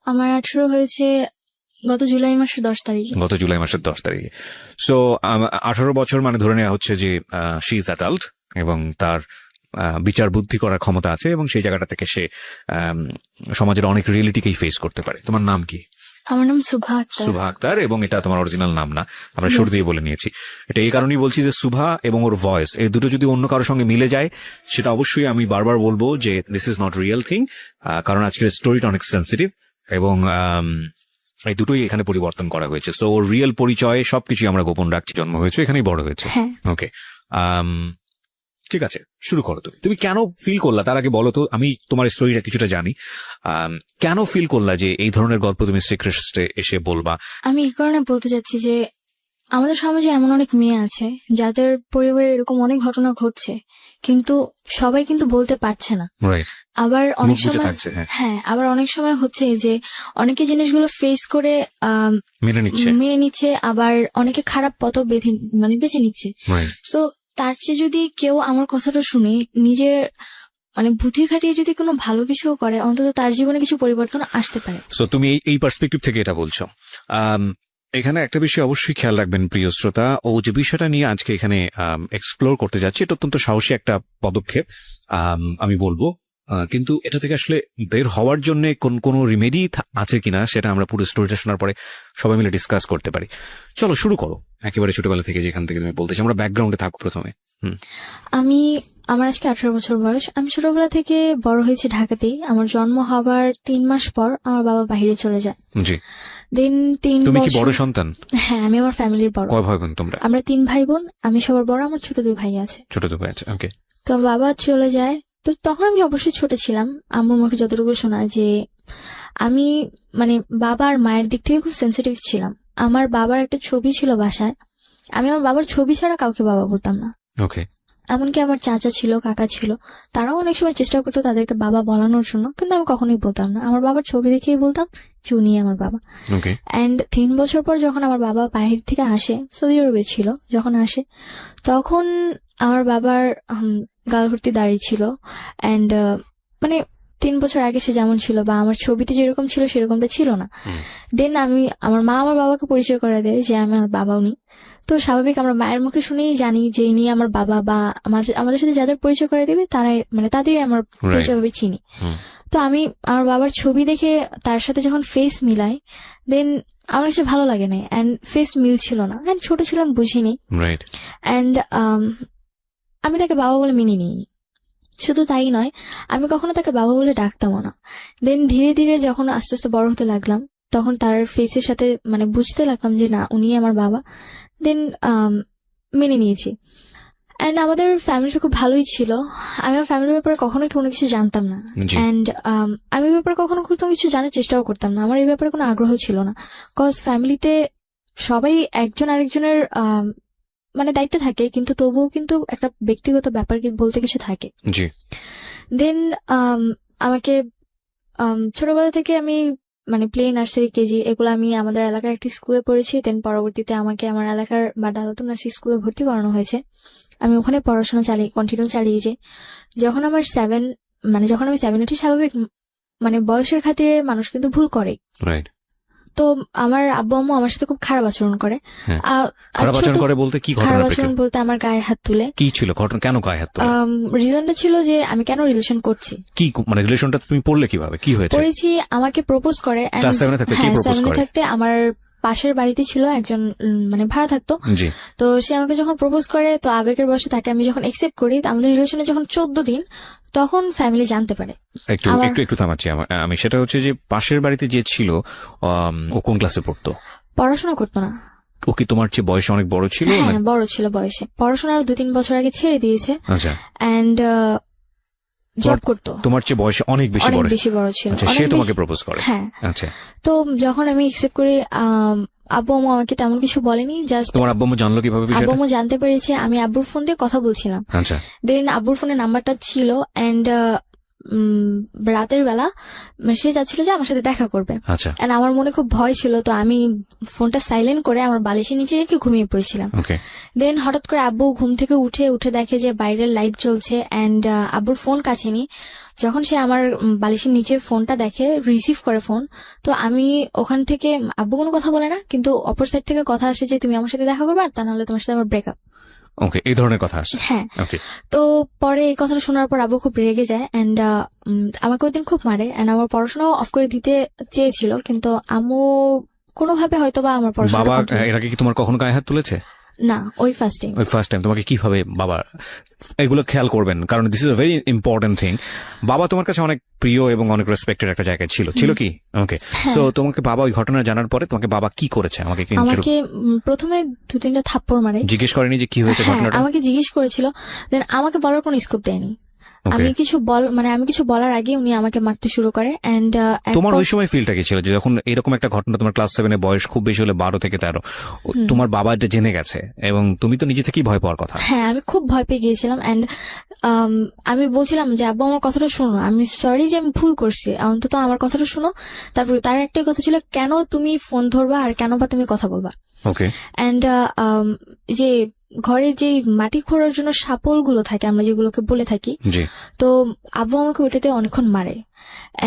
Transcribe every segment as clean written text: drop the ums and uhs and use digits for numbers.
আমার 18 হয়েছে গত জুলাই মাসের 10 তারিখে। গত জুলাই মাসের 10 তারিখে। সো 18 বছর মানে ধরে নেওয়া হচ্ছে যে শি ইজ অ্যাডাল্ট এবং তার বিচার বুদ্ধি করার ক্ষমতা আছে এবং সেই জায়গাটা থেকে সে সমাজের অনেক রিয়েলিটিকেই ফেস করতে পারে। তোমার নাম কি? আমার নাম সুভা আক্তার। সুভা আক্তার, এবং এটা তোমার অরিজিনাল নাম না, আমরা শুরু দিয়ে বলে নিয়েছি। এটা এই কারণেই বলছি যে সুভা এবং ওর ভয়েস এই দুটো যদি অন্য কারোর সঙ্গে মিলে যায় সেটা অবশ্যই আমি বারবার বলবো যে this is not real thing, কারণ আজকের স্টোরিটা অনেক সেন্সিটিভ এবং এই দুটোই এখানে পরিবর্তন করা হয়েছে। সো ওর রিয়েল পরিচয় সবকিছু আমরা গোপন রাখছি। জন্ম হয়েছে এখানেই, বড় হয়েছে। ওকে, ঠিক আছে, শুরু করো। তুমি কেন ফিল করলা, তার আগে বলো তো, আমি তোমার স্টোরিটা কিছুটা জানি, কেন ফিল করলা যে এই ধরনের গল্প তুমি সিক্রেটসে এসে বলবা? আমি এই কারণে বলতে চাচ্ছি যে আমাদের সমাজে এমন অনেক মেয়ে আছে যাদের পরিবারে এরকম অনেক ঘটনা ঘটছে, কিন্তু সবাই কিন্তু বলতে পারছে না। আবার অনেক সময় আবার অনেক সময় হচ্ছে যে অনেকে জিনিসগুলো ফেস করে মেনে নিচ্ছে, আবার অনেকে খারাপ পথ বেছে নিচ্ছে। সো তার চেয়ে যদি কেউ আমার কথাটা শুনে নিজের বুদ্ধি খাটিয়ে যদি কোনো ভালো কিছু করে, অন্তত তার জীবনে কিছু পরিবর্তন আসতে পারে। সো তুমি এই পার্সপেক্টিভ থেকে এটা বলছো। এখানে একটা বিষয় অবশ্যই খেয়াল রাখবেন প্রিয় শ্রোতা, ও যে বিষয়টা নিয়ে আজকে এখানে এক্সপ্লোর করতে যাচ্ছে এটা অত্যন্ত সাহসী একটা পদক্ষেপ আমি বলবো, কিন্তু এটা থেকে আসলে বের হওয়ার জন্য কোনো রিমেডি আছে কিনা সেটা আমরা পুরো স্টোরিটা শোনার পরে সবাই মিলে ডিসকাস করতে পারি। চলো শুরু করো একেবারে ছোটবেলা থেকে, যেখান থেকে তুমি বলতেছি। আমরা ব্যাকগ্রাউন্ডে থাকো প্রথমে। আমার আজকে 18 বছর বয়স। আমি ছোটবেলা থেকে বড় হয়েছি ঢাকাতেই। আমার জন্ম হবার 3 মাস পর আমার বাবা বাইরে চলে যায়। জি। দেন 3 তুমি কি বড় সন্তান? হ্যাঁ, আমি আমার ফ্যামিলির বড়। কয় ভাই বোন তোমরা? আমরা 3 ভাই বোন, আমি সবার বড়। আমার ছোট 2 ভাই আছে। ছোট 2 ভাই আছে, ওকে। তো বাবা চলে যায়, তো তখন আমি অবশ্যই ছোট ছিলাম। আমার মুখে যতটুকু শোনা যে আমি বাবা আর মায়ের দিক থেকে খুব সেন্সিটিভ ছিলাম। আমার বাবার একটা ছবি ছিল বাসায়, আমি আমার বাবার ছবি ছাড়া কাউকে বাবা বলতাম না। ওকে। এমনকি আমার চাচা ছিল, কাকা ছিল, তারাও অনেক সময় চেষ্টা করতো তাদেরকে বাবা বলানোর জন্য, কিন্তু আমি কখনোই বলতাম না। আমার বাবার ছবি দেখেই বলতাম যে উনি আমার বাবা। এন্ড 3 বছর পর যখন আমার বাবা বাইরে থেকে আসে, সৌদি আরবে ছিল, যখন আসে তখন আমার বাবার গাল ভর্তি দাড়ি ছিল। এন্ড 3 বছর আগে সে যেমন ছিল বা আমার ছবিতে যেরকম ছিল সেরকমটা ছিল না। দেন আমার মা আমার বাবাকে পরিচয় করে দেয় যে আমি আমার বাবা উনি। তো স্বাভাবিক আমরা মায়ের মুখে শুনেই জানি যে ইনি আমার বাবা, বা আমাদের সাথে যাদের পরিচয় করে দেবে তারাই তাদেরই আমার পরিচয় ভাবে চিনি। তো আমি আমার বাবার ছবি দেখে তার সাথে যখন ফেস মিলাই, দেন আমার কাছে ভালো লাগে না, এন্ড ফেস মিল ছিল না, এন্ড ছোট ছিলাম, বুঝিনি। এন্ড আমি তাকে বাবা বলে মেনে নিইনি। শুধু তাই নয়, আমি কখনো তাকে বাবা বলে ডাকতামও না। দেন ধীরে ধীরে যখন আস্তে আস্তে বড় হতে লাগলাম, তখন তার ফেসের সাথে বুঝতে লাগলাম যে না, উনি আমার বাবা। দেন মেনে নিয়েছি। এন্ড আমাদের ফ্যামিলিটা খুব ভালোই ছিল। আমি আমার ফ্যামিলির ব্যাপারে কখনো কোনো কিছু জানতাম না, এন্ড আমি ব্যাপারে কখনো কোনো কিছু জানার চেষ্টাও করতাম না। আমার এই ব্যাপারে কোনো আগ্রহ ছিল না, কজ ফ্যামিলিতে সবাই একজন আরেকজনের দায়িত্বে থাকে, কিন্তু তবুও কিন্তু একটা ব্যক্তিগত ব্যাপার বলতে কিছু থাকে। দেন আমাকে ছোটবেলা থেকে আমি প্লে, নার্সারি, কেজি এগুলো আমি আমাদের এলাকার একটি স্কুলে পড়েছি। দেন পরবর্তীতে আমাকে আমার এলাকার ডালাতুন নার্সারি স্কুলে ভর্তি করানো হয়েছে। আমি ওখানে পড়াশোনা কন্টিনিউ চালিয়েছি। যখন আমার 7 যখন আমি 7 উঠি, স্বাভাবিক বয়সের খাতিরে মানুষ কিন্তু ভুল করে। তো আমার আব্বু আম্মু আমার সাথে খুব খারাপ আচরণ করে। খারাপ আচরণ করে বলতে কি? খারাপ আচরণ বলতে আমার গায়ে হাত তুলে। কি ছিল ঘটনা? কেন গায়ে হাত তুলে? রিজনটা ছিল যে আমি কেন রিলেশন করছি। কি রিলেশনটা তুমি পড়লে কিভাবে? কি হয়েছে? পড়েছি, আমাকে প্রপোজ করে। ক্লাস 7 থাকতে আমার পাশের বাড়িতে ছিল একজন ভাড়া থাকতো। তো সে আমাকে যখন প্রপোজ করে, তো আবেগের বশে তাকে আমি যখন একসেপ্ট করি, আমাদের রিলেশনে যখন 14 দিন, তখন ফ্যামিলি জানতে পারে। একটু থামাচ্ছি আমি, সেটা হচ্ছে যে পাশের বাড়িতে যে ছিল ও কোন ক্লাসে পড়তো? পড়াশোনা করতো না। ও কি তোমার চেয়ে বয়সে অনেক বড় ছিল? হ্যাঁ, বড় ছিল বয়সে। পড়াশোনা আরো 2-3 বছর আগে ছেড়ে দিয়েছে। আচ্ছা। এন্ড জব করতো। তোমার চেয়ে বয়সে অনেক বেশি বড় ছিল। সে তোমাকে প্রপোজ করে? হ্যাঁ। আচ্ছা। তো যখন আমি একসেপ্ট করি, আব্বু আম্মু আমাকে তেমন কিছু বলেনি। জাস্ট তোমার আব্বু আম্মু জানলো কিভাবে? আব্বু আম্মু জানতে পেরেছে আমি আব্বুর ফোন দিয়ে কথা বলছিলাম। আচ্ছা। দেন আব্বুর ফোনে নাম্বারটা ছিল, এন্ড রাতের বেলা সে যাচ্ছিল যে আমার সাথে দেখা করবে। আচ্ছা, And আমার মনে খুব ভয় ছিল, তো আমি ফোনটা সাইলেন্ট করে আমার বালিশের নিচে রেখে ঘুমিয়ে পড়েছিলাম। ওকে, দেন হঠাৎ করে আব্বু ঘুম থেকে উঠে দেখে যে বাইরের লাইট জ্বলছে অ্যান্ড আব্বুর ফোন কাছে নি। যখন সে আমার বালিশের নিচে ফোনটা দেখে, রিসিভ করে ফোন, তো আমি ওখান থেকে, আব্বু কোনো কথা বলে না, কিন্তু অপর সাইড থেকে কথা আসে যে তুমি আমার সাথে দেখা করবে, আর তা নাহলে তোমার সাথে আমার ব্রেকআপ। ওকে, এই ধরনের কথা আসে। হ্যাঁ, ওকে, তো পরে এই কথাটা শোনার পর আব্বু খুব রেগে যায় অ্যান্ড আমাকে ওই দিন খুব মারে অ্যান্ড আমার পড়াশোনাও অফ করে দিতে চেয়েছিল, কিন্তু আম্মু কোনোভাবে হয়তো বা আমার পড়াশোনা বাবা এর আগে কি তোমার কখনো গায়ে হাত তুলেছে? না, ওই ফার্স্ট টাইম। ওই ফার্স্ট টাইম তোমাকে কিভাবে বাবা, এগুলো খেয়াল করবেন কারণ this is a very important thing. বাবা তোমার কাছে অনেক প্রিয় এবং অনেক রেসপেক্টেড একটা জায়গায় ছিল কি? ওকে, সো তোমাকে বাবা ওই ঘটনা জানার পরে তোমাকে বাবা কি করেছে আমাকে আমাকে প্রথমে 2-3টা থাপ্পড় মারে। জিজ্ঞেস করেনি যে কি হয়েছে হ্যাঁ, ঘটনাটা? আমাকে জিজ্ঞেস করেছিল, দেন আমাকে বলার কোনো স্কোপ দেয়নি। আমি কিছু বলার আগে উনি আমাকে মারতে শুরু করে এন্ড তোমার ওই সময় ফিলটা কি ছিল যে যখন এরকম একটা ঘটনা, তোমার ক্লাস 7 বয়স খুব বেশি হলে 12 থেকে 13, তোমার বাবা এটা জেনে গেছে এবং তুমি তো নিজে থেকেই ভয় পাওয়ার কথা? হ্যাঁ, আমি খুব ভয় পেয়ে গিয়েছিলাম এন্ড আমি বলছিলাম যে আব্বু আমার কথাটা শোনো, আমি সরি যে আমি ভুল করছি, অন্তত আমার কথাটা শোনো। তারপরে তার একটাই কথা ছিল, কেন তুমি ফোন ধরবা আর কেন বা তুমি কথা বলবা। ওকে, এন্ড যে ঘরে যে মাটি খোঁড়ার জন্য শাপল গুলো থাকে, আমরা যেগুলোকে বলে থাকি, তো আব্বু আমাকে ওটাতে অনেকক্ষণ মারে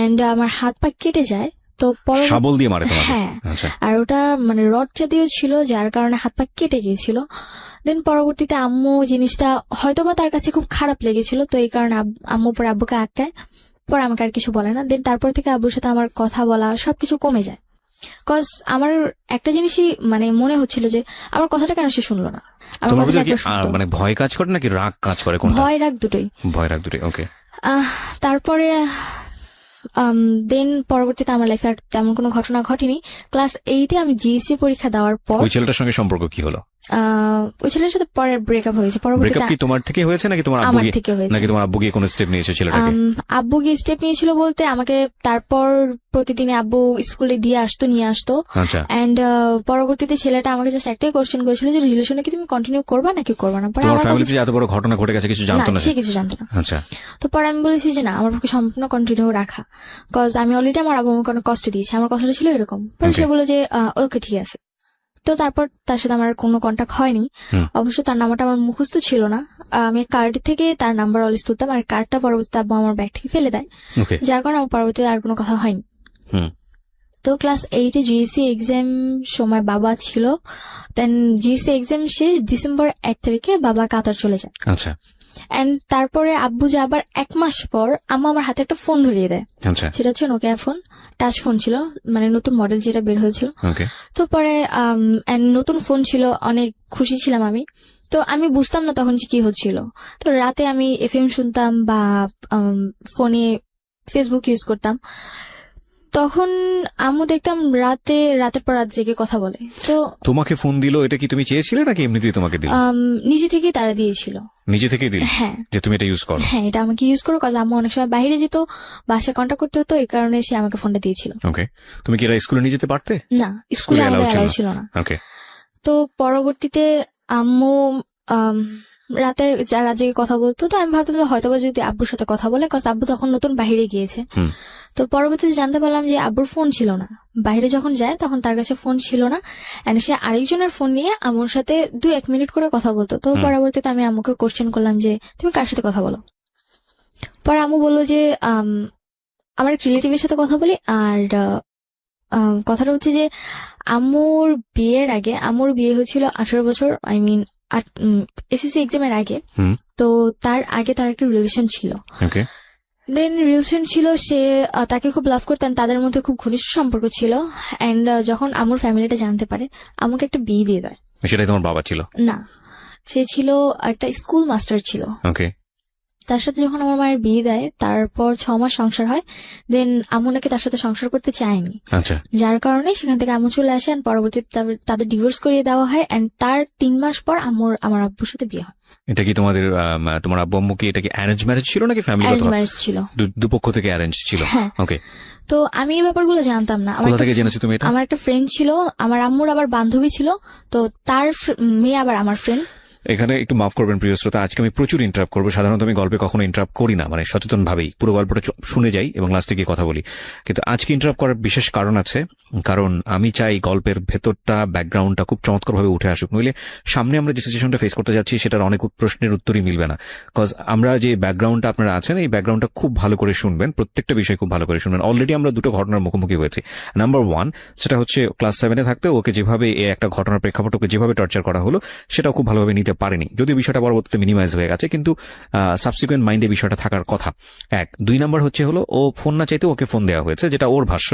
এন্ড আমার হাত পা কেটে যায়। তো শাবল দিয়ে মারে তোমাকে? হ্যাঁ, আর ওটা মানে রড জাতীয় ছিল, যার কারণে হাত পা কেটে গিয়েছিল। দেন পরবর্তীতে আম্মু জিনিসটা হয়তোবা তার কাছে খুব খারাপ লেগেছিল, তো এই কারণে আম্মু পরে আব্বুকে আটকায়, পরে আমাকে আর কিছু বলে না। দেন তারপর থেকে আব্বুর সাথে আমার কথা বলা সবকিছু কমে যায়। কজ আমার একটা জিনিসই মানে মনে হচ্ছিল যে আমার কথাটা কেন সে শুনলো না। মানে ভয় কাজ করে নাকি রাগ কাজ করে? ভয় রাগ দুটোই। ওকে, তারপরে দেন পরবর্তীতে আমার লাইফে আর তেমন কোনো ঘটনা ঘটেনি। ক্লাস 8-এ আমি জিএসসি পরীক্ষা দেওয়ার পর ওই ছেলেটার সঙ্গে সম্পর্ক কি হলো? ওই ছেলের সাথে পরে ব্রেকআপ হয়েছে। পরবর্তীতে কি তোমার থেকে হয়েছে নাকি তোমার আব্বু আমার থেকে হয়েছে? নাকি তোমার আব্বু গিয়ে কোনো স্টেপ নিয়েছে ছেলেটাকে? আব্বু গিয়ে স্টেপ নিয়েছিল বলতে আমাকে তারপর প্রতিদিন আব্বু স্কুলে নিয়ে আসতো। আচ্ছা, এন্ড পরবর্তীতে ছেলেটা আমাকে জাস্ট একটাই কোশ্চেন করেছিল যে রিলেশনে কি তুমি কন্টিনিউ করবা নাকি করবা না। তোমার ফ্যামিলিতে এত বড় ঘটনা ঘটে গেছে কিছু জানতো না? সে কিছু জানতো না। আচ্ছা, তো পরে আমি বলেছি যে না, আমার পক্ষে সম্পূর্ণ কন্টিনিউ রাখা, কজ আমি অলরেডি আমার আব্বু আমাকে অনেক কষ্ট দিয়েছি। আমার কথাটা ছিল এরকম। পরে সে বলে যে ওকে ঠিক আছে। তো তারপর তার সাথে আমার কোনো কন্ট্যাক্ট হয়নি। অবশ্য তার নাম্বারটা আমার মুখস্থ ছিল না, আমি কার্ড থেকে তার নাম্বার অলওয়েজ তুলতাম, আর কার্ডটা পরবর্তীতে আব্বু আমার ব্যাগ থেকে ফেলে দেয়, যার কারণে আমার পরবর্তীতে আর কোনো কথা হয়নি। তো ক্লাস 8-এ জিএসসি এক্সাম সময় বাবা ছিল। দেন জিএসসি এক্সাম শেষ ডিসেম্বর 1 তারিখে বাবা কাতার চলে যায়। আচ্ছা, এন্ড তারপরে আব্বু যে আবার 1 মাস পর আম্মু আমার হাতে একটা ফোন ধরিয়ে দেয়। সেটা হচ্ছে নোকিয়া ফোন, টাচ ফোন ছিল, মানে নতুন মডেল যেটা বের হয়েছিল। তো পরে নতুন ফোন ছিল, অনেক খুশি ছিলাম আমি। তো আমি বুঝতাম না তখন যে কি হচ্ছিল। তো রাতে আমি এফএম শুনতাম বা ফোনে ফেসবুক ইউজ করতাম। তখন আম্মু দেখতাম রাতের পর রাত জেগে কথা বলে। তো তোমাকে ফোন দিল, এটা কি তুমি চেয়েছিলে নাকি এমনিতেই তোমাকে দিল? নিজে থেকেই তারা দিয়েছিল। নিজে থেকেই দিল? হ্যাঁ, যে তুমি এটা ইউজ করো। হ্যাঁ, এটা আমাকে ইউজ করো, কাজ আম্মু অনেক সময় বাইরে যেত, বাসায় কন্ট্যাক্ট করতে হতো, এই কারণে সে আমাকে ফোনটা দিয়েছিল। ওকে, তুমি কি এটা স্কুলে নিয়ে যেতে পারতে? না, স্কুলে আমাদের অ্যালাউ ছিল না। ওকে, তো পরবর্তীতে আম্মু রাত জেগে কথা বলতো। তো আমি ভাবতাম হয়তো যদি আব্বুর সাথে কথা বলে, কারণ আব্বু তখন নতুন বাহিরে গিয়েছে। তো পরবর্তীতে জানতে পারলাম যে আব্বুর ফোন ছিল না, বাইরে যখন যায় তখন তার কাছে ফোন ছিল না, এন্ড সে আরেকজনের ফোন নিয়ে আম্মুর সাথে 2-1 মিনিট করে কথা বলতো। তো পরবর্তীতে আমি আম্মুকে কোশ্চেন করলাম যে তুমি কার সাথে কথা বলো। পরে আম্মু বললো যে আমার এক রিলেটিভের সাথে কথা বলি। আর কথাটা হচ্ছে যে আম্মুর বিয়ের আগে, আম্মুর বিয়ে হয়েছিল 18 বছর, আই মিন এসএসসি এক্সামের আগে। তো তার আগে তার একটা রিলেশন ছিল। দেন রিলেশন ছিল, সে তাকে খুব লাভ করতেন, তাদের মধ্যে খুব ঘনিষ্ঠ সম্পর্ক ছিল। এন্ড যখন আম্মুর ফ্যামিলিটা জানতে পারে, আমাকে একটা বিয়ে দিয়ে দেয়। সেটাই তোমার বাবা ছিল? না, সে ছিল একটা স্কুল মাস্টার ছিল। তার সাথে যখন আমার মায়ের বিয়ে দেয়, তারপর 6 মাস সংসার হয়। দেন আম্মু নাকি তার সাথে সংসার করতে চায়নি, যার কারণে সেখান থেকে আম্মু চলে আসে। পরবর্তীতে তাদের ডিভোর্স করিয়ে দেওয়া হয়। এন্ড তার 3 মাস পর আমার আব্বুর সাথে বিয়ে হয়। এটা কি তোমার আব্বু আম্মু কি এটা কি অ্যারেঞ্জ ম্যারেজ ছিল নাকি ফ্যামিলি? অ্যারেঞ্জ ম্যারেজ ছিল, দুপক্ষ থেকে অ্যারেঞ্জ ছিল। ওকে, তো আমি এই ব্যাপারগুলো জানতাম না। কোথা থেকে জেনেছো তুমি এটা? আমার একটা ফ্রেন্ড ছিল, আমার আম্মুর আবার বান্ধবী ছিল, তো তার মেয়ে আবার আমার ফ্রেন্ড। এখানে একটু মাফ করবেন প্রিয় শ্রোতা, আজকে আমি প্রচুর ইন্টারাপ্ট করবো। সাধারণত আমি গল্পে কখনো ইন্টারাপ্ট করি না, মানে সচেতন ভাবেই পুরো গল্পটা শুনে যাই এবং লাস্টে গিয়ে কথা বলি। কিন্তু আজকে ইন্টারাপ্ট করার বিশেষ কারণ আছে, কারণ আমি চাই গল্পের ভেতরটা, ব্যাকগ্রাউন্ডটা খুব চমৎকার ভাবে উঠে আসুক। নইলে সামনে আমরা যে সিচুয়েশনটা ফেস করতে যাচ্ছি সেটার অনেক প্রশ্নের উত্তরই মিলবে না। কজ আমরা যে ব্যাকগ্রাউন্ডটা আপনারা আছেন, এই ব্যাকগ্রাউন্ডটা খুব ভালো করে শুনবেন, প্রত্যেকটা বিষয় খুব ভালো করে শুনবেন। অলরেডি আমরা দুটো ঘটনার মুখোমুখি হয়েছি। নাম্বার 1, সেটা হচ্ছে ক্লাস 7-এ থাকতে ওকে যেভাবে একটা ঘটনার প্রেক্ষাপট ওকে যেভাবে টর্চার করা হলো সেটাও খুব ভালোভাবে নিতে পারেনি, যদিও বিষয়টা পরবর্তীতে মিনিমাইজ হয়ে গেছে, কিন্তু সাবসিকুয়েন্ট মাইন্ডে বিষয়টা থাকার কথা। 2 নাম্বার হচ্ছে হলো ও ফোন না চাইতে ওকে ফোন দেওয়া হয়েছে, যেটা ওর ভাষ্য।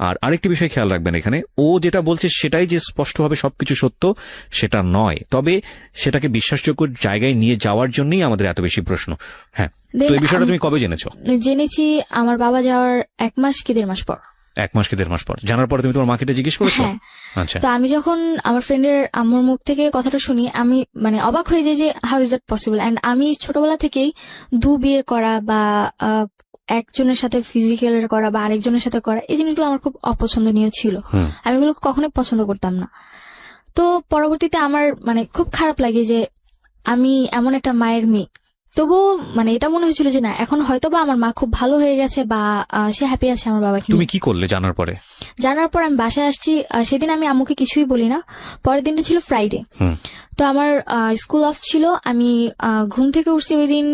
আর আরেকটি বিষয় খেয়াল রাখবেন, এখানে ও যেটা বলছে সেটাই যে স্পষ্টভাবে সবকিছু সত্য সেটা নয়, তবে সেটাকে বিশ্বাসযোগ্য জায়গায় নিয়ে যাওয়ার জন্যই আমাদের এত বেশি প্রশ্ন। হ্যাঁ, তো এই বিষয়টা তুমি কবে জেনেছো? জেনেছি আমার বাবা যাওয়ার 1 মাস কি 1.5 মাস পর। 1 মাস কি 1.5 মাস পর জানার পরে তুমি তোমার মাকে এটা জিজ্ঞেস করেছো? হ্যাঁ। আচ্ছা। তো আমি যখন আমার ফ্রেন্ডের আম্মুর মুখ থেকে কথাটা শুনি, আমি মানে অবাক হয়ে যাই যে how is that possible. And আমি ছোটবেলা থেকেই বিয়ে করা বা একজনের সাথে ফিজিক্যাল করা বা আরেকজনের সাথে করা, এই জিনিসগুলো আমার খুব অপছন্দনীয় ছিল। আমি এগুলো কখনোই পছন্দ করতাম না। তো পরবর্তীতে আমার মানে খুব খারাপ লাগে যে আমি এমন একটা মায়ের মেয়ে, তবুও মানে এটা মনে হয়েছিল যে না, এখন হয়তো বা আমার মা খুব ভালো হয়ে গেছে বা সে হ্যাপি আছে আমার বাবাকে নিয়ে। তুমি কি করলে জানার পরে? জানার পর আমি বাসায় আসছি, সেদিন আমি আম্মুকে কিছুই বলি না। পরের দিনটা ছিল ফ্রাইডে, তো আমার স্কুল অফ ছিল। আমি ঘুম থেকে উঠছি ওই দিন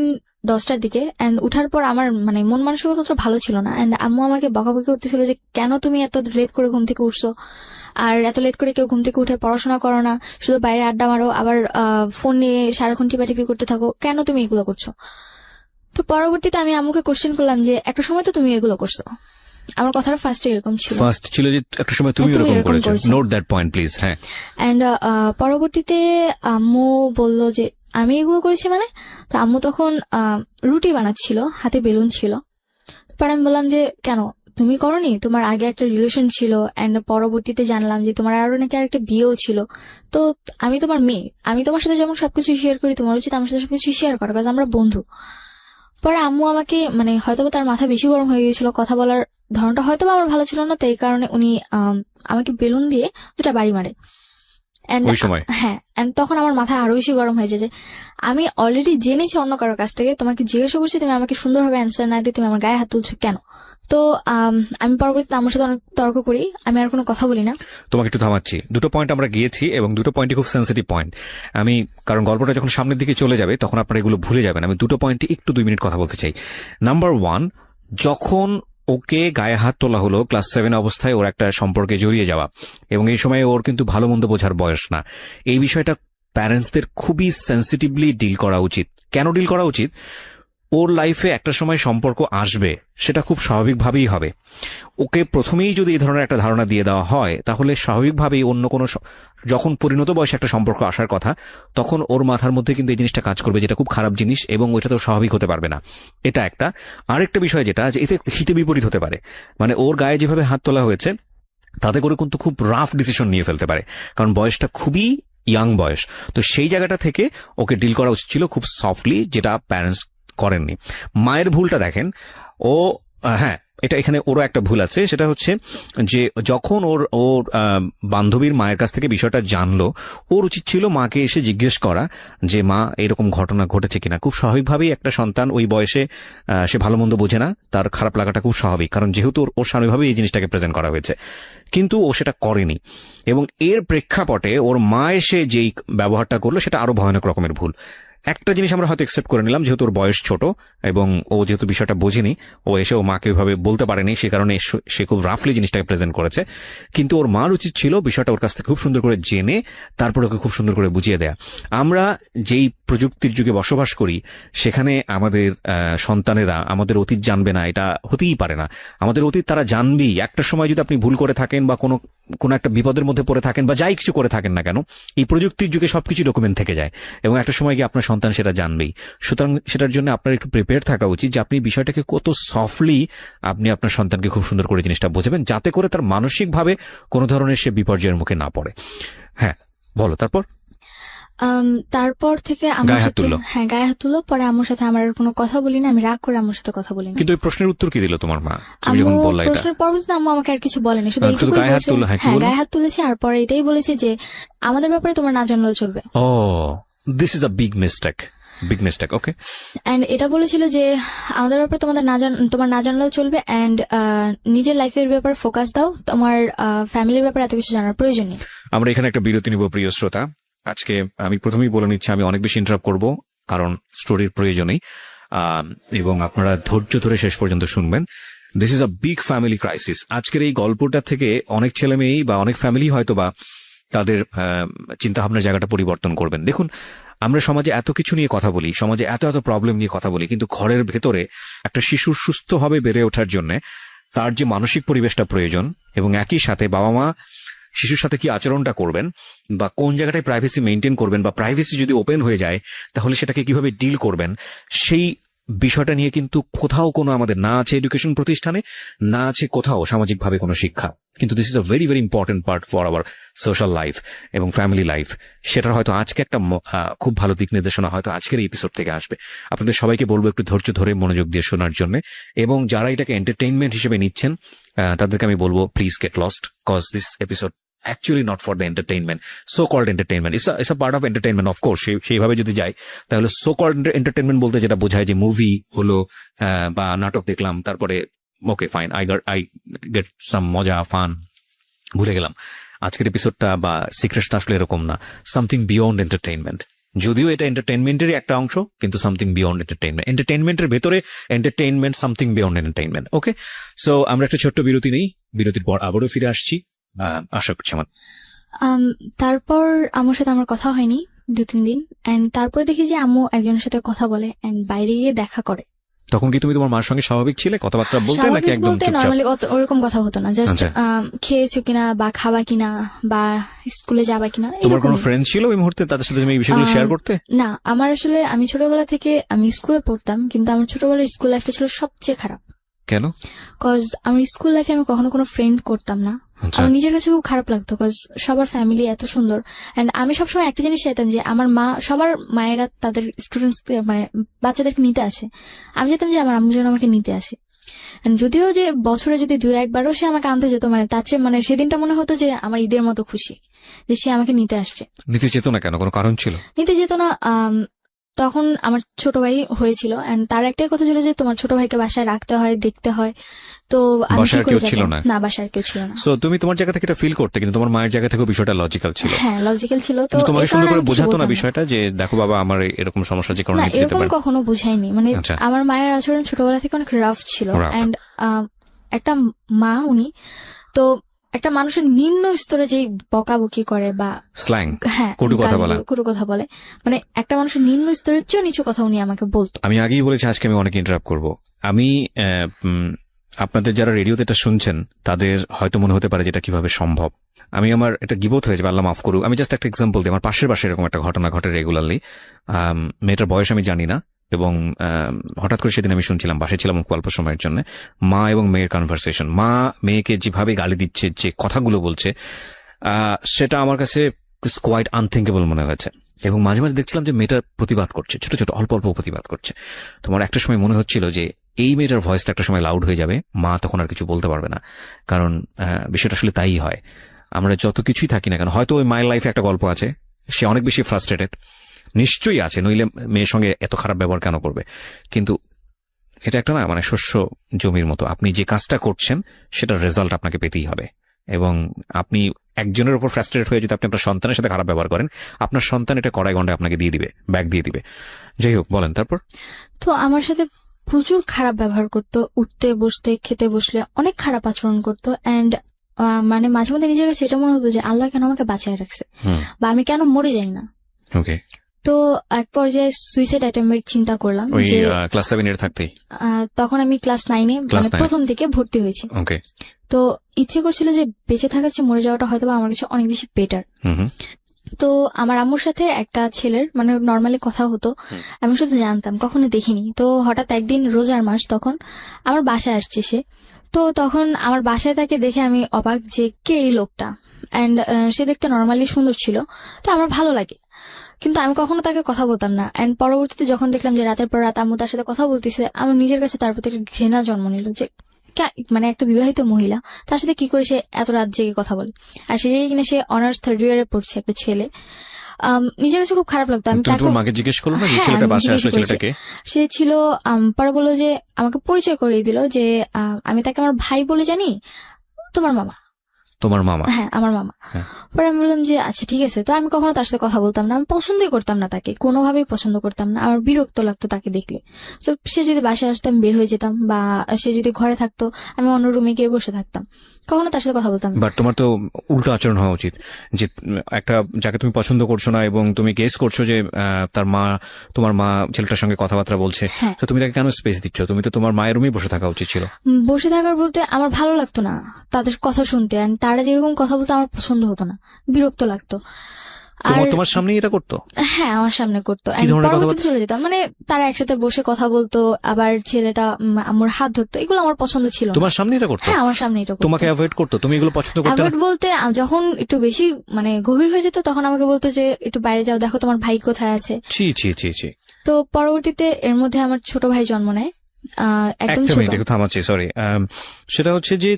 10টার দিকে, এন্ড উঠার পর আমার মানে মন মানসিকতা অতটা ভালো ছিল না। এন্ড আম্মু আমাকে বকাবকি করতেছিল যে কেন তুমি এত লেট করে ঘুম থেকে উঠছো, আর এত লেট করে কেউ ঘুম থেকে উঠে পড়াশোনা করো না, শুধু বাইরে আড্ডা মারো, আবার ফোন নিয়ে সারাক্ষণ টিপাটিপি করতে থাকো, কেন তুমি এগুলো করছো? তো পরবর্তীতে আমি আম্মুকে কোশ্চেন করলাম যে একটা সময় তো তুমি এগুলো করছো। আমার কথাটা ফার্স্টে এরকম ছিল, ফার্স্ট ছিল যে একটা সময় তুমি এরকম করেছো। Note that point please. হ্যাঁ। এন্ড পরবর্তীতে আম্মু বলল যে আমি এগুলো করেছি মানে। তো আম্মু তখন রুটি বানাচ্ছিল, হাতে বেলুন ছিল। পরে আমি বললাম যে কেন তুমি করনি, তোমার আগে একটা রিলেশন ছিল, এন্ড পরবর্তীতে জানলাম যে তোমার আরো নাকি আরেকটা বিয়েও ছিল। তো আমি তোমার মেয়ে, আমি তোমার সাথে যেমন সবকিছু শেয়ার করি, তোমার উচিত আমার সাথে সবকিছু শেয়ার করা, কারণ আমরা বন্ধু। পরে আম্মু আমাকে মানে হয়তো তার মাথা বেশি গরম হয়ে গিয়েছিল, কথা বলার ধরনটা হয়তো আমার ভালো ছিল না, তাই কারণে উনি আমাকে বেলুন দিয়ে 2টা বাড়ি মারে। হ্যাঁ, এন্ড তখন আমার মাথা আরো বেশি গরম হয়েছে যে আমি অলরেডি জেনেছি অন্য কারোর কাছ থেকে, তোমাকে জিজ্ঞাসা করছি, তুমি আমাকে সুন্দরভাবে অ্যান্সার না দিয়ে তুমি আমার গায়ে হাত তুলছো কেন? তো আমি পরবর্তীতে আমার সাথে অনেক তর্ক করি, আমি আর কোনো কথা বলি না। তোমাকে একটু থামাচ্ছি, দুটো পয়েন্ট আমরা গিয়েছি এবং দুটো পয়েন্টই খুব সেন্সিটিভ পয়েন্ট। আমি কারণ গল্পটা যখন সামনের দিকে চলে যাবে তখন আপনারা এগুলো ভুলে যাবেন, আমি দুটো পয়েন্টে একটু 2 মিনিট কথা বলতে চাই। নাম্বার 1, যখন ওকে গায়ে হাত তোলা হলো ক্লাস 7 অবস্থায়, ওর একটা সম্পর্কে জড়িয়ে যাওয়া, এবং এই সময় ওর কিন্তু ভালো মন্দ বোঝার বয়স না। এই বিষয়টা প্যারেন্টসদের খুবই সেন্সিটিভলি ডিল করা উচিত। কেন ডিল করা উচিত? ওর লাইফে একটা সময় সম্পর্ক আসবে, সেটা খুব স্বাভাবিকভাবেই হবে। ওকে প্রথমেই যদি এই ধরনের একটা ধারণা দিয়ে দেওয়া হয়, তাহলে স্বাভাবিকভাবেই অন্য কোনো যখন পরিণত বয়সে একটা সম্পর্ক আসার কথা, তখন ওর মাথার মধ্যে কিন্তু এই জিনিসটা কাজ করবে, যেটা খুব খারাপ জিনিস, এবং ওইটা তো স্বাভাবিক হতে পারবে না। এটা একটা। আরেকটা বিষয় যেটা যে এতে হিতে বিপরীত হতে পারে, মানে ওর গায়ে যেভাবে হাত তোলা হয়েছে তাতে করে কিন্তু খুব রাফ ডিসিশন নিয়ে ফেলতে পারে, কারণ বয়সটা খুবই ইয়াং বয়স। তো সেই জায়গাটা থেকে ওকে ডিল করা উচিত ছিল খুব সফটলি, যেটা প্যারেন্টস করেননি। মায়ের ভুলটা দেখেন, ও হ্যাঁ এটা এখানে ওরও একটা ভুল আছে, সেটা হচ্ছে যে যখন ওর বান্ধবীর মায়ের কাছ থেকে বিষয়টা জানলো, ওর উচিত ছিল মাকে এসে জিজ্ঞেস করা যে মা এরকম ঘটনা ঘটেছে কিনা। খুব স্বাভাবিকভাবেই একটা সন্তান ওই বয়সে সে ভালো মন্দ বোঝে না, তার খারাপ লাগাটা খুব স্বাভাবিক, কারণ যেহেতু ওর স্বাভাবিকভাবেই এই জিনিসটাকে প্রেজেন্ট করা হয়েছে, কিন্তু ও সেটা করেনি। এবং এর প্রেক্ষাপটে ওর মা এসে যেই ব্যবহারটা করলো সেটা আরো ভয়ানক রকমের ভুল। একটা জিনিস আমরা হয়তো একসেপ্ট করে নিলাম, যেহেতু ওর বয়স ছোট এবং ও যেহেতু বিষয়টা বোঝেনি, ও এসে ও মাকে ওইভাবে বলতে পারেনি, সে কারণে সে খুব রাফলি জিনিসটাকে প্রেজেন্ট করেছে। কিন্তু ওর মার উচিত ছিল বিষয়টা ওর কাছ থেকে খুব সুন্দর করে জেনে তারপর ওকে খুব সুন্দর করে বুঝিয়ে দেয়া। আমরা যেই প্রযুক্তির যুগে বসবাস করি, সেখানে আমাদের সন্তানেরা আমাদের অতীত জানবে না, এটা হতেই পারে না। আমাদের অতীত তারা জানবেই। একটা সময় যদি আপনি ভুল করে থাকেন বা কোনো একটা বিপদের মধ্যে পড়ে থাকেন বা যাই কিছু করে থাকেন না কেন, এই প্রযুক্তির যুগে সবকিছু ডকুমেন্ট থেকে যায় এবং একটা সময় গিয়ে আপনার সন্তান সেটা জানবেই। সুতরাং সেটার জন্য আপনার একটু প্রিপেয়ার থাকা উচিত যে আপনি বিষয়টাকে কত সফটলি আপনি আপনার সন্তানকে খুব সুন্দর করে জিনিসটা বোঝাবেন, যাতে করে তার মানসিকভাবে কোনো ধরনের সে বিপর্যয়ের মুখে না পড়ে। হ্যাঁ বলো, তারপর? তারপর থেকে গায়ে হাত তুললো। পরে আম্মুর সাথে আমার কোনো কথা বলি না, আমি রাগ করে আম্মুর সাথে কথা বলি না। কিন্তু ওই প্রশ্নের উত্তর কি দিল তোমার মা যখন বললা এটা? প্রশ্নের পরবর্তীতে আম্মু আমাকে আর কিছু বলেনি, শুধু গায়ে হাত তুলেছে। আর পরে এটাই বলেছে যে আমাদের ব্যাপারে তোমার না জানলেও চলবে। Oh this is a big mistake okay. And এটা বলেছিল যে আমাদের ব্যাপারে তোমার না জানলেও চলবে, এন্ড নিজের লাইফের ব্যাপার ফোকাস দাও, তোমার ফ্যামিলির ব্যাপারে এত কিছু জানার প্রয়োজন নেই। আমরা এখানে একটা বিরতি নিব প্রিয় শ্রোতা। আজকে আমি প্রথমেই বলে নিচ্ছি আমি অনেক বেশি ইন্টারাপ্ট করব, কারণ স্টোরির প্রয়োজনেই, এবং আপনারা ধৈর্য ধরে শেষ পর্যন্ত শুনবেন। This is a big family crisis. আজকের এই গল্পটা থেকে অনেক ছেলে মেয়েই বা অনেক ফ্যামিলি হয়তো বা তাদের চিন্তা ভাবনার জায়গাটা পরিবর্তন করবেন। দেখুন, আমরা সমাজে এত কিছু নিয়ে কথা বলি, সমাজে এত প্রবলেম নিয়ে কথা বলি, কিন্তু ঘরের ভেতরে একটা শিশুর সুস্থভাবে বেড়ে ওঠার জন্য তার যে মানসিক পরিবেশটা প্রয়োজন, এবং একই সাথে বাবা মা শিশুর সাথে কি আচরণটা করবেন বা কোন জায়গাটায় প্রাইভেসি মেনটেন করবেন, বা প্রাইভেসি যদি ওপেন হয়ে যায় তাহলে সেটাকে কিভাবে ডিল করবেন, সেই বিষয়টা নিয়ে কিন্তু কোথাও কোনো আমাদের না আছে এডুকেশন প্রতিষ্ঠানে, না আছে কোথাও সামাজিকভাবে কোনো শিক্ষা। কিন্তু this is a very very important part for our social life এবং ফ্যামিলি লাইফ। সেটার হয়তো আজকে একটা খুব ভালো দিক নির্দেশনা হয়তো আজকের এই এপিসোড থেকে আসবে। আপনাদের সবাইকে বলবো একটু ধৈর্য ধরে মনোযোগ দিয়ে শোনার জন্য, এবং যারা এটাকে এন্টারটেইনমেন্ট হিসেবে নিচ্ছেন তাদেরকে আমি বলবো please get lost, cause this episode actually not for the entertainment, so-called entertainment. It's a part of entertainment, of course. সেইভাবে যদি যাই তাহলে so-called entertainment বলতে যেটা বোঝায় যে মুভি হলো বা নাটক দেখলাম, তারপরে okay fine, I get some মজা ফান, ভুলে গেলাম। আজকের এপিসোডটা বা সিক্রেটটা আসলে এরকম না, সামথিং বিয়ন্ড এন্টারটেইনমেন্ট। যদিও এটা এন্টারটেইনমেন্টেরই একটা অংশ, কিন্তু সামথিং বিয়ন্ড এন্টারটেইনমেন্ট, এন্টারটেইনমেন্টের ভেতরে এন্টারটেইনমেন্ট, সামথিং বিয়ন্ড এন্টারটেইনমেন্ট। ওকে, সো আমরা একটা ছোট্ট বিরতি নেই, বিরতির পর আবারও ফিরে আসছি। আশা করছি আমার তারপর আমার সাথে আমার কথা হয়নি 2-3 দিন, এন্ড তারপরে দেখি যে আম্মু একজনের সাথে কথা বলে এন্ড বাইরে গিয়ে দেখা করে। তখন কি তুমি তোমার মার সঙ্গে স্বাভাবিক ছিলে, কথাবার্তা বলতে, নাকি একদম চুপচাপ? নরমালি ওরকম কথা হতো না, জাস্ট খেয়েছো কিনা বা খাবা কিনা বা স্কুলে যাবা কিনা। তোমার কোনো ফ্রেন্ড ছিল ওই মুহূর্তে তাদের সাথে তুমি এই বিষয়গুলো শেয়ার করতে? না, আমার আসলে আমি ছোটবেলা থেকে আমি স্কুলে পড়তাম, কিন্তু আমার ছোটবেলার স্কুল লাইফটা ছিল সবচেয়ে খারাপ। কেন? কজ আমার স্কুল লাইফে আমি কখনো কোনো ফ্রেন্ড করতাম না। আমার নিজের কাছে খুব খারাপ লাগতো, কজ সবার ফ্যামিলি এত সুন্দর, এন্ড আমি সবসময় একটা জিনিস চাইতাম যে আমার মা, সবার মায়েরা তাদের স্টুডেন্টস মানে বাচ্চাদেরকে নিতে আসে, আমি চাইতাম যে আমার আম্মু যেন আমাকে নিতে আসে। যদিও যে বছরে যদি 2-1 বারও সে আমাকে আনতে যেত, মানে তার চেয়ে মানে সেদিনটা মনে হতো যে আমার ঈদের মতো খুশি যে সে আমাকে নিতে আসছে। নিতে যেত না কেন, কোনো কারণ ছিল? নিতে যেত না, তখন আমার ছোট ভাই হয়েছিল, এন্ড তার একটাই কথা ছিল যে তোমার ছোট ভাইকে বাসায় রাখতে হয়, দেখতে হয়। তো বাসায় কেউ ছিল না? না, বাসায় কেউ ছিল না। সো তুমি তোমার জায়গা থেকে এটা ফিল করতে, কিন্তু তোমার মায়ের জায়গা থেকে বিষয়টা লজিক্যাল ছিল। হ্যাঁ, লজিক্যাল ছিল। তো তোমাকে সুন্দর করে বোঝাতো না বিষয়টা যে দেখো বাবা আমার এরকম সমস্যা, যে কারণে নিতে যেতে পারে? কখনো বুঝাইনি, মানে আমার মায়ের আচরণ ছোটবেলা থেকে অনেক রাফ ছিল, এন্ড একটা মা উনি তো একটা মানুষের নিম্ন স্তরে যে বকাবকি করে বা স্ল্যাং, হ্যাঁ কটু কথা বলে, মানে একটা মানুষের নিম্ন স্তরের চেয়ে নিচু কথা উনি আমাকে বলতো। আমি আগেই বলেছি আজকে আমি অনেক ইন্টারাপ্ট করব। আমি আপনাদের যারা রেডিওতে এটা শুনছেন তাদের হয়তো মনে হতে পারে যেটা কিভাবে সম্ভব। আমি আমার এটা গিবত হয়ে যাবে, আল্লাহ মাফ করুক। আমি জাস্ট একটা এক্সাম্পল দিই। আমার পাশের বাসায় এরকম একটা ঘটনা ঘটে রেগুলারলি। মেয়েটার বয়স আমি জানি না, এবং হঠাৎ করে সেদিন আমি শুনছিলাম, বাসায় ছিলাম অল্প সময়ের জন্য, মা এবং মেয়ের কনভারসেশন। মা মেয়েকে যেভাবে গালি দিচ্ছে, যে কথাগুলো বলছে, সেটা আমার কাছে কোয়াইট আনথিঙ্কেবল মনে হয়েছে। এবং মাঝে মাঝে দেখছিলাম যে মেয়েটার প্রতিবাদ করছে, ছোট ছোট অল্প অল্প প্রতিবাদ করছে। তোমার একটা সময় মনে হচ্ছিল যে এই মেয়েটার ভয়েসটা একটা সময় লাউড হয়ে যাবে, মা তখন আর কিছু বলতে পারবে না। কারণ বিষয়টা আসলে তাই হয়, আমরা যত কিছুই থাকি না কেন, হয়তো ওই মায়ের লাইফে একটা গল্প আছে, সে অনেক বেশি ফ্রাস্ট্রেটেড, নিশ্চয়ই আছে, নইলে মেয়ের সঙ্গে এত খারাপ ব্যবহার কেন করবে। কিন্তু এটা একটা না, মানে শস্য জমির মতো, আপনি যে কাজটা করছেন সেটার রেজাল্ট আপনাকে পেতেই হবে। এবং আপনি একজনের উপর ফ্রাস্ট্রেটেড হয়ে যদি আপনি আপনার সন্তানের সাথে খারাপ ব্যবহার করেন, আপনার সন্তান এটা কড়াই গন্ডায় আপনাকে দিয়ে দিবে, ব্যাগ দিয়ে দিবে। যাই হোক, বলেন তারপর। তো আমার সাথে প্রচুর খারাপ ব্যবহার করতো, উঠতে বসতে খেতে বসলে অনেক খারাপ আচরণ করতো, এন্ড মানে মাঝে মধ্যে নিজের কাছে এটা মনে হতো যে আল্লাহ কেন আমাকে বাঁচিয়ে রাখছে, বা আমি কেন মরে যাই না। ওকে। তো এক পর্যায়ে সুইসাইড অ্যাটেম্পের চিন্তা করলাম, যে ক্লাস 7 এর থাকতেই, তখন আমি ক্লাস 9-এ প্রথম থেকে ভর্তি হয়েছি। ওকে। তো ইচ্ছে করছিল যে বেঁচে থাকার চেয়ে মরে যাওয়াটা হয়তো আমার কাছে অনেক বেশি বেটার। তো আমার আম্মুর সাথে একটা ছেলের মানে নর্মালি কথা হতো, আমি শুধু জানতাম, কখনো দেখিনি। তো হঠাৎ একদিন রোজার মাস, তখন আমার বাসায় আসছে সে। তো তখন আমার বাসায় তাকে দেখে আমি অবাক যে কে এই লোকটা, এন্ড সে দেখতে নর্মালি সুন্দর ছিল, তো আমার ভালো লাগে, কিন্তু আমি কখনো তাকে কথা বলতাম না। এন্ড পরবর্তীতে যখন দেখলাম যে রাতের পর রাত আম্মু তার সাথে কথা বলতেছে, আমার নিজের কাছে তার প্রতি একটা ঘৃণা জন্ম নিল, যে মানে একটা বিবাহিত মহিলা তার সাথে কি করে সে এত রাত জেগে কথা বলে, আর সে জায়গায় কিনা সে অনার্স 3rd ইয়ারে পড়ছে, একটা ছেলে। নিজের কাছে খুব খারাপ লাগতো। আমি তুমি তাকে তোমার মাকে জিজ্ঞেস করলো না যে হ্যাঁ, ছেলেটা আমি বাসায় জিজ্ঞেস আসলে করেছি। ছেলেটাকে? সে ছিল পরে বললো যে আমাকে পরিচয় করিয়ে দিল যে আমি তাকে আমার ভাই বলে জানি, তোমার মামা। তোমার মামা? হ্যাঁ, আমার মামা। হ্যাঁ। পরে আমি বললাম যে আচ্ছা ঠিক আছে। তো আমি কখনো তার সাথে কথা বলতাম না, আমি পছন্দই করতাম না তাকে, কোনোভাবেই পছন্দ করতাম না, আমার বিরক্ত লাগতো তাকে দেখলে। তো সে যদি বাসায় আসতো আমি বের হয়ে যেতাম, বা সে যদি ঘরে থাকতো আমি অন্য রুমে গিয়ে বসে থাকতাম, কখনো তার সাথে কথা বলতাম না। বাট তোমার তো উল্টো আচরণ হওয়া উচিত, যে একটা যাকে তুমি পছন্দ করছো না এবং তুমি গেস করছো যে তার মা, তোমার মা ছেলেটার সঙ্গে কথাবার্তা বলছে, হ্যাঁ। তো তুমি তাকে কেন স্পেস দিচ্ছ? তুমি তো তোমার মায়ের রুমেই বসে থাকা উচিত ছিল। বসে থাকার বলতে আমার ভালো লাগতো না তাদের কথা শুনতে, আর তারা যেরকম কথা বলতো আমার পছন্দ হতো না, বিরক্ত লাগতো। আর তোমার সামনেই এটা করতো? হ্যাঁ, আমার সামনে করতো। কি ধরনের পরবর্তীতে চলে যেতাম, মানে তারা একসাথে বসে কথা বলতো, আবার ছেলেটা আমার হাত ধরতো, এগুলো আমার পছন্দ ছিল না। তোমার সামনে এটা করতো? হ্যাঁ, আমার সামনে এটা করতো। তোমাকে অ্যাভয়েড করতো? তুমি এগুলো পছন্দ করতে না? অ্যাভয়েড বলতে যখন একটু বেশি মানে গভীর হয়ে যেত তখন আমাকে বলতো যে একটু বাইরে যাও, দেখো তোমার ভাই কোথায় আছে। ছি ছি ছি ছি। তো পরবর্তীতে এর মধ্যে আমার ছোট ভাই জন্ম নেয়, একদম একটা ছোট। মিনিট একটু থামাচ্ছি, সরি। সেটা হচ্ছে যে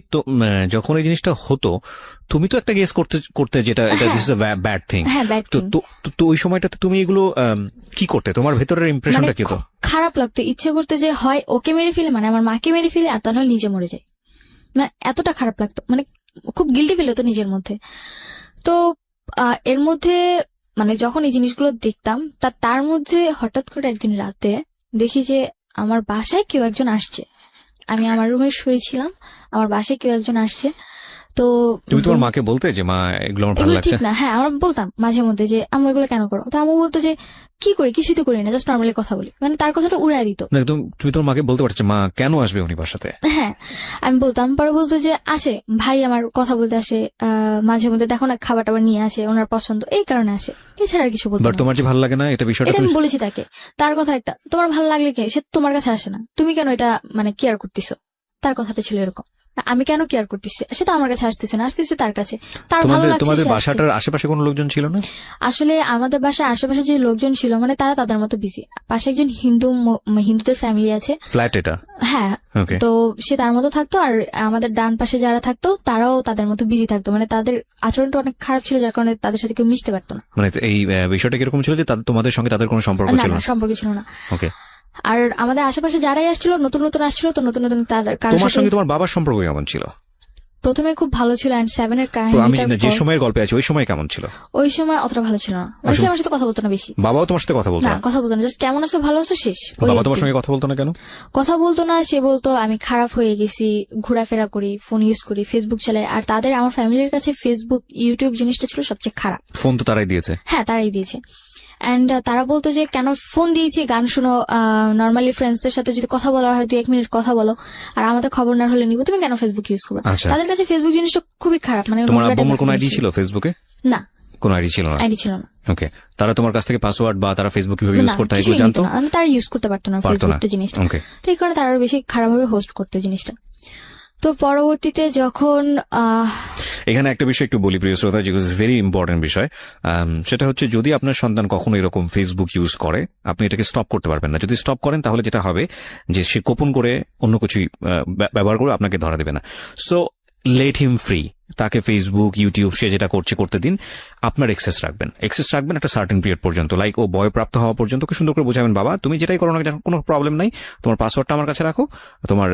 যখন এই জিনিসটা হতো তুমি তো একটা গেস করতে যেটা এটা this is a bad thing. হ্যাঁ, ব্যাড তো তো ওই সময়টাতে তুমি এগুলো কি করতে? তোমার ভেতরের ইমপ্রেশনটা কি হতো? খারাপ লাগতো, ইচ্ছে করতে যে হয় ওকে মেরে ফেলে, মানে আমার মাকে মেরে ফেলে, আর তাহলে নিজে মরে যায়। মানে এতটা খারাপ লাগতো, মানে খুব গিল্টি ফিল হতো নিজের মধ্যে। তো এর মধ্যে মানে যখন এই জিনিসগুলো দেখতাম তার মধ্যে হঠাৎ করে একদিন রাতে দেখি যে আমার বাসায় কেউ একজন আসছে। আমি আমার রুমে শুয়েছিলাম, আমার বাসায় কেউ একজন আসছে। তো তুমি তোমার মাকে বলতে যে মা এগুলো আমার ভালো এগুলো লাগছে? ঠিক না। হ্যাঁ, আমরা বলতাম মাঝে মধ্যে যে আম্মু এগুলো কেন করো, তো আম্মু বলতো যে কি করি, কিছুই তো করি না, জাস্ট নর্মালি কথা বলি, মানে তার কথাটা উড়াই দিত। না, তুমি তোমার মাকে বলতে পারছো মা কেন আসবে উনি বাসাতে? হ্যাঁ, আমি বলতাম। পরে বলতো যে আসে, ভাই আমার কথা বলতে আসে, মাঝে মধ্যে দেখো না খাবার টাবার নিয়ে আসে, ওনার পছন্দ, এই কারণে আসে, এছাড়া আর কিছু বলতো বাট না। তোমার যে ভালো লাগে না এটা বিষয়টা এটা আমি বলেছি তাকে। তার কথা একটা, তোমার ভালো লাগলে কে, সে তোমার কাছে আসে না, তুমি কেন এটা মানে কেয়ার করতেছো, তার কথাটা ছিল এরকম। আমি কেন কেয়ার করতেছি, সে তো আমার কাছে আসতেছে না, আসতেছে তার কাছে, তার ভালো লাগছে। তোমাদের সে আসছে। বাসাটার আশেপাশে কোনো লোকজন ছিল না? আসলে আমাদের বাসার আশেপাশে যে লোকজন ছিল মানে তারা তাদের মতো বিজি। পাশে একজন হিন্দুদের ফ্যামিলি আছে, ফ্ল্যাট এটা? হ্যাঁ। Okay. তো সে তার মতো থাকতো, আর আমাদের ডান পাশে যারা থাকতো তারাও তাদের মতো বিজি থাকতো, মানে তাদের আচরণটা অনেক খারাপ ছিল, যার কারণে তাদের সাথে কেউ মিশতে পারতো না। মানে এই বিষয়টা কিরকম ছিল যে তোমাদের সঙ্গে তাদের কোনো সম্পর্ক না ছিল না, না? সম্পর্ক ছিল না। ওকে। আর আমাদের আশেপাশে যারাই আসছিল নতুন নতুন আসছিল, তো নতুন নতুন তাদের কারোর তোমার সাথে সঙ্গে তোমার বাবার সম্পর্ক কেমন ছিল? প্রথমে খুব ভালো ছিল, এন্ড 7 এর তো আমি কাহিনীটার যে পর সময়ের গল্পে আছি ওই সময় কেমন ছিল? ওই সময় অতটা ভালো ছিল না, মানে সে আমার সাথে কথা বলতো না বেশি। বাবাও তোমার সাথে কথা বলতো না, না? কথা বলতো না, জাস্ট কেমন আছো ভালো আছো শেষ। ওই বাবা আর তোমার কি। সঙ্গে কথা বলতো না কেন? কথা বলতো না, সে বলতো আমি খারাপ হয়ে গেছি, ঘোরাফেরা করি, ফোন ইউজ করি, ফেসবুক চালাই, আর তাদের আমার ফ্যামিলির কাছে ফেসবুক ইউটিউব জিনিসটা ছিল সবচেয়ে খারাপ। ফোন তো তারাই দিয়েছে? হ্যাঁ, তারাই দিয়েছে। এন্ড তারা বলতো যে কেন ফোন দিয়েছি, গান শুনো, নর্মালি ফ্রেন্ডসদের সাথে যদি কথা বলা হয় 2-1 মিনিট কথা বলো, আর আমাদের খবর না হলে নিব, তুমি কেন ফেসবুক ইউজ করবে? আচ্ছা। তাদের কাছে ফেসবুক জিনিসটা খুবই খারাপ, মানে তোমার নোংরা আব্বু type-এর কোনো আইডি জিনিস ছিল ফেসবুকে? না, কোনো আইডি ছিল না? আইডি ছিল না। ওকে। তারা তোমার কাছ থেকে পাসওয়ার্ড বা তারা ফেসবুক কিভাবে ইউজ না, করতে হয় কিছুই এগুলো জানতো? নিত না, মানে তারা ইউজ করতে পারতো না পারতো না? ফেসবুকটা জিনিসটা। ওকে। তো এই কারণে তারা আরো বেশি খারাপভাবে হোস্ট করতে জিনিসটা। তো পরবর্তীতে যখন এখানে একটা বিষয় একটু বলি প্রিয় শ্রোতা, যেগুলো ভেরি ইম্পর্টেন্ট বিষয়। সেটা হচ্ছে যদি আপনার সন্তান কখনো এরকম ফেসবুক ইউজ করে আপনি এটাকে স্টপ করতে পারবেন না। যদি স্টপ করেন তাহলে যেটা হবে যে সে গোপন করে অন্য কিছুই ব্যবহার করে আপনাকে ধরা দেবে না। সো লেট হিম ফ্রি, তাকে ফেসবুক ইউটিউব সে যেটা করতে দিন। আপনার এক্সেস রাখবেন একটা সার্টেন পিরিয়ড পর্যন্ত, লাইক ও বয়প্রাপ্ত হওয়া পর্যন্ত ওকে সুন্দর করে বোঝাবেন বাবা তুমি যেটাই করো না কোনো প্রবলেম নাই, তোমার পাসওয়ার্ডটা আমার কাছে রাখো, তোমার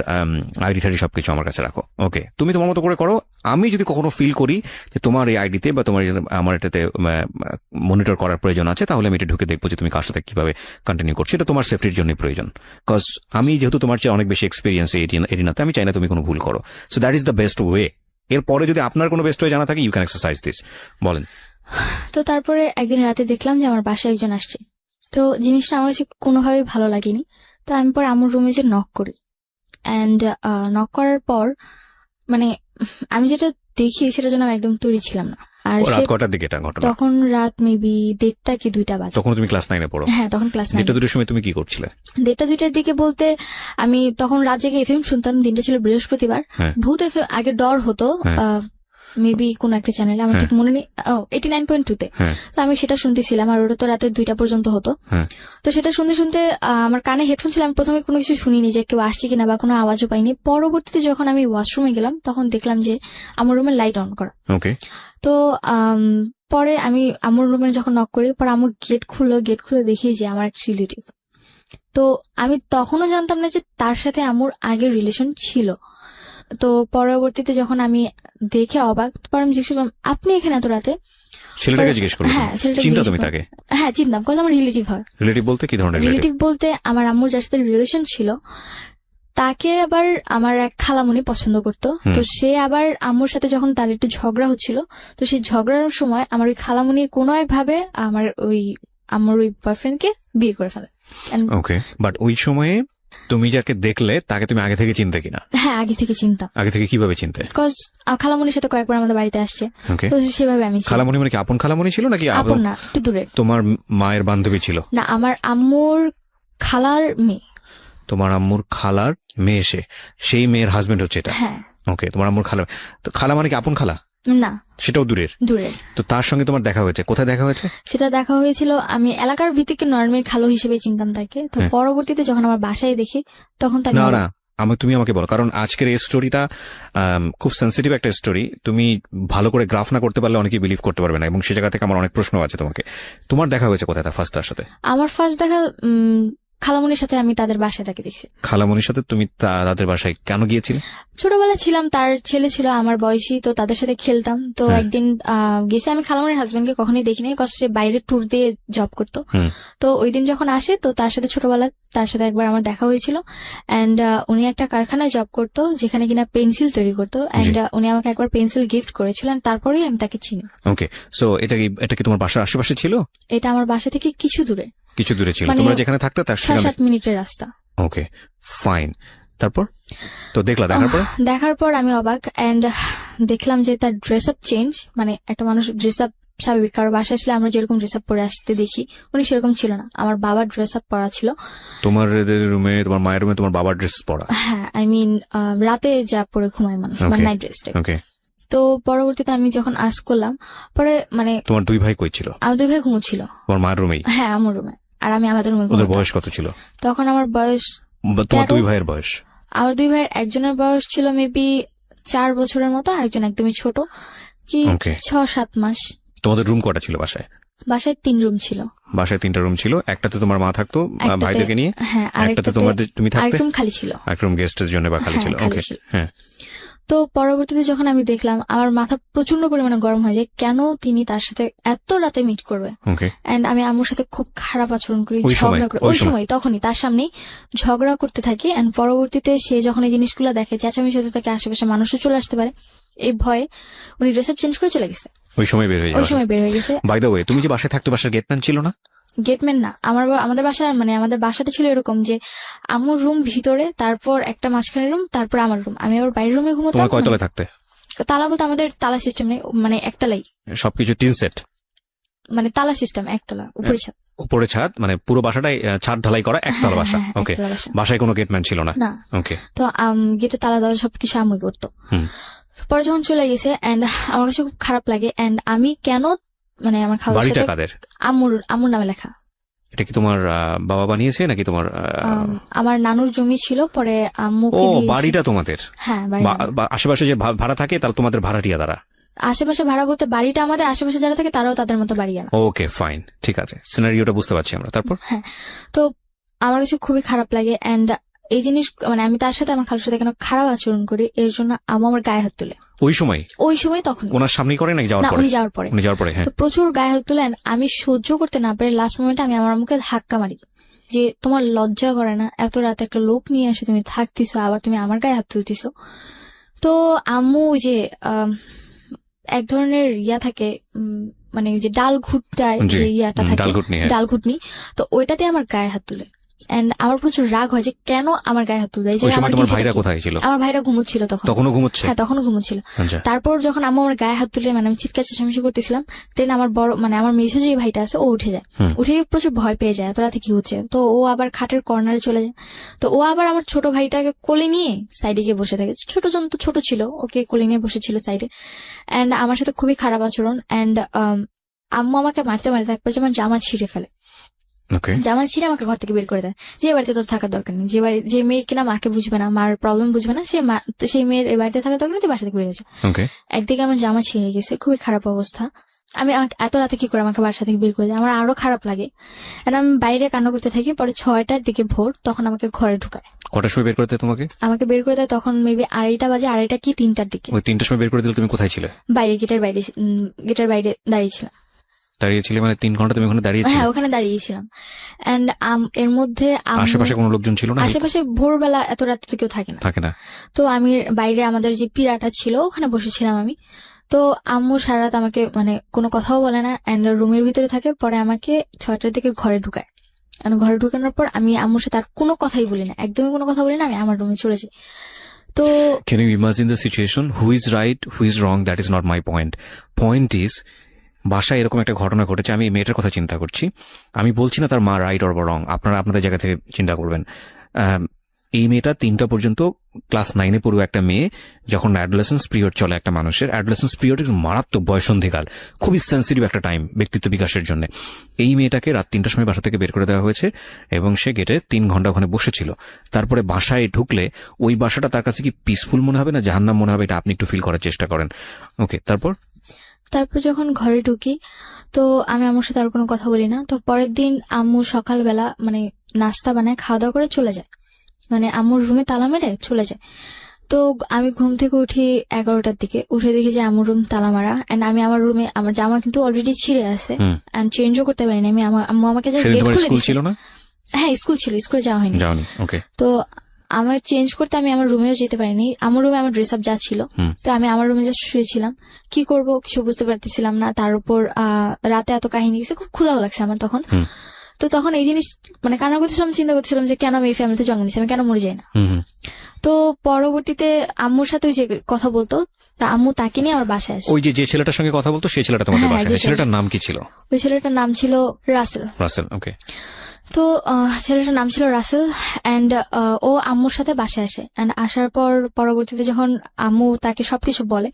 আইডি টাইডি সবকিছু আমার কাছে রাখো, ওকে তুমি তোমার মতো করে করো। আমি যদি কখনো ফিল করি যে তোমার এই আইডিতে বা তোমার আমার এটাতে মনিটর করার প্রয়োজন আছে, তাহলে আমি এটা ঢুকে দেখবো যে তুমি কার সাথে কিভাবে কন্টিনিউ করছো। এটা তোমার সেফটির জন্য প্রয়োজন, কজ আমি যেহেতু তোমার চেয়ে অনেক বেশি এক্সপিরিয়েন্স এরিনাতে, আমি চাই না তুমি কোনো ভুল করো। So that is the best way. এরপরে যদি আপনার কোনো বেস্ট ওয়ে জানা থাকে ইউ ক্যান এক্সারসাইজ দিস। বলেন। তো তারপরে একদিন রাতে দেখলাম যে আমার বাসায় একজন আসছে। তো জিনিসটা আমার কাছে কোনোভাবেই ভালো লাগেনি। তো আমি পরে আমার রুমে যে নক করি, অ্যান্ড নক করার পর মানে আমি যেটা দেখি সেটার জন্য আমি একদম তৈরি ছিলাম না। আর রাত কটার দিকে এটা ঘটনা? তখন রাত মেবি 1:30 কি 2টা বাজে। তখন তুমি ক্লাস 9-এ পড়ো? হ্যাঁ, তখন ক্লাস 9। 1:30-2টার সময় তুমি কি করছিলে? 1:30-2টার দিকে বলতে আমি তখন রাত জেগে এফএম শুনতাম। দিনটা ছিল বৃহস্পতিবার। হ্যাঁ। ভূত এফএম আগে ডর হতো, হ্যাঁ। মেবি কোন একটা চ্যানেলে, আমার ঠিক মনে নেই, 89.2 তে। তো আমি সেটা শুনতেছিলাম, আর ওটা তো রাতে 2টা পর্যন্ত হতো। তো সেটা শুনতে শুনতে আমার কানে হেডফোন ছিল, আমি প্রথমে কোনো কিছু শুনিনি যে কেউ আসছে কিনা বা কোনো আওয়াজও পাইনি। পরবর্তীতে যখন আমি ওয়াশরুমে গেলাম তখন দেখলাম যে আমার রুমের লাইট অন করা। তো পরে আমি আমার রুমে যখন নক করি, পরে আমার গেট খুলে দেখি যে আমার এক রিলেটিভ। তো আমি তখনও জানতাম না যে তার সাথে আমার আগের রিলেশন ছিল। তো পরবর্তীতে যখন আমি দেখে অবাক, পরে আমি জিজ্ঞেস করলাম, আপনি এখানে এত রাতে? ছেলেটাকে জিজ্ঞেস করলাম। হ্যাঁ, ছেলেটাকে চিন্তা জিজ্ঞেস তুমি করলাম। তাকে? হ্যাঁ, চিনতাম, কারণ আমার রিলেটিভ হয়। রিলেটিভ বলতে কি ধরনের রিলেটিভ? রিলেটিভ বলতে আমার আম্মুর যার সাথে রিলেশন ছিল, তাকে আবার আমার এক খালামণি পছন্দ করতো। তো সে আবার আম্মুর সাথে যখন তার একটু ঝগড়া হচ্ছিল, তো সেই ঝগড়ার সময় আমার ওই খালামণি কোনো একভাবে আমার ওই বয়ফ্রেন্ডকে বিয়ে করে ফেলে। ওকে, বাট ওই সময়ে তুমি যাকে দেখলে তাকে তুমি আগে থেকে চিনতে কিনা? হ্যাঁ, আগে থেকে চিনতাম। আগে থেকে কিভাবে চিনতে? বিকজ খালামণির সাথে কয়েকবার আমাদের বাড়িতে আসছে, Okay. তো সেভাবে আমি চিনি। খালামণি মানে কি আপন খালামণি ছিল নাকি আপন না, একটু দূরের। তোমার মায়ের বান্ধবী ছিল? না, আমার আম্মুর খালার মেয়ে। তোমার আম্মুর খালার মেয়ে, সেই মেয়ের হাজবেন্ড হচ্ছে এটা? হ্যাঁ। ওকে, তোমার আম্মুর খালা। তো খালা মানে কি আপন খালা? না, সেটাও দূরের? দূরের। তো তার সঙ্গে তোমার দেখা হয়েছে, কোথায় দেখা হয়েছে? সেটা দেখা হয়েছিল, আমি এলাকার ভিত্তিকে নর্মাল খালো হিসেবে চিনতাম তাকে। তো পরবর্তীতে যখন আমার বাসায় দেখি তখন তাকে না তুমি আমাকে বলো, কারণ আজকের এই স্টোরিটা খুব সেন্সিটিভ একটা স্টোরি। তুমি ভালো করে গ্রাফ না করতে পারলে অনেকেই বিলিভ করতে পারবে না, এবং সে জায়গা থেকে আমার অনেক প্রশ্ন আছে তোমাকে। তোমার দেখা হয়েছে কোথায় ফার্স্ট তার সাথে? আমার ফার্স্ট দেখা খালামণির সাথে, আমি তাদের বাসায় তাকে দেখছি। খালামণির সাথে তুমি তাদের বাসায় কেন গিয়েছিলে? ছোটবেলা ছিলাম, তার ছেলে ছিল আমার বয়সী, তো তাদের সাথে খেলতাম। তো একদিন গেছি, আমি খালামণির হাজবেন্ডকে কখনোই দেখিনি, বিকজ সে বাইরে ট্যুর দিয়ে জব করতো। তো ওই দিন যখন আসে, তো তার সাথে ছোটবেলা তার সাথে একবার আমার দেখা হয়েছিল। অ্যান্ড উনি একটা কারখানায় জব করতো যেখানে কিনা পেন্সিল তৈরি করতো। অ্যান্ড উনি আমাকে একবার পেন্সিল গিফট করেছিলেন, তারপরেই আমি তাকে চিনি। ওকে, সো এটা কি তোমার বাসার আশেপাশে ছিল? এটা আমার বাসা থেকে কিছু দূরে ছিল। তোমরা যেখানে থাকতে তার 7 মিনিটের রাস্তা। ওকে, ফাইন। তারপর তো দেখার পর আমি অবাক, এন্ড দেখলাম যে তার ড্রেস আপ চেঞ্জ। মানে একটা মানুষ ড্রেস আপ স্বাভাবিক, কারো বাসায় আসলে আমরা যেরকম ড্রেস আপ পরে আসতে দেখি, উনি সেরকম ছিল না। আমার বাবার ড্রেস আপ পরা ছিল। তোমার রুমে, তোমার মায়ের রুমে তোমার বাবার ড্রেস পরা? হ্যাঁ, আই মিন রাতে যা পরে ঘুমায় মানুষ, মানে নাইট ড্রেসটা। ওকে। তো পরবর্তীতে আমি যখন আস্ক করলাম, পরে মানে তোমার 2 ভাই কই ছিল? আমার 2 ভাই ঘুমোচ্ছিল তোমার মায়ের রুমেই? হ্যাঁ, আমার রুমে, আর আমি আলাদা রুমে ঘুমাতাম। ওদের বয়স কত ছিল তখন? আমার বয়স, তোমার 2 ভাইয়ের বয়স? আমার 2 ভাইয়ের একজনের বয়স ছিল মেবি 4 বছরের মতো, আরেকজন একদমই ছোট, কি 6-7 মাস। তোমাদের রুম কটা ছিল বাসায়? বাসায় 3 রুম ছিল। বাসায় 3টা রুম ছিল। একটাতে তোমার মা থাকতো ভাইদেরকে নিয়ে? হ্যাঁ। একটাতে তুমি থাকতে? আরেক রুম খালি ছিল। এক রুম গেস্টের জন্য বা খালি ছিল? ওকে, হ্যাঁ। তো পরবর্তীতে যখন আমি দেখলাম, আমার মাথা প্রচন্ড পরিমাণে গরম হয়ে যায়, কেন তিনি তার সাথে এত রাতে মিট করবে। এন্ড আমি আম্মুর সাথে খুব খারাপ আচরণ করি, ঝগড়া করি ওই সময়, তখনই তার সামনেই ঝগড়া করতে থাকি। এন্ড পরবর্তীতে সে যখন এই জিনিসগুলো দেখে, চেঁচামেচি হতে থাকে, আশেপাশে মানুষও চলে আসতে পারে, এই ভয়ে উনি ড্রেস আপ চেঞ্জ করে চলে গেছে। ওই সময় বের হয়ে গেছে। বাই দ্য ওয়ে, তুমি যে বাসায় থাকতো, বাসার গেটম্যান ছিল না? গেটম্যান না, আমাদের বাসা, মানে আমাদের বাসাটা ছিল এরকম যে আমার রুম ভিতরে, তারপর একটা মাঝখানে রুম, তারপর আমার রুম। আমি আবার বাইরের রুমে ঘুমাতাম। তোমার কয়তলায় থাকতে? তালা বলতে আমাদের তালা সিস্টেম নেই, মানে একতলাই সবকিছু টিন সেট, মানে তালা সিস্টেম, একতলা, উপরে ছাদ, মানে পুরো বাসাটাই ছাদ ঢালাই করা একতলা বাসা। ওকে, বাসায় কোনো গেটম্যান ছিল না? ওকে। তো গেটে তালা দেওয়া সবকিছু আম্মুই করতো। পরে যখন চলে গেছে, এন্ড আমার কাছে খুব খারাপ লাগে। এন্ড আমি কেন, মানে আমার খালার সাথে, আম্মুর নামে লেখা। এটা কি তোমার বাবা বানিয়েছে নাকি তোমার? আমার নানুর জমি ছিল, পরে আম্মুকে দিয়েছে। বাড়িটা তোমাদের? হ্যাঁ, আশেপাশে যে ভাড়া থাকে তারা তোমাদের ভাড়াটিয়া দ্বারা? আশেপাশে ভাড়া বলতে বাড়িটা আমাদের, আশেপাশে যারা থাকে তারাও তাদের মতো বাড়ি আনা। ওকে, ফাইন, ঠিক আছে, সিনারিওটা বুঝতে পারছি আমরা। তারপর? হ্যাঁ, তো আমার কাছে খুবই খারাপ লাগে। এন্ড এই জিনিস, মানে আমি তার সাথে, আমার খালুর সাথে কেন খারাপ আচরণ করি, এর জন্য আম্মু আমার গায়ে হাত তুলে। ওই সময় তখন ওনার সামনে করে নাকি যাওয়ার পরে? উনি যাওয়ার পরে। তো প্রচুর গায়ে হাত তুলে। আমি সহ্য করতে না পারে লাস্ট মোমেন্টে আমি আমার আম্মুকে ধাক্কা মারি, যে তোমার লজ্জা করে না, এত রাতে একটা লোক নিয়ে এসে তুমি থাকতিছো, আবার তুমি আমার গায়ে হাত তুলতিছো। তো আম্মু যে এক ধরনের থাকে, মানে যে ডাল ঘুটটায় যে ইয়াটা থাকে, ডাল ঘুটনি, তো ওইটাতে আমার গায়ে হাত তুলে। এন্ড আমার প্রচুর রাগ হয় যে কেন আমার গায়ে হাত তুলবে, এই যে ওই সময় আমার তোমার guilty টা ভাইরা কি? কোথায় ছিল? আমার ভাইরা ঘুমোচ্ছিল তখন। তখনও ঘুমোচ্ছে? হ্যাঁ, তখনও ঘুমোচ্ছিল। আচ্ছা। তারপর যখন আম্মু আমার গায়ে হাত তুলে মানে আমি চিৎকার চেঁচামেচি করতেছিলাম, দেন আমার বড় মানে আমার মেঝো যে ভাইটা আছে ও উঠে যায়, উঠে প্রচুর ভয় পেয়ে যায় এত রাতে কি হচ্ছে। তো ও আবার খাটের কর্নারে চলে যায়। তো ও আবার আমার ছোট ভাইটাকে কোলে নিয়ে সাইডে গিয়ে বসে থাকে। ছোট জন তো ছোট ছিল, ওকে কোলে নিয়ে বসেছিল সাইডে। এন্ড আমার সাথে খুবই খারাপ আচরণ। এন্ড আম্মু আমাকে মারতে মারতে একবার যে আমার জামা ছিঁড়ে ফেলে। ওকে। জামা ছিঁড়ে আমাকে ঘর থেকে বের করে দেয়, যে বাড়িতে তোর থাকার দরকার নেই, যে মেয়ে কিনা মাকে বুঝবে না, মার প্রবলেম বুঝবে না, সেই মেয়ের এই বাড়িতে থাকার দরকার নেই, তুই বাসা থেকে বের হয়েছে। ওকে। একদিকে আমার জামা ছিঁড়ে গেছে, খুবই খারাপ অবস্থা। এত রাতে কি করে আমাকে বাসা থেকে বের করে দেয়, আমার আরো খারাপ লাগে। আর আমি বাইরে কান্না করতে থাকি। পরে 6টার দিকে ভোর, তখন আমাকে ঘরে ঢুকায়। কটার সময় বের করে দেয় তোমাকে? আমাকে বের করে দেয় তখন মেবি 2:30 বাজে, 2:30 কি 3টার দিকে। ওই 3টার সময় বের করে দিলে তুমি কোথায় ছিলে? বাইরে, গেটের বাইরে দাঁড়িয়েছিলাম। দাঁড়িয়েছিলে মানে 3 ঘন্টা তুমি ওখানে দাঁড়িয়েছিলে? হ্যাঁ, ওখানে দাঁড়িয়েছিলাম। এন্ড এর মধ্যে আশেপাশে কোনো লোকজন ছিল না? আশেপাশে ভোরবেলা এত রাতে তো কেউ থাকে না। তো আমি বাইরে আমাদের যে পিড়াটা ছিল ওখানে বসেছিলাম আমি। তো আম্মু সারা রাত আমাকে মানে কোনো কথাও বলে না, এন্ড রুমের ভিতরে থাকে। পরে আমাকে 6টার দিকে ঘরে ঢুকায়। ঘরে ঢুকানোর পর আমি আম্মুর সাথে আর কোনো কথাই বলি না, একদমই কোনো কথা বলি না, আমি আমার রুমে চলে যাই। তো Can you imagine the situation? Who is right, who is wrong? That is not my point. Point is, বাসায় এরকম একটা ঘটনা ঘটেছে, আমি এই মেয়েটার কথা চিন্তা করছি। আমি বলছি না তার মা রাইট অর রং, আপনারা আপনাদের জায়গা থেকে চিন্তা করবেন। এই মেয়েটা 3টা পর্যন্ত ক্লাস 9-এ পড়ুয়া একটা মেয়ে। যখন অ্যাডোলেসেন্স পিরিয়ড চলে একটা মানুষের, অ্যাডোলেসেন্স পিরিয়ড মারাত্মক বয়সন্ধিকাল, খুবই সেন্সিটিভ একটা টাইম ব্যক্তিত্ব বিকাশের জন্য। এই মেয়েটাকে রাত 3টার সময় বাসা থেকে বের করে দেওয়া হয়েছে এবং সে গেটে 3 ঘন্টা ওখানে বসেছিল। তারপরে বাসায় ঢুকলে ওই বাসাটা তার কাছে কি পিসফুল মনে হবে না জাহান্নাম মনে হবে, এটা আপনি একটু ফিল করার চেষ্টা করেন। ওকে, তারপর যখন ঘরে ঢুকি তো আমি আম্মুর সাথে আর কোনো কথা বলি না। তো পরের দিন আম্মু সকালবেলা মানে নাস্তা বানায় খাওয়া দাওয়া করে চলে যায়, মানে আম্মুর রুমে তালা মেরে চলে যায়। তো আমি ঘুম থেকে উঠি 11টার দিকে, উঠে দেখি যে আম্মুর রুম তালা মারা। এন্ড আমি আমার রুমে, আমার জামা কিন্তু অলরেডি ছিঁড়ে আছে এন্ড চেঞ্জও করতে পারিনি আমি। আম্মু আমাকে জাস্ট গেট খুলে দিয়েছে। ছিল না? হ্যাঁ, স্কুল ছিল, স্কুলে যাওয়া হয়নি। ওকে। তো আমার চেঞ্জ করতে আমি আমার রুমেও যেতে পারিনি। আমার রুমে আমার ড্রেস আপ যা ছিল, তো আমি আমার রুমে জাস্ট শুয়েছিলাম। কি করব কিছু বুঝতে পারতেছিলাম না। তার উপর রাতে এত কাহিনী গেছে, খুব ক্ষুধাও লাগছে আমার তখন। তো তখন এই জিনিস মানে কান্না করতেছিলাম, চিন্তা করতেছিলাম যে কেন আমি এই ফ্যামিলিতে জন্ম নিয়েছি, আমি কেন মরে যাই না। তো পরবর্তীতে আম্মুর সাথে ওই যে কথা বলতো, তা আম্মু তাকে নিয়ে আমার বাসায় আসে। ওই যে ছেলেটার সঙ্গে কথা বলতো সেই ছেলেটা তোমাদের বাসায়? ছেলেটার নাম কি ছিল? ওই ছেলেটার নাম ছিল রাসেল। ওকে। তো ছেলেটার নাম ছিল রাসেল। এন্ড ও আম্মুর সাথে বাসায় আসে। এন্ড আসার পর পরবর্তীতে যখন আম্মু তাকে সবকিছু বলে,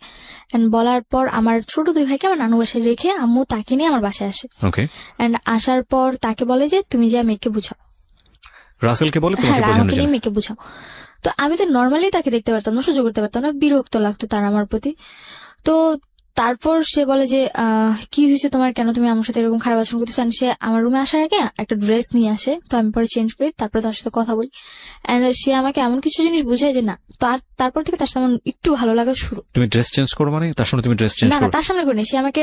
এন্ড বলার পর আমার ছোট 2 ভাইকে আমার নানু বাসায় রেখে আম্মু তাকে নিয়ে আমার বাসায় আসে। ওকে। এন্ড আসার পর তাকে বলে যে তুমি যা মেয়েকে বুঝাও। রাসেলকে বলে তোমাকে হ্যাঁ, বোঝানোর আমাকে জন্য? নিয়ে মেয়েকে বুঝাও। তো আমি তো নর্মালি তাকে দেখতে পারতাম না, সহ্য করতে পারতাম না, বিরক্ত লাগতো তার আমার প্রতি। তো তারপর সে বলে যে কি হয়েছে তোমার, কেন তুমি আমার সাথে এরকম খারাপ আচরণ করতেছো। সে আমার রুমে আসার আগে একটা ড্রেস নিয়ে আসে, তো আমি পরে চেঞ্জ করি, তারপর তার সাথে কথা বলি। এন্ড সে আমাকে এমন কিছু জিনিস বুঝায় যে না, তারপর থেকে তার সাথে আমার একটু ভালো লাগা শুরু। তুমি ড্রেস চেঞ্জ করো মানে তার সামনে তুমি ড্রেস চেঞ্জ করো? না, তার সামনে করিনি। সে আমাকে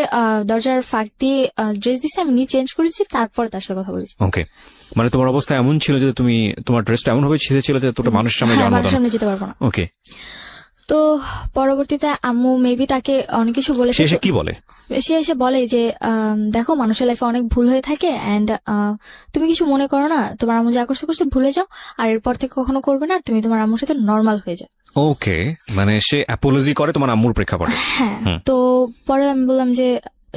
দরজার ফাঁক দিয়ে ড্রেস দিছে, আমি নিয়ে চেঞ্জ করেছি, তারপর তার সাথে কথা বলেছি। ওকে, মানে তোমার অবস্থা এমন ছিল যে তুমি তোমার ড্রেসটা এমন ভাবে ছিঁড়েছিল যে তোটা মানুষের সামনে যাওয়ার মতো না। সামনে যেতে পারবো না। ওকে। তো পরবর্তীতে আম্মু মেবি তাকে অনেক কিছু বলেছে। সে কি বলে? সে এসে বলে যে দেখো, মানুষের লাইফে অনেক ভুল হয়ে থাকে, এন্ড তুমি কিছু মনে করো না, তোমার আম্মু যা করছে ভুলে যাও, আর এরপর থেকে কখনো করবে না, আর তুমি তোমার আম্মুর সাথে নর্মাল হয়ে যাও। ওকে, মানে সে অ্যাপোলজি করে তোমার আম্মুর প্রেক্ষাপটে? হ্যাঁ। তো পরে আমি বললাম যে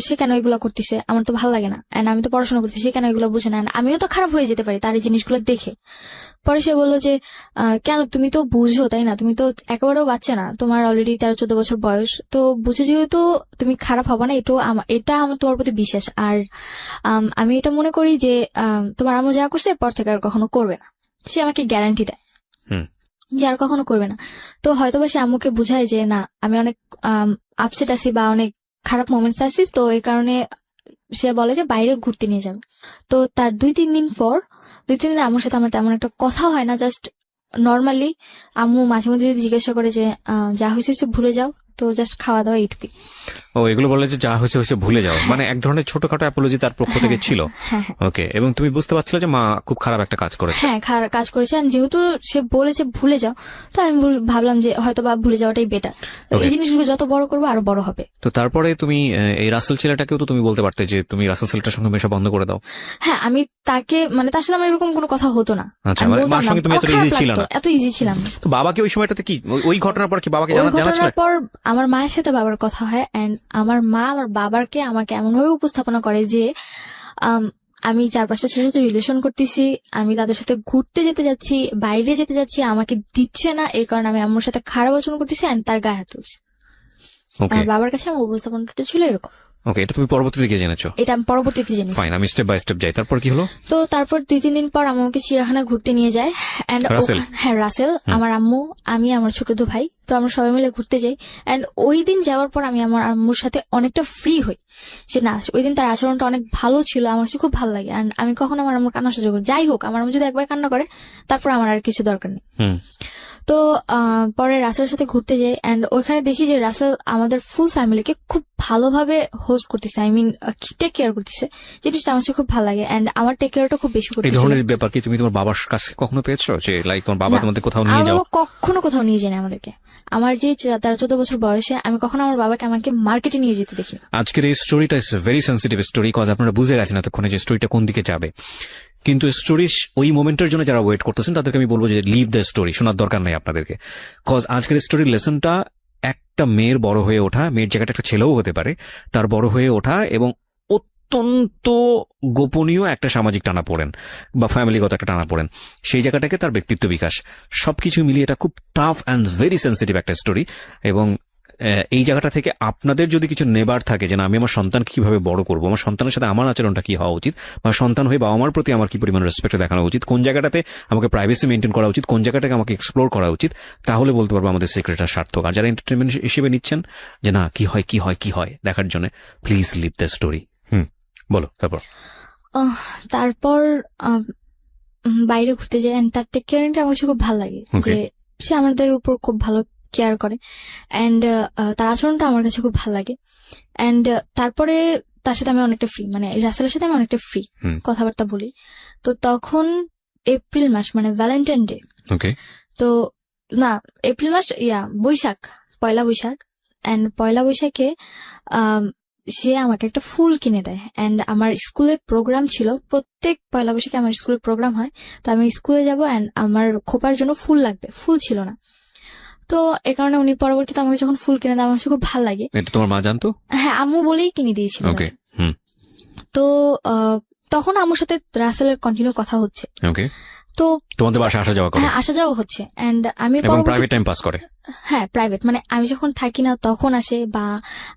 সে কেন এগুলো করতেছে, আমার তো ভালো লাগে না, এন্ড আমি তো পড়াশোনা করতেছি, সে কেন এগুলো বুঝে না, আমিও তো খারাপ হয়ে যেতে পারি তার এই জিনিসগুলো দেখে। পরে সে বললো যে কেন, তুমি তো বুঝো তাই না, তুমি তো একেবারেও বাচ্চা না, তোমার অলরেডি 13-14 বছর বয়স, তো বুঝো যেহেতু তুমি খারাপ হবে না, এটা আমার তোমার প্রতি বিশ্বাস। আর আমি এটা মনে করি যে তোমার আম্মু যা করছে এরপর থেকে আর কখনো করবে না, সে আমাকে গ্যারান্টি দেয় যে আর কখনো করবে না। তো হয়তোবা সে আম্মুকে বুঝায় যে না, আমি অনেক আপসেট আছি বা অনেক খারাপ মোমেন্টস আছি, তো এই কারণে সে বলে যে বাইরে ঘুরতে নিয়ে যাবে। তো তার 2-3 দিন পর, 2-3 দিন আম্মুর সাথে আমার তেমন একটা কথা হয় না, জাস্ট নর্মালি আম্মু মাঝে মধ্যে যদি জিজ্ঞাসা করে যে যা হয়েছে ভুলে যাও, তো জাস্ট খাওয়া দাওয়া এইটুকুই। ও এগুলো বলে যে যা হয়েছে হয়েছে ভুলে যাও, মানে এক ধরনের ছোটখাটো অ্যাপোলজি তার পক্ষ থেকে ছিল। ওকে, এবং তুমি বুঝতে পারছিলে যে মা খুব খারাপ একটা কাজ করেছে। হ্যাঁ, কাজ করেছে, আর যেহেতু সে বলেছে ভুলে যাও, তো আমি ভাবলাম যে হয়তো বা ভুলে যাওয়াটাই বেটার। এই জিনিসগুলো যত বড় করবো আরো বড় হবে। তো তারপরে তুমি এই রাসেল ছেলেটাকেও তো তুমি বলতে পারতে যে তুমি রাসেল ছেলেটার সঙ্গে মেশা বন্ধ করে দাও। হ্যাঁ, আমি তাকে মানে তার সাথে আমার এরকম কোনো কথা হতো না। আচ্ছা, মানে মার সঙ্গে তুমি এত ইজি ছিল না, এত ইজি ছিলাম না। তো বাবাকে ওই সময়টাতে কি ওই ঘটনার পর কি বাবাকে ওই জানা ছিল? ঘটনার পর আমার মায়ের সাথে বাবার কথা হয়, এন্ড আমার মা আমার বাবাকে আমাকে এমন ভাবে উপস্থাপনা করে যে আমি 4-5টা ছেলের সাথে রিলেশন করতেছি, আমি তাদের সাথে ঘুরতে যেতে যাচ্ছি, বাইরে যেতে যাচ্ছি, আমাকে দিচ্ছে না, এই কারণে আমি আম্মুর সাথে খারাপ আচরণ করতেছি, এন্ড তার গায়ে হাত তুলছি। আমার বাবার কাছে আমার উপস্থাপনাটা ছিল এরকম। ওকে, এটা তুমি পরবর্তীতে গিয়ে জেনেছো? এটা আমি পরবর্তীতে জেনেছি। ফাইন, আমি স্টেপ বাই স্টেপ যাই। তারপর কি হলো? তো তারপর 2-3 দিন পর আমাকে চিড়িয়াখানা ঘুরতে নিয়ে যায়, এন্ড হ্যাঁ রাসেল, আমার আম্মু, আমি, আমার ছোট দু ভাই, তো আমরা সবাই মিলে ঘুরতে যাই। এন্ড ওই দিন যাওয়ার পর আমি আমার আম্মুর সাথে অনেকটা ফ্রি হই, যে না ওই দিন তার আচরণটা অনেক ভালো ছিল, আমার কাছে খুব ভালো লাগে। এন্ড আমি কখনো আমার আম্মুর কান্না সহ্য করি, যাই হোক আমার আম্মু যদি একবার কান্না করে তারপর আমার আর কিছু দরকার নেই। তো পরে রাসেলের সাথে ঘুরতে যাই, এন্ড ওইখানে দেখি যে রাসেল আমাদের ফুল ফ্যামিলিকে খুব ভালোভাবে হোস্ট করতেছে, আই মিন টেক কেয়ার করতেছে, জিনিসটা আমার খুব ভালো লাগে। এন্ড আমার টেক কেয়ারটা খুব বেশি করতেছে। এই ধরনের ব্যাপার কি তুমি তোমার বাবার কাছে কখনো পেয়েছো, যে লাইক তোমার বাবা তোমাদের কোথাও নিয়ে যাও? কখনো কোথাও নিয়ে যায় না আমাদেরকে। আমার যে 13-14 বছর বয়সে আমি কখনো আমার বাবাকে আমাকে মার্কেটে নিয়ে যেতে দেখি। আজকের এই স্টোরিটা is very sensitive story, cause আপনারা বুঝে গেছেন এতক্ষণে যে স্টোরিটা কোন দিকে যাবে। কিন্তু স্টোরি ওই মোমেন্টের জন্য যারা ওয়েট করতেছেন তাদেরকে আমি বলবো যে লিভ দ্য স্টোরি, শোনার দরকার নেই আপনাদেরকে। কজ আজকের স্টোরির লেসনটা একটা মেয়ের বড় হয়ে ওঠা, মেয়ের জায়গাটা একটা ছেলেও হতে পারে, তার বড় হয়ে ওঠা এবং অত্যন্ত গোপনীয় একটা সামাজিক টানাপোড়েন বা ফ্যামিলিগত একটা টানাপোড়েন, সেই জায়গাটাকে তার ব্যক্তিত্ব বিকাশ, সবকিছু মিলিয়ে এটা খুব টাফ অ্যান্ড ভেরি সেন্সিটিভ একটা স্টোরি। এবং এই জায়গাটা থেকে আপনাদের যদি কিছু নেবার থাকে যে না আমি আমার সন্তানকে কিভাবে বড় করবো, আমার সন্তানের সাথে আমার আচরণটা কি হওয়া উচিত, বা সন্তান হয়ে বাবা মার প্রতি আমার কি পরিমাণ রেসপেক্ট দেখানো উচিত, কোন জায়গাটাতে আমাকে প্রাইভেসি মেনটেন করা উচিত, কোন জায়গাটাকে আমাকে এক্সপ্লোর করা উচিত, তাহলে বলতে পারবো আমাদের সিক্রেটটা সার্থক। আর যারা এন্টারটেনমেন্ট হিসেবে নিচ্ছেন যে না কি হয় কি হয় কি হয় দেখার জন্য, প্লিজ লিভ দ্য স্টোরি। বলো তারপর। তারপর বাইরে ঘুরতে যাই, তার টেক কেয়ারিংটা আমার খুব ভালো লাগে, যে সে আমাদের উপর খুব ভালো কেয়ার করে, এন্ড তার আচরণটা আমার কাছে খুব ভালো লাগে। এন্ড তারপরে তার সাথে আমি অনেকটা ফ্রি, মানে রাসেলের সাথে আমি অনেকটা ফ্রি কথাবার্তা বলি। তো তখন এপ্রিল মাস, মানে ভ্যালেন্টাইন ডে, তো না এপ্রিল মাস বৈশাখ, পয়লা বৈশাখ। এন্ড পয়লা বৈশাখে সে আমাকে একটা ফুল কিনে দেয়। এন্ড আমার স্কুলে প্রোগ্রাম ছিল, প্রত্যেক পয়লা বৈশাখে আমার স্কুলে প্রোগ্রাম হয়, তো আমি স্কুলে যাব, এন্ড আমার খোপার জন্য ফুল লাগবে, ফুল ছিল না, তো এ কারণে উনি পরবর্তীতে আমাকে যখন ফুল কিনে দেয় আমার খুব ভালো লাগে। এটা তোমার মা জানতো? হ্যাঁ, আম্মু বলেই কিনে দিয়েছিল। তো তখন আম্মুর সাথে রাসেলের কন্টিনিউ কথা হচ্ছে। তো তোমাদের বাসায় আসা যাওয়া করে? হ্যাঁ, আসা যাওয়া হচ্ছে। এন্ড আমি প্রাইভেট টাইম পাস করে? হ্যাঁ, প্রাইভেট, মানে আমি যখন থাকি না তখন আসে, বা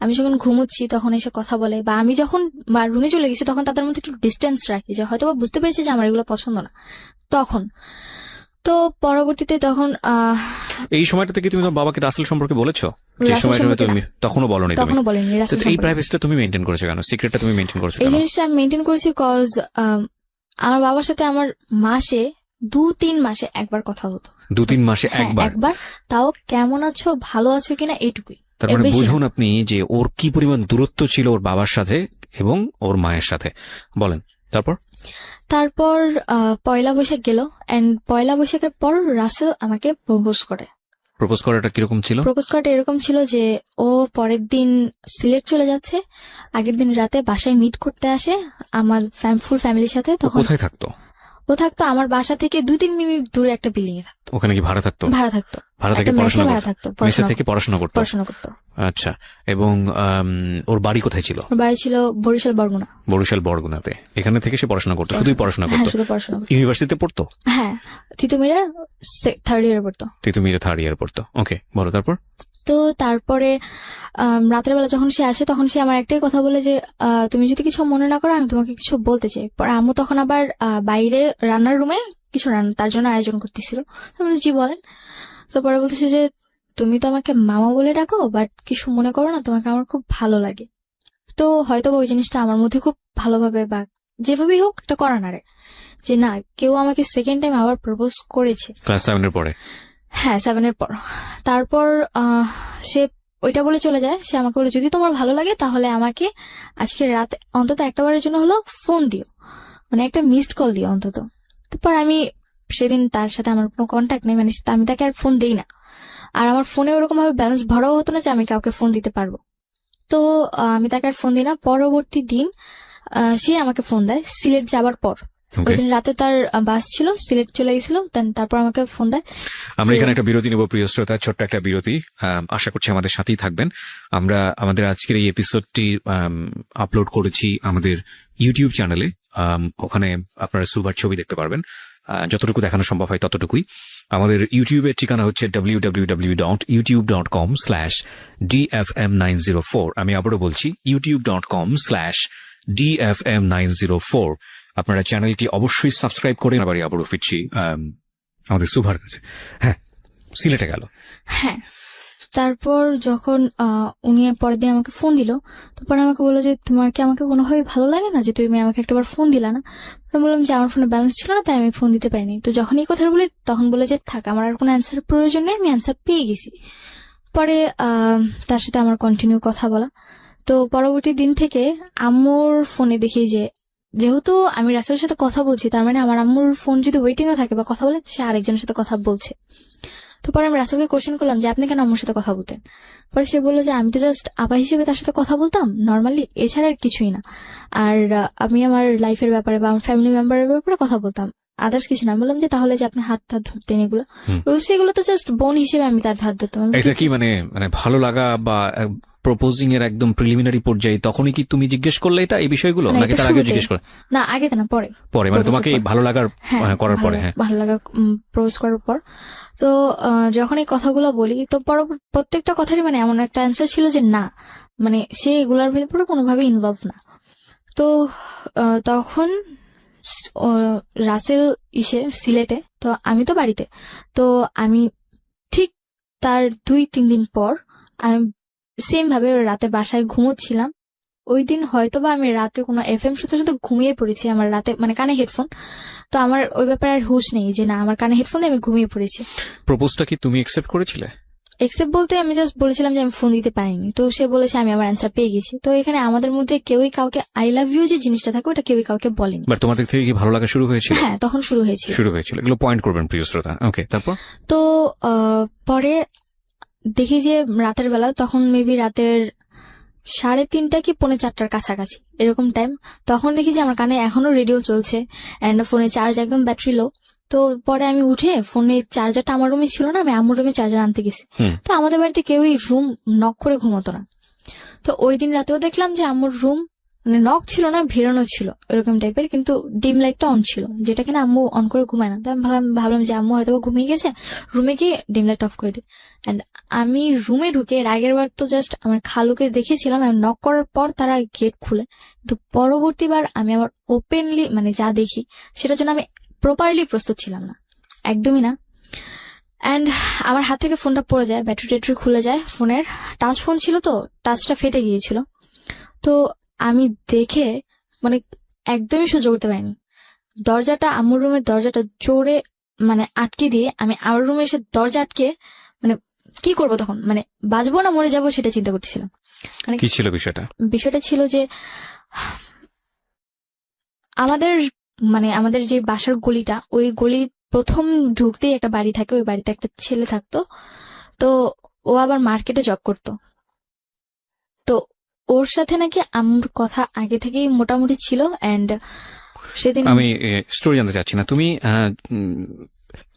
আমি যখন ঘুমোচ্ছি তখন এসে কথা বলে, বা আমি যখন রুমে চলে গেছি তখন তাদের মধ্যে একটু ডিস্টেন্স রাখি, যে হয়তো বা বুঝতে পেরেছি যে আমার এগুলো পছন্দ না তখন। তো পরবর্তীতে তখন এই সময়টাতে কি তুমি তোমার বাবাকে রাসেল সম্পর্কে বলেছো? যে সময়টা তুমি তখনও বলনি? তখনও বলিনি। এই প্রাইভেসিটা তুমি মেইনটেইন করেছো কেন? সিক্রেটটা তুমি মেইনটেইন করেছো কেন? এই জিনিসটা আমি মেইনটেইন করেছি কজ আমার বাবার সাথে আমার মাসে 2-3 মাসে একবার কথা হতো। 2-3 মাসে একবার? তাও কেমন আছো, ভালো আছো কিনা, এইটুকুই। তার মানে বুঝুন আপনি যে ওর কি পরিমাণ দূরত্ব ছিল ওর বাবার সাথে এবং ওর মায়ের সাথে। বলেন তারপর পয়লা বৈশাখ গেল, এন্ড পয়লা বৈশাখের পর রাসেল আমাকে প্রপোজ করে। প্রপোজ করাটা কিরকম ছিল? প্রপোজ করাটা এরকম ছিল যে ও পরের দিন সিলেট চলে যাচ্ছে, আগের দিন রাতে বাসায় মিট করতে আসে আমার ফুল ফ্যামিলির সাথে। তখন কোথায় থাকতো? ও থাকতো আমার বাসা থেকে 2-3 মিনিট দূরে একটা বিল্ডিং এ থাকতো। ওখানে কি ভাড়া থাকতো? ভাড়া থাকতো। ভাড়া থেকে পড়াশোনা করতো? পড়াশোনা করতো। আচ্ছা, এবং ওর বাড়ি কোথায় ছিল? ওর বাড়ি ছিল বরিশাল বরগুনা। বরিশাল বরগুনাতে। এখানে থেকে সে পড়াশোনা করতো? শুধুই পড়াশোনা করতো? শুধু পড়াশোনা করতো। ইউনিভার্সিটিতে পড়তো? হ্যাঁ, তিতুমিরে 3rd ইয়ারে পড়তো। তিতুমিরে 3rd ইয়ার পড়তো। ওকে, বলো তারপর। তো তারপরে রাতের বেলা যখন সে আসে তখন সে আমার একটাই কথা বলে যে তুমি যদি কিছু মনে না করো আমি তোমাকে কিছু বলতে চাই। পরে আম্মু তখন আবার বাইরে রান্নার রুমে কিছু তার জন্য আয়োজন করতেছিল। তারপরে জি বলেন। তো পরে বলতেছে যে তুমি তো আমাকে মামা বলে ডাকো, বাট কিছু মনে করো না, তোমাকে আমার খুব ভালো লাগে। তো হয়তো ওই জিনিসটা আমার মধ্যে খুব ভালোভাবে বা যেভাবেই হোক একটা করা নাড়ে, যে না কেউ আমাকে সেকেন্ড টাইম আবার প্রপোজ করেছে। ক্লাস 7 এর পরে? হ্যাঁ, 7 এর পর। তারপর সে ওইটা বলে চলে যায়। সে আমাকে বলে যদি তোমার ভালো লাগে তাহলে আমাকে আজকে রাতে অন্তত একটা বারের জন্য হলো ফোন দিও, মানে একটা মিসড কল দিও অন্তত। তারপর আমি সেদিন তার সাথে আমার কোনো কন্ট্যাক্ট নেই, মানে আমি তাকে আর ফোন দিই না। আর আমার ফোনে ওরকম ভাবে ব্যালেন্স ভরাও হতো না যে আমি কাউকে ফোন দিতে পারবো। তো আমি তাকে আর ফোন দিই না। পরবর্তী দিন সে আমাকে ফোন দেয় সিলেট যাবার পর। ওই দিন রাতে তার বাস ছিল, সিলেট চলে গেছিল, তারপর আমাকে ফোন দেয়। আমরা এখানে একটা বিরতি নেব প্রিয় শ্রোতা, ছোট্ট একটা বিরতি। আশা করছি আমাদের সাথেই থাকবেন। আমরা আমাদের আজকের এই এপিসোডটি আপলোড করেছি আমাদের ইউটিউব চ্যানেলে। ওখানে আপনারা সুভার ছবি দেখতে পারবেন, যতটুকু দেখানো সম্ভব হয় ততটুকুই। আমাদের ইউটিউবের ঠিকানা হচ্ছে www.youtube.com/dfm904। আমি আবারও বলছি youtube.com/dfm904। আপনারা চ্যানেলটি অবশ্যই সাবস্ক্রাইব করে আবারও ফিরছি আমাদের সুভার কাছে। হ্যাঁ, সিলেটে গেল। হ্যাঁ, তারপর যখন উনি পরের দিন আমাকে ফোন দিল, তারপর আমাকে বললো যে তোমার কি আমাকে কোনোভাবে ভালো লাগে না যে তুমি আমাকে একটাবার ফোন দিলা না? আমি বললাম যে আমার ফোনে ব্যালেন্স ছিল না, তাই আমি ফোন দিতে পারিনি। তো যখন এই কথা বলি তখন বলে যে থাক, আমার আর কোনো অ্যান্সারের প্রয়োজন নেই, আমি অ্যান্সার পেয়ে গেছি। পরে তার সাথে আমার কন্টিনিউ কথা বলা। তো পরবর্তী দিন থেকে আম্মুর ফোনে দেখি যে যেহেতু আমি রাসেলের সাথে কথা বলছি, তার মানে আমার আম্মুর ফোন যদি ওয়েটিং এ থাকে বা কথা বলে, সে আরেকজনের সাথে কথা বলছে। তো পরে আমি রাসেলকে কোশ্চেন করলাম যে আপনি কেন আম্মুর সাথে কথা বলতেন? পরে সে বললো যে আমি তো জাস্ট আপা হিসেবে তার সাথে কথা বলতাম নর্মালি, এছাড়া আর কিছুই না। আর আমি আমার লাইফের ব্যাপারে বা আমার ফ্যামিলি মেম্বারের ব্যাপারে কথা বলতাম, আদার্স কিছু না। বললাম যে তাহলে যে আপনি হাত ধরতেন এগুলো, সেগুলো তো জাস্ট বোন হিসেবে আমি তার হাত ধরতাম। এটা কি মানে ভালো লাগা বা প্রপোজিং এর একদম প্রিলিমিনারি পর্যায়ে তখনই কি তুমি জিজ্ঞেস করলে এটা এই বিষয়গুলো, নাকি তার আগে জিজ্ঞেস করে? না, আগে তো না, পরে মানে তোমাকে ভালো লাগার করার পরে? হ্যাঁ, ভালো লাগা প্রপোজ করার পর। তো যখন এই কথাগুলো বলি তো প্রত্যেকটা কথারই মানে এমন একটা অ্যান্সার ছিল যে না, মানে সে এগুলোর ভিতরে কোনোভাবে ইনভলভ না। তো তখন রাসেল সিলেটে, তো আমি তো বাড়িতে। তো আমি ঠিক তার 2-3 দিন পর আমি সেম ভাবে রাতে বাসায় ঘুমোচ্ছিলাম। ওই দিন হয়তো বা আমি রাতে কোনো FM শুনতে শুনতে ঘুমিয়ে পড়েছি, আমার রাতে মানে কানে হেডফোন। তো আমার ওই ব্যাপারে আর হুঁশ নেই যে না, আমার কানে হেডফোন দিয়ে আমি ঘুমিয়ে পড়েছি। প্রপোজটা কি তুমি অ্যাকসেপ্ট করেছিলে? এক্সেপ্ট বলতে আমি জাস্ট বলেছিলাম যে আমি ফোন দিতে পারিনি। তো সে বলেছে আমি আমার অ্যান্সার পেয়ে গেছি। তো এখানে আমাদের মধ্যে কেউই কাউকে আই লাভ ইউ যে জিনিসটা থাকে ওটা কেউই কাউকে বলেনি। বাট তোমাদের থেকে কি ভালো লাগা শুরু হয়েছিল? হ্যাঁ, তখন শুরু হয়েছিল। এগুলো পয়েন্ট করবেন প্রিয় শ্রোতা। ওকে, তারপর? তো পরে দেখি যে রাতের বেলা, তখন মেবি রাতের 3:30 কি 4:45 কাছাকাছি এরকম টাইম। তখন দেখি যে আমার কানে এখনো রেডিও চলছে এন্ড ফোনে চার্জ একদম ব্যাটারি লো। তো পরে আমি উঠে ফোনের চার্জারটা আমার রুমে ছিল না, আমি আম্মুর রুমে চার্জার আনতে গেছি। তো আমাদের বাড়িতে কেউই রুম নক করে ঘুমোতো না। তো ওই দিন রাতেও দেখলাম যে আম্মুর রুম মানে নক ছিল না, ভিড়ানো ছিল এরকম টাইপের, কিন্তু ডিম লাইটটা অন ছিল, যেটা কিনা আম্মু অন করে ঘুমায় না। তো আমি ভাবলাম যে আম্মু হয়তো ঘুমিয়ে গেছে, রুমে গিয়ে ডিম লাইট অফ করে দিই। অ্যান্ড আমি রুমে ঢুকে এর আগের বার তো জাস্ট আমার খালুকে দেখেছিলাম আমি নক করার পর তারা গেট খুলে, কিন্তু পরবর্তীবার আমি আবার ওপেনলি মানে যা দেখি সেটার জন্য আমি প্রপারলি প্রস্তুত ছিলাম না, একদমই না। অ্যান্ড আমার হাত থেকে ফোনটা পড়ে যায়, ব্যাটারি খুলে যায় ফোনের। টাচ ফোন ছিল তো, টাচটা ফেটে গিয়েছিল। তো আমি দেখে মানে একদমই সহ্য করতে পারিনি। দরজাটা, আম্মুর রুমের দরজাটা জোরে মানে আটকে দিয়ে আমি আমার রুমে এসে দরজা আটকে মানে কি করবো তখন, মানে বাঁচবো না মরে যাবো সেটা চিন্তা করতেছিলাম। মানে কি ছিল বিষয়টা? বিষয়টা ছিল যে আমাদের যে বাসার গলিটা, ওই গলির প্রথম ঢুকতেই একটা বাড়ি থাকে, ওই বাড়িতে একটা ছেলে থাকতো। তো ও আবার মার্কেটে জব করতো। তো ওর সাথে নাকি আমার কথা আগে থেকেই মোটামুটি ছিল। এন্ড সেদিন আমি স্টোরি জানতে চাচ্ছি না, তুমি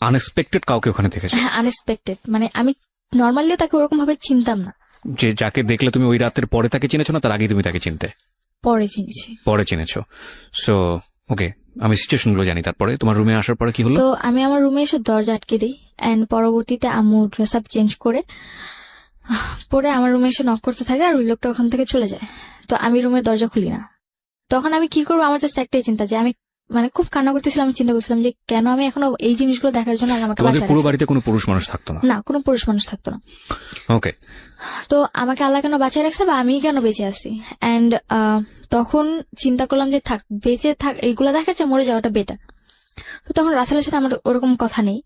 আনএক্সপেক্টেড কাউকে ওখানে দেখেছো? হ্যাঁ, আনএক্সপেক্টেড, মানে আমি নর্মালি তাকে ওরকম ভাবে চিনতাম না। যে যাকে দেখলে তুমি ওই রাতের পরে তাকে চিনেছো না তার আগে তুমি তাকে চিনতে? পরে চিনেছো। সো ওকে, আমি সিচুয়েশন গুলো জানি। তারপরে তোমার রুমে আসার পরে কি হলো? তো আমি আমার রুমে এসে দরজা আটকে দিই এন্ড পরবর্তীতে আম্মু ড্রেস আপ চেঞ্জ করে পরে আমার রুমে এসে নক করতে থাকে আর ওই লোকটা ওখান থেকে চলে যায়। তো আমি রুমের দরজা খুলি না। তখন আমি কি করবো, আমার জাস্ট একটাই চিন্তা যে আমি মানে খুব কান্না করতেছিলাম। আমি চিন্তা করছিলাম যে কেন আমি এখনো এই জিনিসগুলো দেখার জন্য আমাকে বাঁচায়। পুরো বাড়িতে কোনো পুরুষ মানুষ থাকতো না? না, কোনো পুরুষ মানুষ থাকতো না। ওকে, তো আমাকে আল্লাহ কেন বাঁচায় রাখছে বা আমি কেন বেঁচে আছি। এন্ড তখন চিন্তা করলাম যে থাক, বেঁচে থাক, এইগুলা দেখার চেয়ে মরে যাওয়াটা বেটার। তো তখন রাসেলের সাথে আমার ওরকম কথা নেই,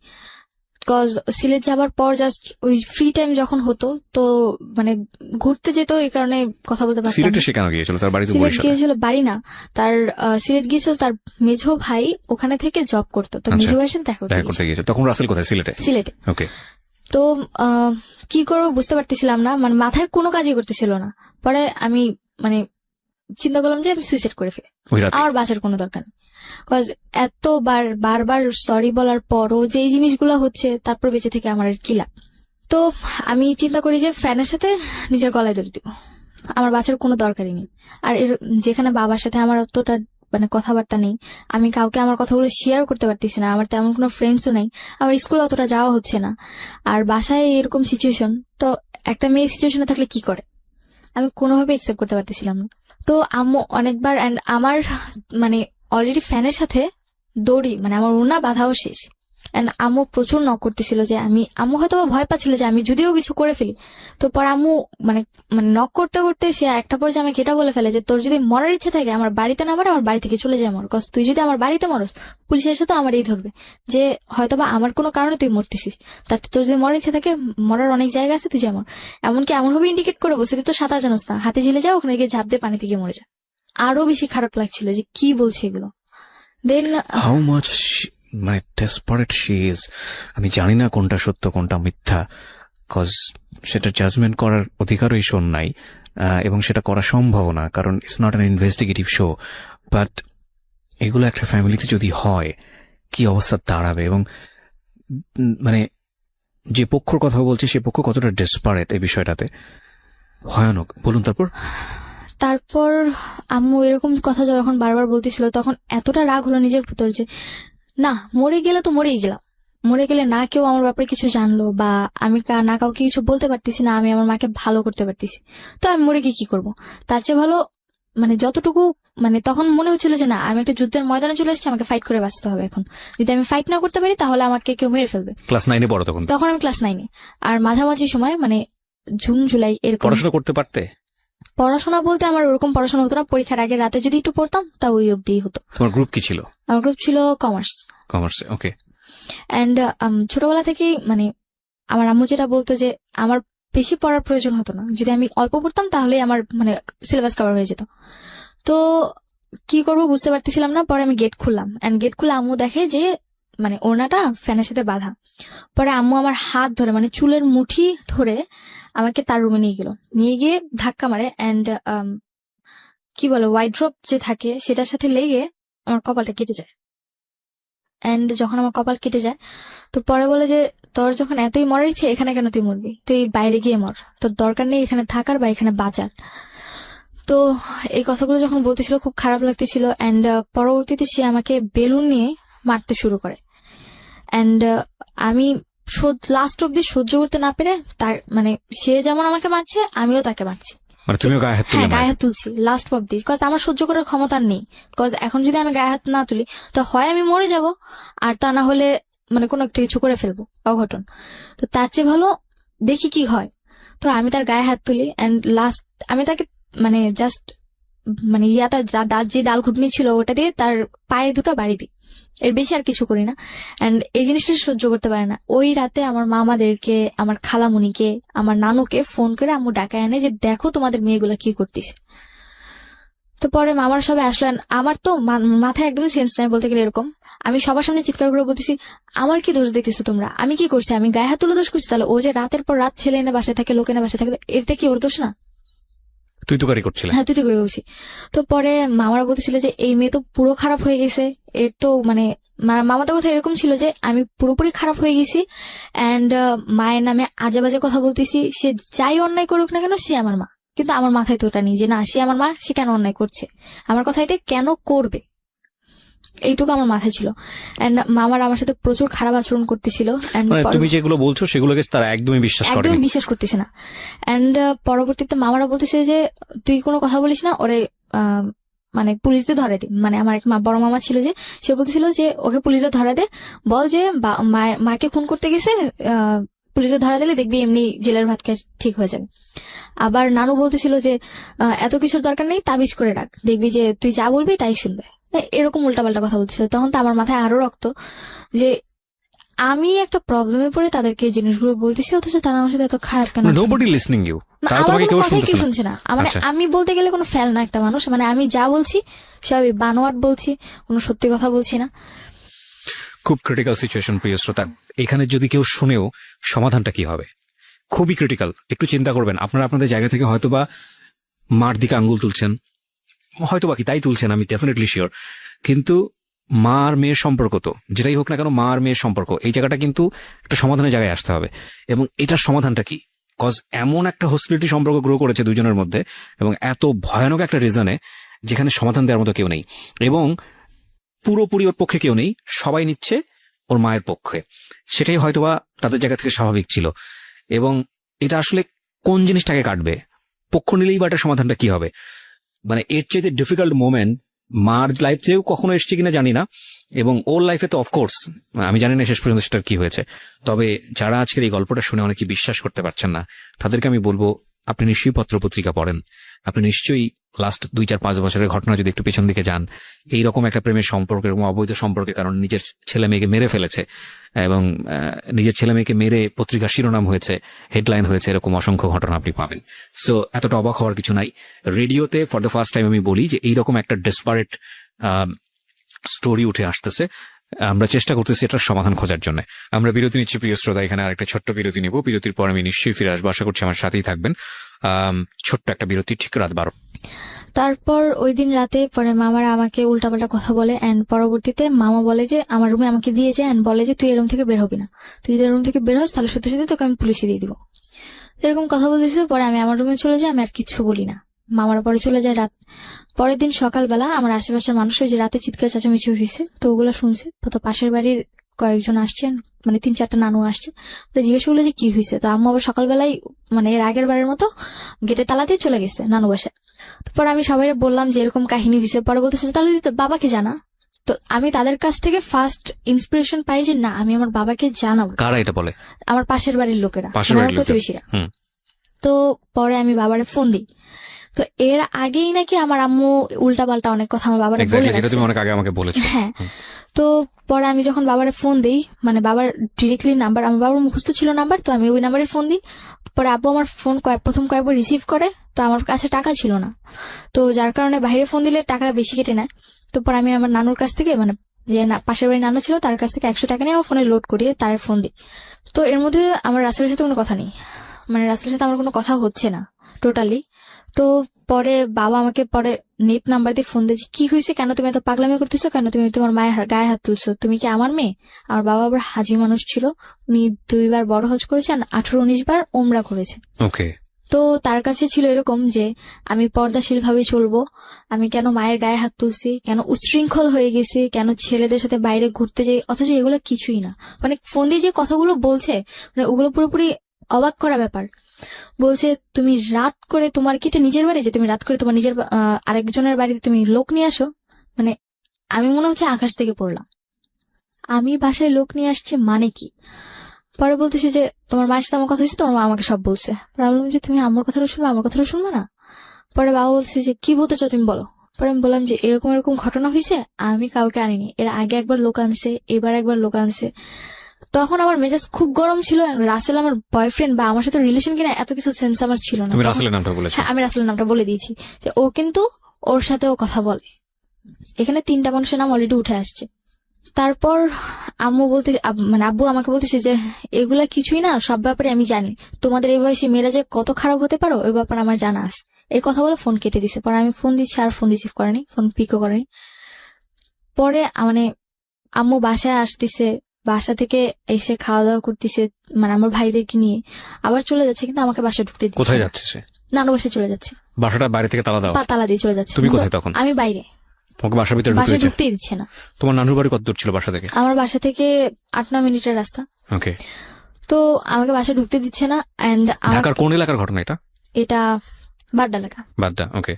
কজ সিলেট যাবার পর জাস্ট ওই ফ্রি টাইম যখন হতো তো মানে ঘুরতে যেত, এই কারণে কথা বলতে পারতাম সিলেটে না। সে কেন গিয়েছিল? তার বাড়ি তো সিলেট বরিশালে। গিয়েছিল, বাড়ি না, তার সিলেট গিয়েছিল, তার মেঝো ভাই ওখানে থেকে জব করতো, তো আচ্ছা। মেঝো ভাইয়ের সাথে দেখা করতে দেখা করতে গিয়েছিল। গিয়েছিল। তখন রাসেল কোথায়? সিলেটে। সিলেটে। ওকে। তো কি করবো বুঝতে পারতেছিলাম না, মানে মাথায় কোনো কাজই করতেছিল না। পরে আমি মানে চিন্তা করলাম যে আমি সুইসাইড করে ফেলি, ওই রাতে? আমার বাঁচার কোনো দরকার নেই। কজ বারবার সরি বলার পরও যে এই জিনিসগুলো হচ্ছে, তারপর বেঁচে থেকে আমার আর কি লাভ। তো আমি চিন্তা করি যে ফ্যানের সাথে নিজের গলায় দড়ি দিব, আমার বাঁচার কোনো দরকারই নেই। আর যেখানে বাবার সাথে আমার অতটা মানে কথাবার্তা নেই, আমি কাউকে আমার কথাগুলো শেয়ার করতে পারতেছি না, আমার তেমন কোনো ফ্রেন্ডসও নেই, আমার স্কুলে অতটা যাওয়া হচ্ছে না, আর বাসায় এরকম সিচুয়েশন, তো একটা মেয়ে সিচুয়েশনে থাকলে কি করে আমি কোনোভাবে একসেপ্ট করতে পারতেছিলাম না। তো আম্মু অনেকবার, অ্যান্ড আমার মানে অলরেডি ফ্যানের সাথে দড়ি মানে আমার ওড়না বাঁধাও শেষ, এন্ড আম্মু প্রচুর নক করতেছিল যে আম্মু হয়তো ভয় পাচ্ছিল যে আমি যদিও কিছু করে ফেলি। তো পর আম্মু মানে মানে নক করতে করতে সে একটা পর্যায়ে আমাকে এটা বলে ফেলে যে তোর যদি মরার ইচ্ছে থাকে আমার বাড়িতে না মরে আমার বাড়ি থেকে চলে যায় মর, কজ তুই যদি আমার বাড়িতে মরস পুলিশ এসে তো আমার এই ধরবে যে হয়তোবা আমার কোনো কারণে তুই মরতেছিস, তার তোর যদি মরার ইচ্ছে থাকে মরার অনেক জায়গা আছে, তুই যেমন এমনকি এমন ভাবে ইন্ডিকেট করে বলছে তুই তো সাঁতার জানোস না, হাতে ঝিলে যাও ওখানে গিয়ে ঝাঁপ দিয়ে পানিতে গিয়ে মরে যা। আরো বেশি খারাপ লাগছিল যে কি বলছে এগুলো। দেন হাউ মাচ মানে ডেসপারেট শি ইজ। আমি জানি না কোনটা সত্য কোনটা মিথ্যা, কজ সেটা জাজমেন্ট করার অধিকারও এই শো নাই, এবং সেটা করা সম্ভব না, কারণ it's not an investigative show. But এগুলো একটা ফ্যামিলিতে যদি হয় কি অবস্থা দাঁড়াবে, এবং মানে যে পক্ষর কথা বলছে সে পক্ষ কতটা ডেসপারেট এই বিষয়টাতে, ভয়ানক। বলুন তারপর আম্মু এরকম কথা যখন বারবার বলতেছিল তখন এতটা রাগ হলো নিজের ভিতর যে না, মরে গেলে তো মরেই গেলাম, মরে গেলে না কেউ আমার ব্যাপারে কিছু জানলো বা আমি না কাউকে কিছু বলতে পারতেছি না, আমি আমার মাকে ভালো করতে পারতেছি, তো আমি মরে গিয়ে কি করবো? তার চেয়ে ভালো মানে যতটুকু মানে তখন মনে হচ্ছিল যে না আমি একটা যুদ্ধের ময়দানে চলে এসেছি, আমাকে ফাইট করে বাঁচতে হবে। এখন যদি আমি ফাইট না করতে পারি তাহলে আমাকে কেউ মেরে ফেলবে। ক্লাস 9-এ পড়ো তখন? তখন আমি ক্লাস 9-এ, আর মাঝামাঝি সময় মানে জুন জুলাই এরকম। পড়াশোনা করতে পারতে? পড়াশোনা বলতে আমার ওরকম পড়াশোনা হতো না, পরীক্ষার আগে রাতে যদি একটু পড়তাম তা ওই অব্দি হতো। তোমার গ্রুপ কি ছিল? আমার গ্রুপ ছিল কমার্স। কমার্সে, ওকে। এন্ড ছোটবেলা থেকেই মানে আমার আম্মু যেটা বলতো যে আমার বেশি পড়ার প্রয়োজন হতো না, যদি আমি অল্প পড়তাম তাহলে আমার মানে সিলেবাস কভার হয়ে যেত। তো কি করব বুঝতে পারতেছিলাম না, পরে আমি গেট খুললাম, এন্ড গেট খুলে আম্মু দেখে যে মানে ওড়নাটা ফ্যানের সাথে বাঁধা। পরে আম্মু আমার হাত ধরে মানে চুলের মুঠি ধরে আমাকে তার রুমে নিয়ে গিয়ে ধাক্কা মারে, এন্ড কি বলে ওয়াইড্রপ যে থাকে সেটার সাথে লেগে আমার কপালটা কেটে যায়। এন্ড যখন আমার কপাল কেটে যায় তো পরে বলে যে তোর যখন এতই মরার ইচ্ছে এখানে কেন তুই মরবি, তুই বাইরে গিয়ে মর, তোর দরকার নেই এখানে থাকার বা এখানে বাঁচার। তো এই কথাগুলো যখন বলতেছিল খুব খারাপ লাগতেছিল, এন্ড পরবর্তীতে সে আমাকে বেলুন নিয়ে মারতে শুরু করে, এন্ড আমি লাস্ট অব্দি সহ্য করতে না পেরে তার মানে সে যেমন আমাকে মারছে আমিও তাকে মারছি। মানে তুমিও গায়ে হাত তুলে? হ্যাঁ, গায়ে হাত তুলছি লাস্ট অব্দি, কজ আমার সহ্য করার ক্ষমতা নেই। কজ এখন যদি আমি গায়ে হাত না তুলি তো হয় আমি মরে যাব, আর তা না হলে মানে কোনো একটা কিছু করে ফেলবো, অঘটন। তো তার চেয়ে ভালো দেখি কি হয়। তো আমি তার গায়ে হাত তুলি, এন্ড লাস্ট আমি তাকে মানে জাস্ট মানে যে ডাল ঘুটনি ছিল ওটা দিয়ে তার পায়ে দুটো বাড়ি দিই, এর বেশি আর কিছু করি না। এন্ড এই জিনিসটা সহ্য করতে পারে না। ওই রাতে আমার মামাদেরকে, আমার খালামুনিকে, আমার নানুকে ফোন করে আম্মু ডাকায় আনে যে দেখো তোমাদের মেয়েগুলা কি করতেছে। তো পরে মামার সবাই আসলেন, আমার তো মাথায় একদমই সেন্স নাই বলতে গেলে। এরকম আমি সবার সামনে চিৎকার করে বলতেছি আমার কি দোষ দেখতেছো তোমরা, আমি কি করছি, আমি গায়ে হাত তুলে দোষ করছি? তাহলে ও যে রাতের পর রাত ছেলে এনে বাসায় থাকে, লোক এনে বাসায় থাকে, এটা কি ওর দোষ না? তুই তো গাড়ি করছিলি? হ্যাঁ, তুই তো করে বলছি। তো পরে মামারা বলতেছিল যে এই মেয়ে তো পুরো খারাপ হয়ে গেছে, এর তো মানে মামাদের কথা এরকম ছিল যে আমি পুরোপুরি খারাপ হয়ে গেছি, এন্ড মায়ের নামে আজে বাজে কথা বলতেছি, সে যাই অন্যায় করুক না কেন সে আমার মা। কিন্তু আমার মাথায় তো ওটা নেই যে না সে আমার মা, সে কেন অন্যায় করছে, আমার কথা এটা কেন করবে, এইটুকু আমার মাথায় ছিল। এন্ড মামার আমার সাথে প্রচুর খারাপ আচরণ করতেছিল। তুমি যেগুলো বলছো সেগুলোকে তারা একদমই বিশ্বাস করতেছে না। এন্ড পরবর্তীতে মামারা বলতেছে যে তুই কোনো কথা বলিস না, ওরে মানে পুলিশদের ধরে দে। মানে আমার এক বড় মামা ছিল যে সে বলতেছিল যে ওকে পুলিশদের ধরে দে, বল যে মাকে খুন করতে গেছে, পুলিশদের ধরা দিলে দেখবি এমনি জেলের ভাত খেয়ে ঠিক হয়ে যাবে। আবার নানু বলতেছিল যে এত কিছুর দরকার নেই, তাবিজ করে ডাক, দেখবি যে তুই যা বলবি তাই শুনবে। এরকম উল্টাপাল্টা কথা বলতেছিল। তখন তো আমার মাথায় আরো রক্ত যে আমি একটা প্রবলেমে পড়ে তাদেরকে এই জিনিসগুলো বলতেছি, অথচ তারা আমার সাথে এত খারাপ কেন? নোবডি লিসনিং ইউ, তারা আমার তোমাকে কোনো কেউ কথাই কেউ শুনতেছে না। শুনছে না। মানে আচ্ছা। আমি বলতে গেলে কোনো ফেল না একটা মানুষ, মানে আমি যা বলছি সবই বানোয়াট বলছি, কোনো সত্যি কথা বলছি না। খুব ক্রিটিক্যাল সিচুয়েশন প্রিয় শ্রোতা, এখানে যদি কেউ শুনেও সমাধানটা কি হবে খুবই ক্রিটিক্যাল। একটু চিন্তা করবেন, আপনারা আপনাদের জায়গা থেকে হয়তোবা মার দিকে আঙ্গুল তুলছেন, হয়তোবা কি তাই তুলছেন, আমি ডেফিনেটলি শিওর, কিন্তু মা আর মেয়ের সম্পর্ক তো যেটাই হোক না কেন, মা আর মেয়ের সম্পর্ক, এই জায়গাটা কিন্তু একটা সমাধানের জায়গায় আসতে হবে। এবং এটার সমাধানটা কি? কজ এমন একটা হস্টিলিটি সম্পর্ক গ্রো করেছে দুজনের মধ্যে, এবং এত ভয়ানক একটা রিজনে যেখানে সমাধান দেওয়ার মতো কেউ নেই, এবং পুরোপুরি ওর পক্ষে কেউ নেই, সবাই নিচ্ছে ওর মায়ের পক্ষে। সেটাই হয়তোবা তাদের জায়গা থেকে স্বাভাবিক ছিল। এবং এটা আসলে কোন জিনিসটাকে কাটবে, পক্ষ নিলেই বা এটার সমাধানটা কি হবে? মানে এর চেয়ে ডিফিকাল্ট মোমেন্ট মার লাইফ থেকেও কখনো এসছে কিনা জানি না, এবং ওর লাইফে তো অফকোর্স আমি জানি না শেষ পর্যন্ত সেটার কি হয়েছে। তবে যারা আজকের এই গল্পটা শুনে অনেকে বিশ্বাস করতে পারছেন না, তাদেরকে আমি বলবো আপনি নিশ্চয়ই পত্রপত্রিকা পড়েন, আপনি নিশ্চয়ই লাস্ট 2-4-5 বছরের ঘটনা যদি একটু পেছন দিকে যান, এইরকম একটা প্রেমের সম্পর্ক এবং অবৈধ সম্পর্কের কারণে নিজের ছেলে মেয়েকে মেরে ফেলেছে, এবং নিজের ছেলে মেয়েকে মেরে পত্রিকার শিরোনাম হয়েছে, হেডলাইন হয়েছে, এরকম অসংখ্য ঘটনা আপনি পাবেন। সো এতটা অবাক হওয়ার কিছু নাই। রেডিওতে ফর দ্য ফার্স্ট টাইম আমি বলি যে এইরকম একটা ডেসপারেট স্টোরি উঠে আসতেছে, আমরা চেষ্টা করতেছি এটার সমাধান খোঁজার জন্য। আমরা বিরতি নিচ্ছি প্রিয় শ্রোতা, এখানে আরেকটা ছোট্ট বিরতি নিব, বিরতির পর আমি নিশ্চয়ই ফিরে আসবো, আশা করছি আমার সাথেই থাকবেন। ছোট্ট একটা বিরতি, ঠিক রাত 12। তারপর ওই দিন রাতে পরে মামারা আমাকে উল্টাপাল্টা কথা বলে, এন্ড পরবর্তীতে মামা বলে যে আমার রুমে আমাকে দিয়ে যায়, এন্ড বলে যে তুই এই রুম থেকে বের হবি না, তুই যদি রুম থেকে বের হস তাহলে সত্যি সত্যি তোকে আমি পুলিশে দিয়ে দিব। এরকম কথা বলতেছিল। পরে আমি আমার রুমে চলে যাই, আমি আর কিচ্ছু বলি না। মামারা পরে চলে যায়। পরের দিন সকালবেলা আমার আশেপাশের মানুষ যে রাতে চিৎকার চেঁচামেচি হয়েছে, তো ওগুলো শুনছে। তো পাশের বাড়ির কয়েকজন আসছেন, মানে 3-4টা নানু আসছে। জিজ্ঞেস করলো যে কি হয়েছে। তো আম্মু আবার সকালবেলায় মানে এর আগের বারের মতো গেটে তালা দিয়ে চলে গেছে নানু বাসায়। তারপর আমি সবাই বললাম যে এরকম কাহিনী হয়েছে। পরে বলতেছে তাহলে তুই তো বাবাকে জানা। তো আমি তাদের কাছ থেকে ফার্স্ট ইন্সপিরেশন পাই যে না, আমি আমার বাবাকে জানাবো। কারা এটা বলে? আমার পাশের বাড়ির লোকেরা, আমার প্রতিবেশীরা। তো পরে আমি বাবারে ফোন দিই। তো এর আগেই নাকি আমার আম্মু উল্টা পাল্টা অনেক কথা আমার বাবারে বলে রাখছে। তুমি অনেক আগে আমাকে বলেছো। হ্যাঁ। তো পরে আমি যখন বাবারে ফোন দিই, মানে বাবার ডিরেক্টলি নাম্বার, আমার বাবার মুখস্থ ছিল নাম্বার, তো আমি ওই নাম্বারে ফোন দিই। পরে আব্বু আমার ফোন প্রথম কয়েকবার রিসিভ করে, তো আমার কাছে টাকা ছিল না, তো যার কারণে বাইরে ফোন দিলে টাকা বেশি কেটে নেয়। তো পরে আমি আমার নানুর কাছ থেকে, মানে যে পাশের বাড়ির নানু ছিল তার কাছ থেকে 100 টাকা নিয়ে আমার ফোনে লোড করিয়ে তার ফোন দিই। তো এর মধ্যে আমার রাসেলের সাথে কোনো কথা নেই, মানে রাসেলের সাথে আমার কোনো কথা হচ্ছে না টোটালি। তো পরে বাবা আমাকে পরে নেট নাম্বার দিয়ে ফোন দিয়েছে, কি হয়েছে, কেন তুমি এত পাগলামি করতেছো, কেন তুমি তোমার মায়ের গায়ে হাত তুলছো, তুমি কি আমার মেয়ে? আমার বাবা আবার হাজি মানুষ ছিল, উনি 2 বার বড় হজ করেছে আর 18-19 বার ওমরা করেছে। ওকে। তো তার কাছে ছিল এরকম যে আমি পর্দাশীল ভাবে চলবো, আমি কেন মায়ের গায়ে হাত তুলছি, কেন উশৃঙ্খল হয়ে গেছি, কেন ছেলেদের সাথে বাইরে ঘুরতে যাই, অথচ এগুলো কিছুই না। মানে ফোন দিয়ে যে কথাগুলো বলছে, মানে ওগুলো পুরোপুরি অবাক করা ব্যাপার। বলছে তুমি রাত করে, তোমার কি এটা নিজের বাড়ি যে তুমি রাত করে তোমার নিজের আরেকজনের বাড়িতে তুমি লোক নিয়ে আসো? মানে আমি মনে হচ্ছে আকাশ থেকে পড়লাম, আমি বাসায় লোক নিয়ে আসছে মানে কি? পরে বলতেছে যে তোমার মায়ের সাথে আমার কথা হয়েছে, তোমার মা আমাকে সব বলছে। ভাবলাম যে তুমি আমার কথাটা শুনবে, আমার কথাটা শুনবে না। পরে বাবা বলছে যে কি বলতে চাও তুমি বলো। পরে আমি বললাম যে এরকম এরকম ঘটনা হয়েছে, আমি কাউকে আনিনি, এর আগে একবার লোক আনছে, এবার একবার লোক আনছে। তখন আমার মেজাজ খুব গরম ছিল। রাসেল আমার বয়ফ্রেন্ড বা আমার সাথে রিলেশন কিনা এত কিছু সেন্স আমার ছিল না। তুমি রাসেলের নামটা বলেছো? হ্যাঁ, আমি রাসেলের নামটা বলে দিয়েছি যে ও কিন্তু ওর সাথেও কথা বলে। এখানে 3টা মানুষের নাম অলরেডি উঠে আসছে। তারপর আম্মু বলতে, মানে আব্বু আমাকে বলতেছে যে এগুলা কিছুই না, সব ব্যাপারে আমি জানি, তোমাদের এই বয়সে মেয়েরা যে কত খারাপ হতে পারো ওই ব্যাপারে আমার জানা আছে। এই কথা বলে ফোন কেটে দিছে। পরে আমি ফোন দিচ্ছি আর ফোন রিসিভ করেনি, ফোন পিকও করেনি। পরে মানে আম্মু বাসায় আসতেছে, বাসা থেকে এসে খাওয়া দাওয়া করতেছে, মানে আমার ভাইদেরকে নিয়ে আবার চলে যাচ্ছে, কিন্তু আমাকে বাসায় ঢুকতে দিচ্ছে। কোথায় যাচ্ছে সে? নানু বাসায় চলে যাচ্ছে। বাসাটা বাইরে থেকে তালা দাও? তালা দিয়ে চলে যাচ্ছে। তুমি কোথায় তখন? আমি বাইরে। তোমাকে বাসার ভিতরে ঢুকতেই দিচ্ছে না। তোমার নানুর বাড়ি কত দূর ছিল বাসা থেকে? আমার বাসা থেকে 8-9 মিনিটের রাস্তা। ওকে। তো আমাকে বাসায় ঢুকতে দিচ্ছে না। এন্ড ঢাকার কোন এলাকার ঘটনা এটা? এটা বাড্ডা এলাকা। বাড্ডা, ওকে।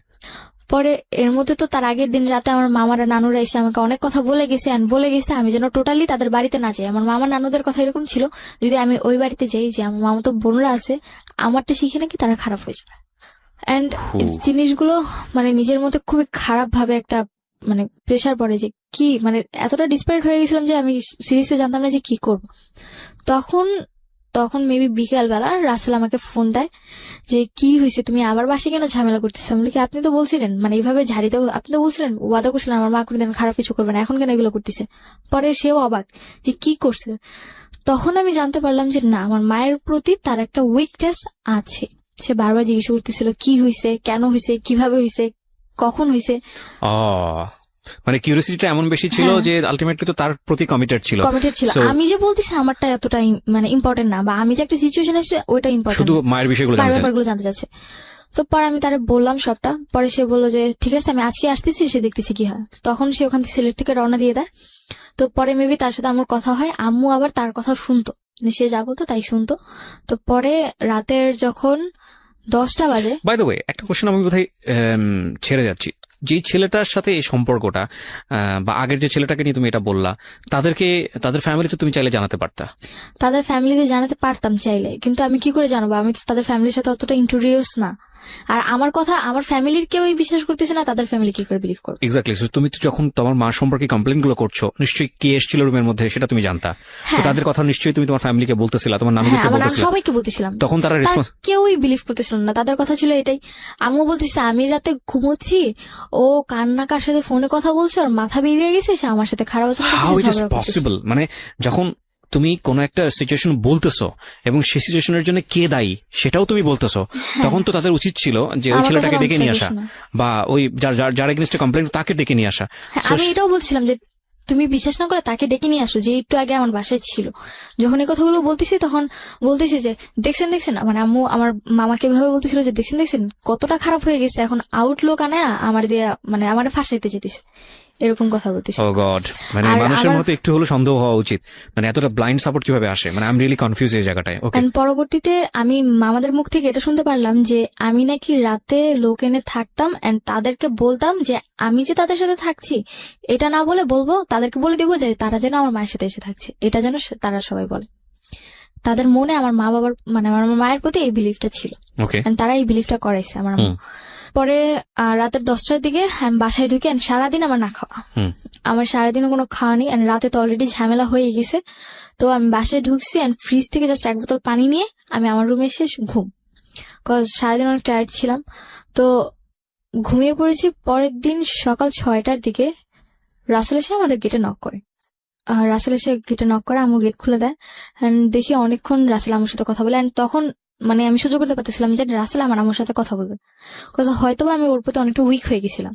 পরে এর মধ্যে তো তার আগের দিন রাতে আমার মামারা নানুরা এসে আমাকে অনেক কথা বলে গেছে, আমি যেন টোটালি তাদের বাড়িতে না যাই। আমার মামা নানুদের কথা এরকম ছিল, যদি আমি ওই বাড়িতে যাই, যে আমার মামা তো বোনরা আছে, আমারটা শিখে নাকি তারা খারাপ হয়ে যাবে। এন্ড জিনিসগুলো মানে নিজের মধ্যে খুবই খারাপ ভাবে একটা মানে প্রেশার পড়ে যে কি মানে এতটা ডিসপারেট হয়ে গেছিলাম যে আমি সিরিয়াসলি জানতাম না যে কি করব। তখন মেবি বিকালবেলা রাসেল আমাকে ফোন দেয় যে কি হয়েছে, তুমি আবার বাসে কেন ঝামেলা করতেছো? আমি বলি কি আপনি তো বলছিলেন মানে এইভাবে ঝাড়িতে, আপনি তো বলছিলেন ওয়াদা করছিলেন আমার মা কোনোদিন খারাপ কিছু করবে না, এখন কেন এগুলো করতেছে? পরে সেও অবাক যে কি করছে। তখন আমি জানতে পারলাম যে না, আমার মায়ের প্রতি তার একটা উইকনেস আছে। সে বারবার জিজ্ঞেস করতেছিল কি হয়েছে, কেন হয়েছে, কিভাবে হয়েছে, কখন হয়েছে। মানে কিউরিওসিটিটা এমন বেশি ছিল যে আলটিমেটলি তো তার প্রতি কমিটেড ছিল। আমি যে বলতেছি আমারটা এতটা মানে ইম্পর্টেন্ট না, বা আমি যে একটা সিচুয়েশন আছে ওইটা ইম্পর্টেন্ট, শুধু মায়ের বিষয়গুলো জানতে চাচ্ছে। তো পরে আমি তারে বললাম সবটা। পরে সে বললো যে ঠিক আছে আমি আজকে আসতেছি, সে দেখতেছি কি হয়। তখন সে ওখান থেকে সিলেট থেকে রওনা দিয়ে দেয়। তো পরে মেবি তার সাথে আমার কথা হয়, আম্মু আবার তার কথা শুনতো, সে যা বলতো তাই শুনতো। তো পরে রাতের যখন 10টা বাজে, বাই দ্য ওয়ে একটা কোশ্চেন আমি বোধহয় ছেড়ে যাচ্ছি, যে ছেলেটার সাথে এই সম্পর্কটা বা আগের যে ছেলেটাকে নিয়ে তুমি এটা বললা, তাদের ফ্যামিলিতে তুমি চাইলে জানাতে পারতা? তাদের ফ্যামিলিতে জানাতে পারতাম চাইলে, কিন্তু আমি কি করে জানাবো? আমি তো তাদের ফ্যামিলির সাথে অতটা ইন্ট্রোডিউস না। আর আমার কথা আমার ফ্যামিলির কেউই বিশ্বাস করতেছে না, তাদের ফ্যামিলি কি করে বিলিভ করবে? এক্স্যাক্টলি। তুমি তো যখন তোমার মা সম্পর্কে কমপ্লেন গুলো করছো, নিশ্চয়ই কে এসেছিল রুমের মধ্যে সেটা তুমি জানতা। তাদের কথা নিশ্চয়ই তুমি তোমার ফ্যামিলিকে বলতেছিলা, তোমার নানুকে বলতেছিলা, সবাইকে বলতেছিলাম। তখন তারা রেসপন্স? কেউই বিলিভ করতেছিল না। তাদের কথা ছিল এটাই, আম্মু বলতেছে আমি রাতে ঘুমোচ্ছি, ও কার সাথে ফোনে কথা বলছে, ওর মাথা বেরিয়ে গেছে, সে আমার সাথে খারাপ আচরণ করতেছে। How it is possible? মানে যখন তুমি কোন একটা সিচুয়েশন বলতেছো এবং সেই সিচুয়েশনের জন্য কে দায়ী সেটাও তুমি বলতেছো, তখন তো তাদের উচিত ছিল যে ওই ছেলেটাকে ডেকে নিয়ে আসা, বা ওই যার এগেইনস্টে কমপ্লেইন তাকে ডেকে নিয়ে আসা। আমি এটাও বলছিলাম যে তুমি বিশ্বাস না করে তাকে ডেকে নিয়ে আসো, যে একটু আগে আমার বাসায় ছিল। যখন এই কথাগুলো বলতেছি তখন বলতেছি যে দেখছেন মানে আম্মু আমার মামাকে ভাবে বলতেছিল যে দেখছেন কতটা খারাপ হয়ে গেছে, এখন আউটলুক আনা আমার দিয়ে মানে আমার ফাঁসাইতে যেতেছে, এরকম কথা বলতেছি। ও গড, মানে মানুষের মতো একটু হলো সন্দেহ হওয়া উচিত। মানে এতটা ব্লাইন্ড সাপোর্ট কিভাবে আসে? মানে আই এম রিয়েলি কনফিউজ এই জায়গাটায়। ওকে। পরবর্তীতে আমি মামাদের মুখ থেকে এটা শুনতে পারলাম যে আমি নাকি রাতে লোক এনে থাকতাম এন্ড তাদেরকে বলতাম যে আমি যে তাদের সাথে থাকছি এটা না বলে বলবো, তাদেরকে বলে দিব যে তারা যেন আমার মায়ের সাথে এসে থাকছে, এটা যেন তারা সবাই বলে। তাদের মনে আমার মা বাবার মানে আমার মায়ের প্রতি এই বিলিফটা ছিল, তারা এই বিলিফটা করাইছে আমার মা। পরে রাতের 10টার দিকে আমি বাসায় ঢুকে সারাদিন আমার না খাওয়া, আমার সারাদিনও কোনো খাওয়া নেই, রাতে তো অলরেডি ঝামেলা হয়ে গেছে। তো আমি বাসায় ঢুকছি ফ্রিজ থেকে জাস্ট 1 বোতল পানি নিয়ে আমি আমার রুমে এসে ঘুম, কজ সারাদিন অনেক টায়ার্ড ছিলাম। তো ঘুমিয়ে পড়েছি। পরের দিন সকাল 6টার দিকে রাসেল এসে আমাদের গেটে নক করে। আমার গেট খুলে দেয় দেখি অনেকক্ষণ রাসেল আমার সাথে কথা বলে। তখন মানে আমি সহ্য করতে পারতেছিলাম যে রাসেল আমার সাথে কথা বলবে, হয়তো আমি ওর প্রতি অনেকটা উইক হয়ে গেছিলাম।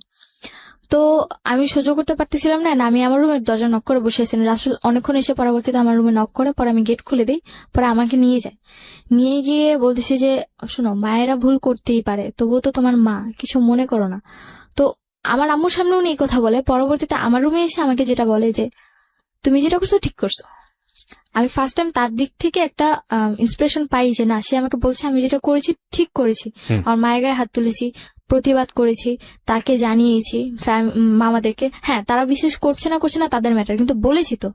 তো আমি সহ্য করতে পারতেছিলাম না, আমি আমার রুমের দরজা নক করে বসে আছি। রাসেল অনেকক্ষণ এসে পরবর্তীতে আমার রুমে নক করে, পরে আমি গেট খুলে দিই। পরে আমাকে নিয়ে গিয়ে বলতেছি যে শোনো, মায়েরা ভুল করতেই পারে, তবুও তো তোমার মা, কিছু মনে করো না। তো আমার আম্মুর সামনে উনি এই কথা বলে। পরবর্তীতে আমার রুমে এসে আমাকে যেটা বলে যে তুমি যেটা করছো ঠিক করছো। আমি ফার্স্ট টাইম তার দিক থেকে একটা ইন্সপিরেশন পাই যে না, সে আমাকে বলছে আমি যেটা করেছি ঠিক করেছি। আমার মায়ের গায়ে হাত তুলেছি, প্রতিবাদ করেছি, তাকে জানিয়েছি মামাদেরকে। হ্যাঁ, তারা বিশ্বাস করছে না তাদের ম্যাটার, কিন্তু বলেছি তো।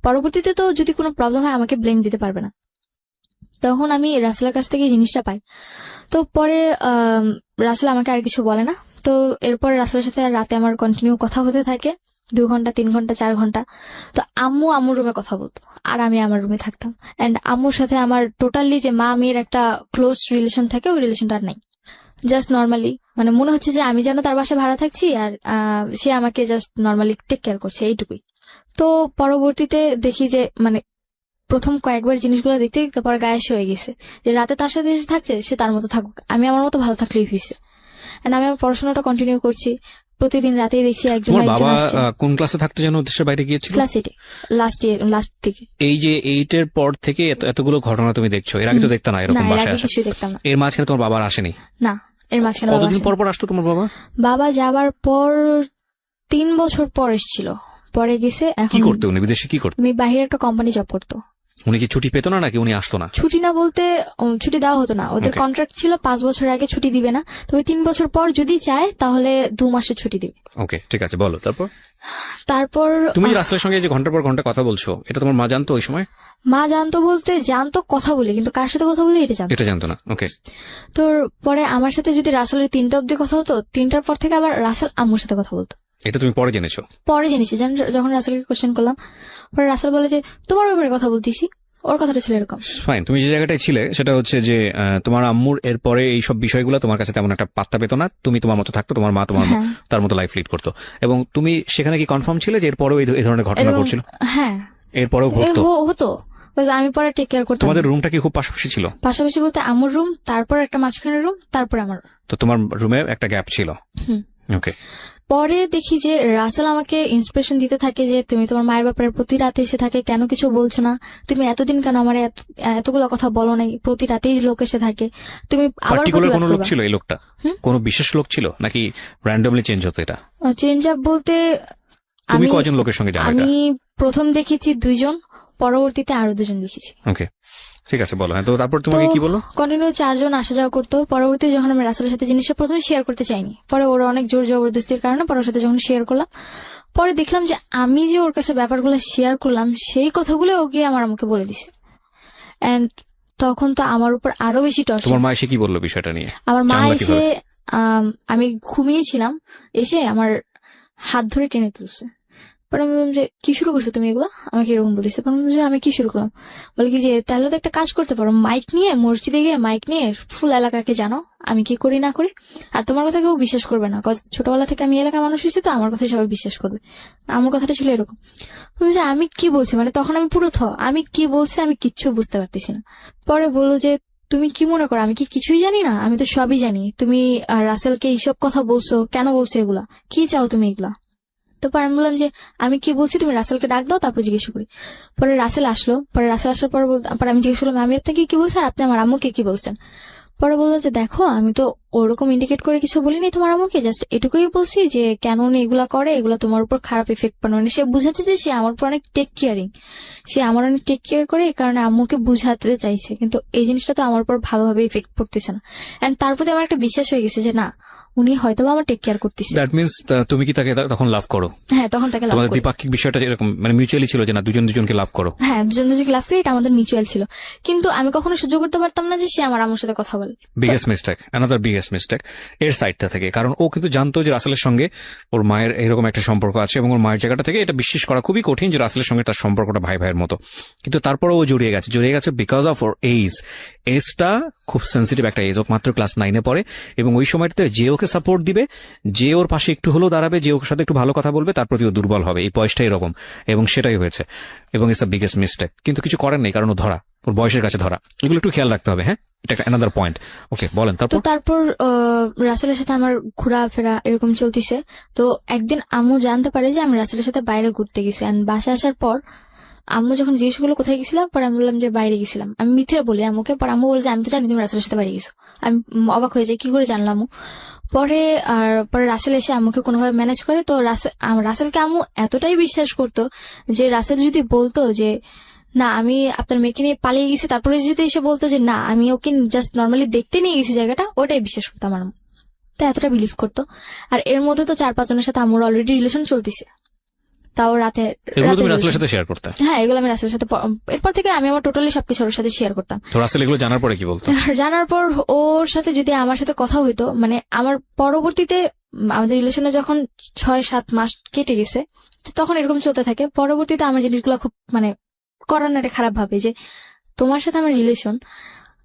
পরবর্তীতে তো যদি কোনো প্রবলেম হয় আমাকে ব্লেম দিতে পারবে না। তখন আমি রাসেলের কাছ থেকে জিনিসটা পাই। তো পরে রাসেল আমাকে আর কিছু বলে না। তো এরপরে রাসেলের সাথে রাতে আমার কন্টিনিউ কথা হতে থাকে, 2 ঘন্টা 3 ঘন্টা 4 ঘন্টা। তো আম্মুর রুমে কথা বলতো আর আমি আমার রুমে থাকতাম। এন্ড আম্মুর সাথে আমার টোটালি যে মা মেয়ের একটা ক্লোজ রিলেশন থাকে, ওই রিলেশনটা আর নাই। জাস্ট নর্মালি মানে মনে হচ্ছে যে আমি যেন তার বাসায় ভাড়া থাকছি আর সে আমাকে জাস্ট নর্মালি টেক কেয়ার করছে, এইটুকুই। তো পরবর্তীতে দেখি যে মানে প্রথম কয়েকবার জিনিসগুলো দেখতে দেখতে পরে গায়েস হয়ে গেছে যে রাতে তার সাথে এসে থাকছে, সে তার মতো থাকুক, আমি আমার মতো ভালো থাকলেই হয়েছে। আমি আমার পড়াশোনাটা কন্টিনিউ করছি। প্রতিদিন রাতেই দেখছি একজন আসছে। কোন ক্লাসে থাকতে যেন দেশের বাইরে গিয়েছিল? ক্লাস 8 লাস্ট থেকে। এই যে 8 এর পর থেকে এতগুলো ঘটনা তুমি দেখছো, এর আগে তো দেখতা না এরকম বাসায় আসা? কিছুই দেখতাম না। এর মাঝখানে তোমার বাবা আসেনি? না, এর মাঝখানে কতদিন পর আসতো তোমার বাবা? বাবা যাবার পর 3 বছর পর এসেছিল। পরে গেছে। কি করতো উনি? বিদেশে কি করতো? উনি বাইরে একটা কোম্পানি জব করতো। উনি কি ছুটি পেতো না নাকি উনি আসতো না? ছুটি না বলতে ছুটি দেওয়া হতো না, ওদের কন্ট্রাক্ট ছিল 5 বছর আগে ছুটি দিবে না, তবে 3 বছর পর যদি চায় তাহলে 2 মাসের ছুটি দিবে। ওকে, ঠিক আছে, বলো তারপর তুমি রাসেলের সঙ্গে যে ঘন্টার পর ঘন্টা কথা বলছো, এটা তোমার মা জানতো ওই সময়? মা জানতো বলতে জানতো কথা বলে, কিন্তু কার সাথে কথা বলে এটা জানতো না। ওকে। তো পরে আমার সাথে যদি রাসেলের 3টা অব্দি কথা হতো, 3টার পর থেকে আবার রাসেল আম্মুর সাথে কথা বলতো। এটা তুমি পরে জেনেছো? পরে জেনেছি, যখন রাসেলকে কোশ্চেন করলাম, পরে রাসেল বলে যে তোমার ব্যাপারে কথা বলতেছি, ওর কথাটা ছিল এরকম। ফাইন, তুমি যে জায়গাটায় ছিলে সেটা হচ্ছে যে তোমার আম্মুর এরপরে এইসব বিষয়গুলো তোমার কাছে তেমন একটা পাত্তা পেত না, তুমি তোমার মতো থাকতো, তোমার মা তোমার তার মতো লাইফ লিড করতো, এবং তুমি সেখানে কি কনফার্ম ছিলে যে এরপরেও এই ধরনের ঘটনা ঘটছিল? হ্যাঁ, এরপরেও হতো। আমি পরে টেক কেয়ার করতাম। তোমাদের রুমটা কি খুব পাশাপাশি ছিল? পাশাপাশি বলতে আমার রুম, তারপর একটা মাঝখানের রুম, তারপর আমার। তো তোমার রুমে একটা গ্যাপ ছিল। ওকে। পরে দেখি যে রাসেল আমাকে ইন্সপিরেশন দিতে থাকে যে তুমি তোমার মায়ের ব্যাপারে প্রতি রাতে এসে থাকে, কেন কিছু বলছো না, তুমি এতদিন কেন আমার এতগুলো কথা বলো নাই, প্রতি রাতেই লোক এসে থাকে, তুমি আবার কোনো লোক ছিল এই লোকটা? কোনো বিশেষ লোক ছিল নাকি র্যান্ডমলি চেঞ্জ হতো? এটা চেঞ্জ আপ বলতে তুমি কয়জন লোকের সঙ্গে জানো? আমি প্রথম দেখেছি 2 জন, পরবর্তীতে আরো 2 জন দেখেছি। ওকে, ঠিক আছে, বলো। হ্যাঁ, তো তারপর তোমাকে কি বলো? কন্টিনিউ 4 জন আসা যাওয়া করতো। পরবর্তী যখন আমি রাসেলের সাথে জিনিসটা প্রথমে শেয়ার করতে চাইনি, পরে ওরা অনেক জোর জবরদস্তির কারণে পরে ওর সাথে যখন শেয়ার করলাম, পরে দেখলাম যে আমি যে ওর কাছে ব্যাপারগুলো শেয়ার করলাম সেই কথাগুলো ওকে আমার আমাকে বলে দিছে, এন্ড তখন তো আমার উপর আরো বেশি টর্চার। তোমার মা এসে কি বললো বিষয়টা নিয়ে? আমার মা এসে, আমি ঘুমিয়েছিলাম, এসে আমার হাত ধরে টেনে তুলছে। পরে আমি বললাম যে কি শুরু করছো তুমি এগুলো, আমাকে এরকম বলতেছে। আমি কি শুরু করলাম, বলে কি যে তাহলে তো একটা কাজ করতে পারো, মাইক নিয়ে মসজিদে গিয়ে মাইক নিয়ে ফুল এলাকাকে জানো আমি কি করি না করি, আর তোমার কথা কেউ বিশ্বাস করবে না, ছোটবেলা থেকে আমি এলাকার মানুষ হয়েছি, তো আমার কথাই সবাই বিশ্বাস করবে। আমার কথাটা ছিল এরকম। যে আমি কি বলছি, মানে তখন আমি পুরো আমি কি বলছি আমি কিচ্ছু বুঝতে পারতেছি না। পরে বললো যে তুমি কি মনে করো আমি কি কিছুই জানি না, আমি তো সবই জানি, তুমি রাসেলকে এইসব কথা বলছো, কেন বলছো এগুলা, কি চাও তুমি এগুলা। তো পরে আমি বললাম যে আমি কি বলছি তুমি রাসেলকে ডাক দাও, তারপর জিজ্ঞেস করি। পরে রাসেল আসলো, পরে রাসেল আসার পর আমি জিজ্ঞেস করলাম আমি আপনাকে কি বলছি আর আপনি আমার আম্মুকে কি বলছেন। পরে বললো যে দেখো আমি তো ওরকম ইন্ডিকেট করে কিছু বলিনি তোমার আম্মুকে, জাস্ট এটুকুই বলছি যে কেন উনি এগুলা করে, এগুলো তোমার উপর খারাপ এফেক্ট পড়ে। মানে সে বুঝাচ্ছে যে সে আমার উপর অনেক টেক কেয়ারিং, সে আমার অনেক টেক কেয়ার করে, এই কারণে আম্মুকে বুঝাতে চাইছে, কিন্তু এই জিনিসটা তো আমার উপর ভালোভাবে ইফেক্ট পড়তেছে না। এন্ড তার প্রতি আমার একটা বিশ্বাস হয়ে গেছে যে না, উনি হয়তো আমার টেক কেয়ার করতেছে। দ্যাট মিন্স তুমি কি তাকে তখন লাভ করো? হ্যাঁ, তখন তাকে লাভ করি। তোমাদের দ্বিপাক্ষিক বিষয়টা এরকম মানে মিউচুয়ালি ছিল যে না দুজনকে লাভ করো? হ্যাঁ, দুজনকে লাভ করি, এটা আমাদের মিউচুয়াল ছিল, কিন্তু আমি কখনো সহ্য করতে পারতাম না যে সে আমার আম্মুর সাথে কথা বলে। Biggest mistake, another biggest mistake এর সাইডটা থেকে, কারণ ও কিন্তু জানতো যে রাসেলের সঙ্গে ওর মায়ের এরকম একটা সম্পর্ক আছে, এবং ওর মায়ের জায়গাটা থেকে এটা বিশ্বাস করা খুবই কঠিন যে রাসেলের সঙ্গে তার সম্পর্কটা ভাই ভাইয়ের মতো, কিন্তু তারপরে ও জড়িয়ে গেছে বিকজ অফ ওর এজটা খুব সেন্সিটিভ একটা এজ, ও মাত্র ক্লাস 9-এ পড়ে, এবং ওই সময়টাতে যে ওকে সাপোর্ট দিবে, যে ওর পাশে একটু হলেও দাঁড়াবে, যে ওর সাথে একটু ভালো কথা বলবে, তার প্রতি ও দুর্বল হবে। এই বয়সটা এরকম, এবং সেটাই হয়েছে, এবং ইটস আ বিগেস্ট মিস্টেক। কিন্তু কিছু করার নেই, কারণ ও ধরা, ওর বয়সের কাছে ধরা, এগুলো একটু খেয়াল রাখতে হবে। হ্যাঁ, এটা অ্যানাদার পয়েন্ট। ওকে, বলেন। তারপর রাসেলের সাথে আমার ঘোরাফেরা এরকম চলতেছে। তো একদিন আম্মু জানতে পারে যে আমি রাসেলের সাথে বাইরে ঘুরতে গেছি, এন্ড বাসায় আসার পর আম্মু যখন জিজ্ঞেস করলো কোথায় গেছিলাম, পরে আমি বললাম যে বাইরে গেছিলাম। আমি মিথ্যে বলি আম্মুকে, পরে আম্মু বলে যে আমি তো জানি তুমি রাসেলের সাথে বাইরে গেছো। আমি অবাক হয়ে যাই, কি করে জানলাম। পরে রাসেল এসে আম্মুকে কোনোভাবে ম্যানেজ করে। তো রাসেলকে আম্মু এতটাই বিশ্বাস করতো যে রাসেল যদি বলতো যে না আমি আপনার মেয়েকে নিয়ে পালিয়ে গেছি, তারপরে যদি এসে বলতো যে না আমি ওকে জাস্ট নর্মালি দেখতে নিয়ে গেছি জায়গাটা, ওটাই বিশ্বাস করতো আমার আম্মু। তো এতটা বিলিভ করতো। আর এর মধ্যে তো 4-5 জনের সাথে আমার অলরেডি রিলেশন চলতেছে, তাও রাতে। তুমি রাসেলের সাথে শেয়ার করতে? হ্যাঁ, এগুলো আমি রাসেলের সাথে, এরপর থেকে আমি আমার টোটালি সবকিছু ওর সাথে শেয়ার করতাম। তো রাসেল এগুলো জানার পরে কি বলতো? জানার পর ওর সাথে যদি আমার সাথে কথা হইতো, মানে আমার পরবর্তীতে আমাদের রিলেশনে যখন 6-7 মাস কেটে গেছে, তখন এরকম চলতে থাকে। পরবর্তীতে আমার জিনিসগুলো খুব মানে করার না খারাপ ভাবে যে তোমার সাথে আমার রিলেশন,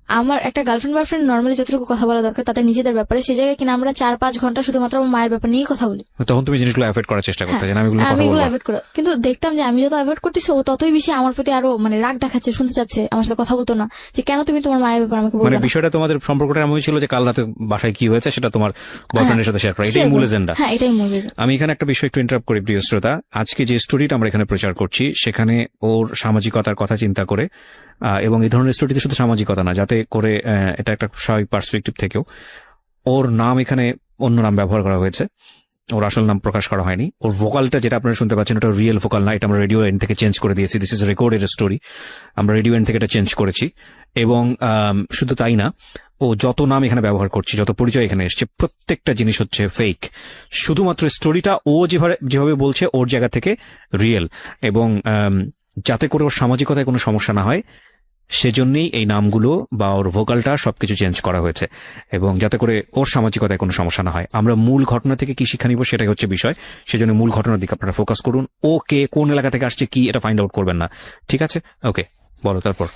আমার একটা গার্লফ্রেন্ড বয়ফ্রেন্ড নর্মালি যতটুকু কথা বলা দরকার তাদের নিজেদের ব্যাপারে, সেই জায়গায় কিনা আমরা 4-5 ঘন্টা শুধুমাত্র আমার মায়ের ব্যাপার নিয়েই কথা বলি। তখন তুমি জিনিসগুলো অ্যাভয়েড করার চেষ্টা করতে, যে আমি এগুলো অ্যাভয়েড করি, কিন্তু দেখতাম যে আমি যত অ্যাভয়েড করতেছি ও ততই বেশি আমার প্রতি আরো মানে রাগ দেখাচ্ছে, শুনতে চাচ্ছে, আমার সাথে কথা বলতো না, যে কেন তুমি তোমার মায়ের ব্যাপারে আমাকে বলছো। মানে বিষয়টা তোমাদের সম্পর্কটা এমন ছিল যে কাল রাতে বাসায় কি হয়েছে সেটা তোমার বয়ফ্রেন্ডের সাথে শেয়ার করা, এটাই মূল এজেন্ডা। হ্যাঁ, এটাই মূল এজেন্ডা। আমি এখানে একটা বিষয় একটু ইন্টারাপ্ট করি প্রিয় শ্রোতা। আজকে যে স্টোরিটা আমরা এখানে প্রচার করছি সেখানে ওর সামাজিকতার কথা চিন্তা করে, এবং এই ধরনের স্টোরিতে শুধু সামাজিকতা না, যাতে করে এটা একটা স্বাভাবিক পার্সপেক্টিভ থেকেও ওর নাম এখানে অন্য নাম ব্যবহার করা হয়েছে, ওর আসল নাম প্রকাশ করা হয়নি। ওর ভোকালটা যেটা আপনারা শুনতে পাচ্ছেন ওটা রিয়েল ভোকাল না, এটা আমরা রেডিও এন্ড থেকে চেঞ্জ করে দিয়েছি। দিস ইজ রেকর্ডেড স্টোরি, আমরা রেডিও এন্ড থেকে এটা চেঞ্জ করেছি। এবং শুধু তাই না, ও যত নাম এখানে ব্যবহার করছে, যত পরিচয় এখানে এসছে, প্রত্যেকটা জিনিস হচ্ছে ফেক। শুধুমাত্র স্টোরিটা ও যেভাবে বলছে ওর জায়গা থেকে রিয়েল, এবং যাতে করে ওর সামাজিকতায় কোনো সমস্যা না হয় সেজন্যই এই নামগুলো বা ওর ভোকালটা সবকিছু চেঞ্জ করা হয়েছে, এবং যাতে করে ওর সামাজিকতায় কোনো সমস্যা না হয়। আমরা মূল ঘটনা থেকে কি শিক্ষা নিব সেটাই হচ্ছে বিষয়, সেজন্য মূল ঘটনার দিকে আপনারা ফোকাস করুন। ও কে, কোন এলাকা থেকে আসছে, কি এটা ফাইন্ড আউট করবেন না, ঠিক আছে? ওকে, বলো তারপর।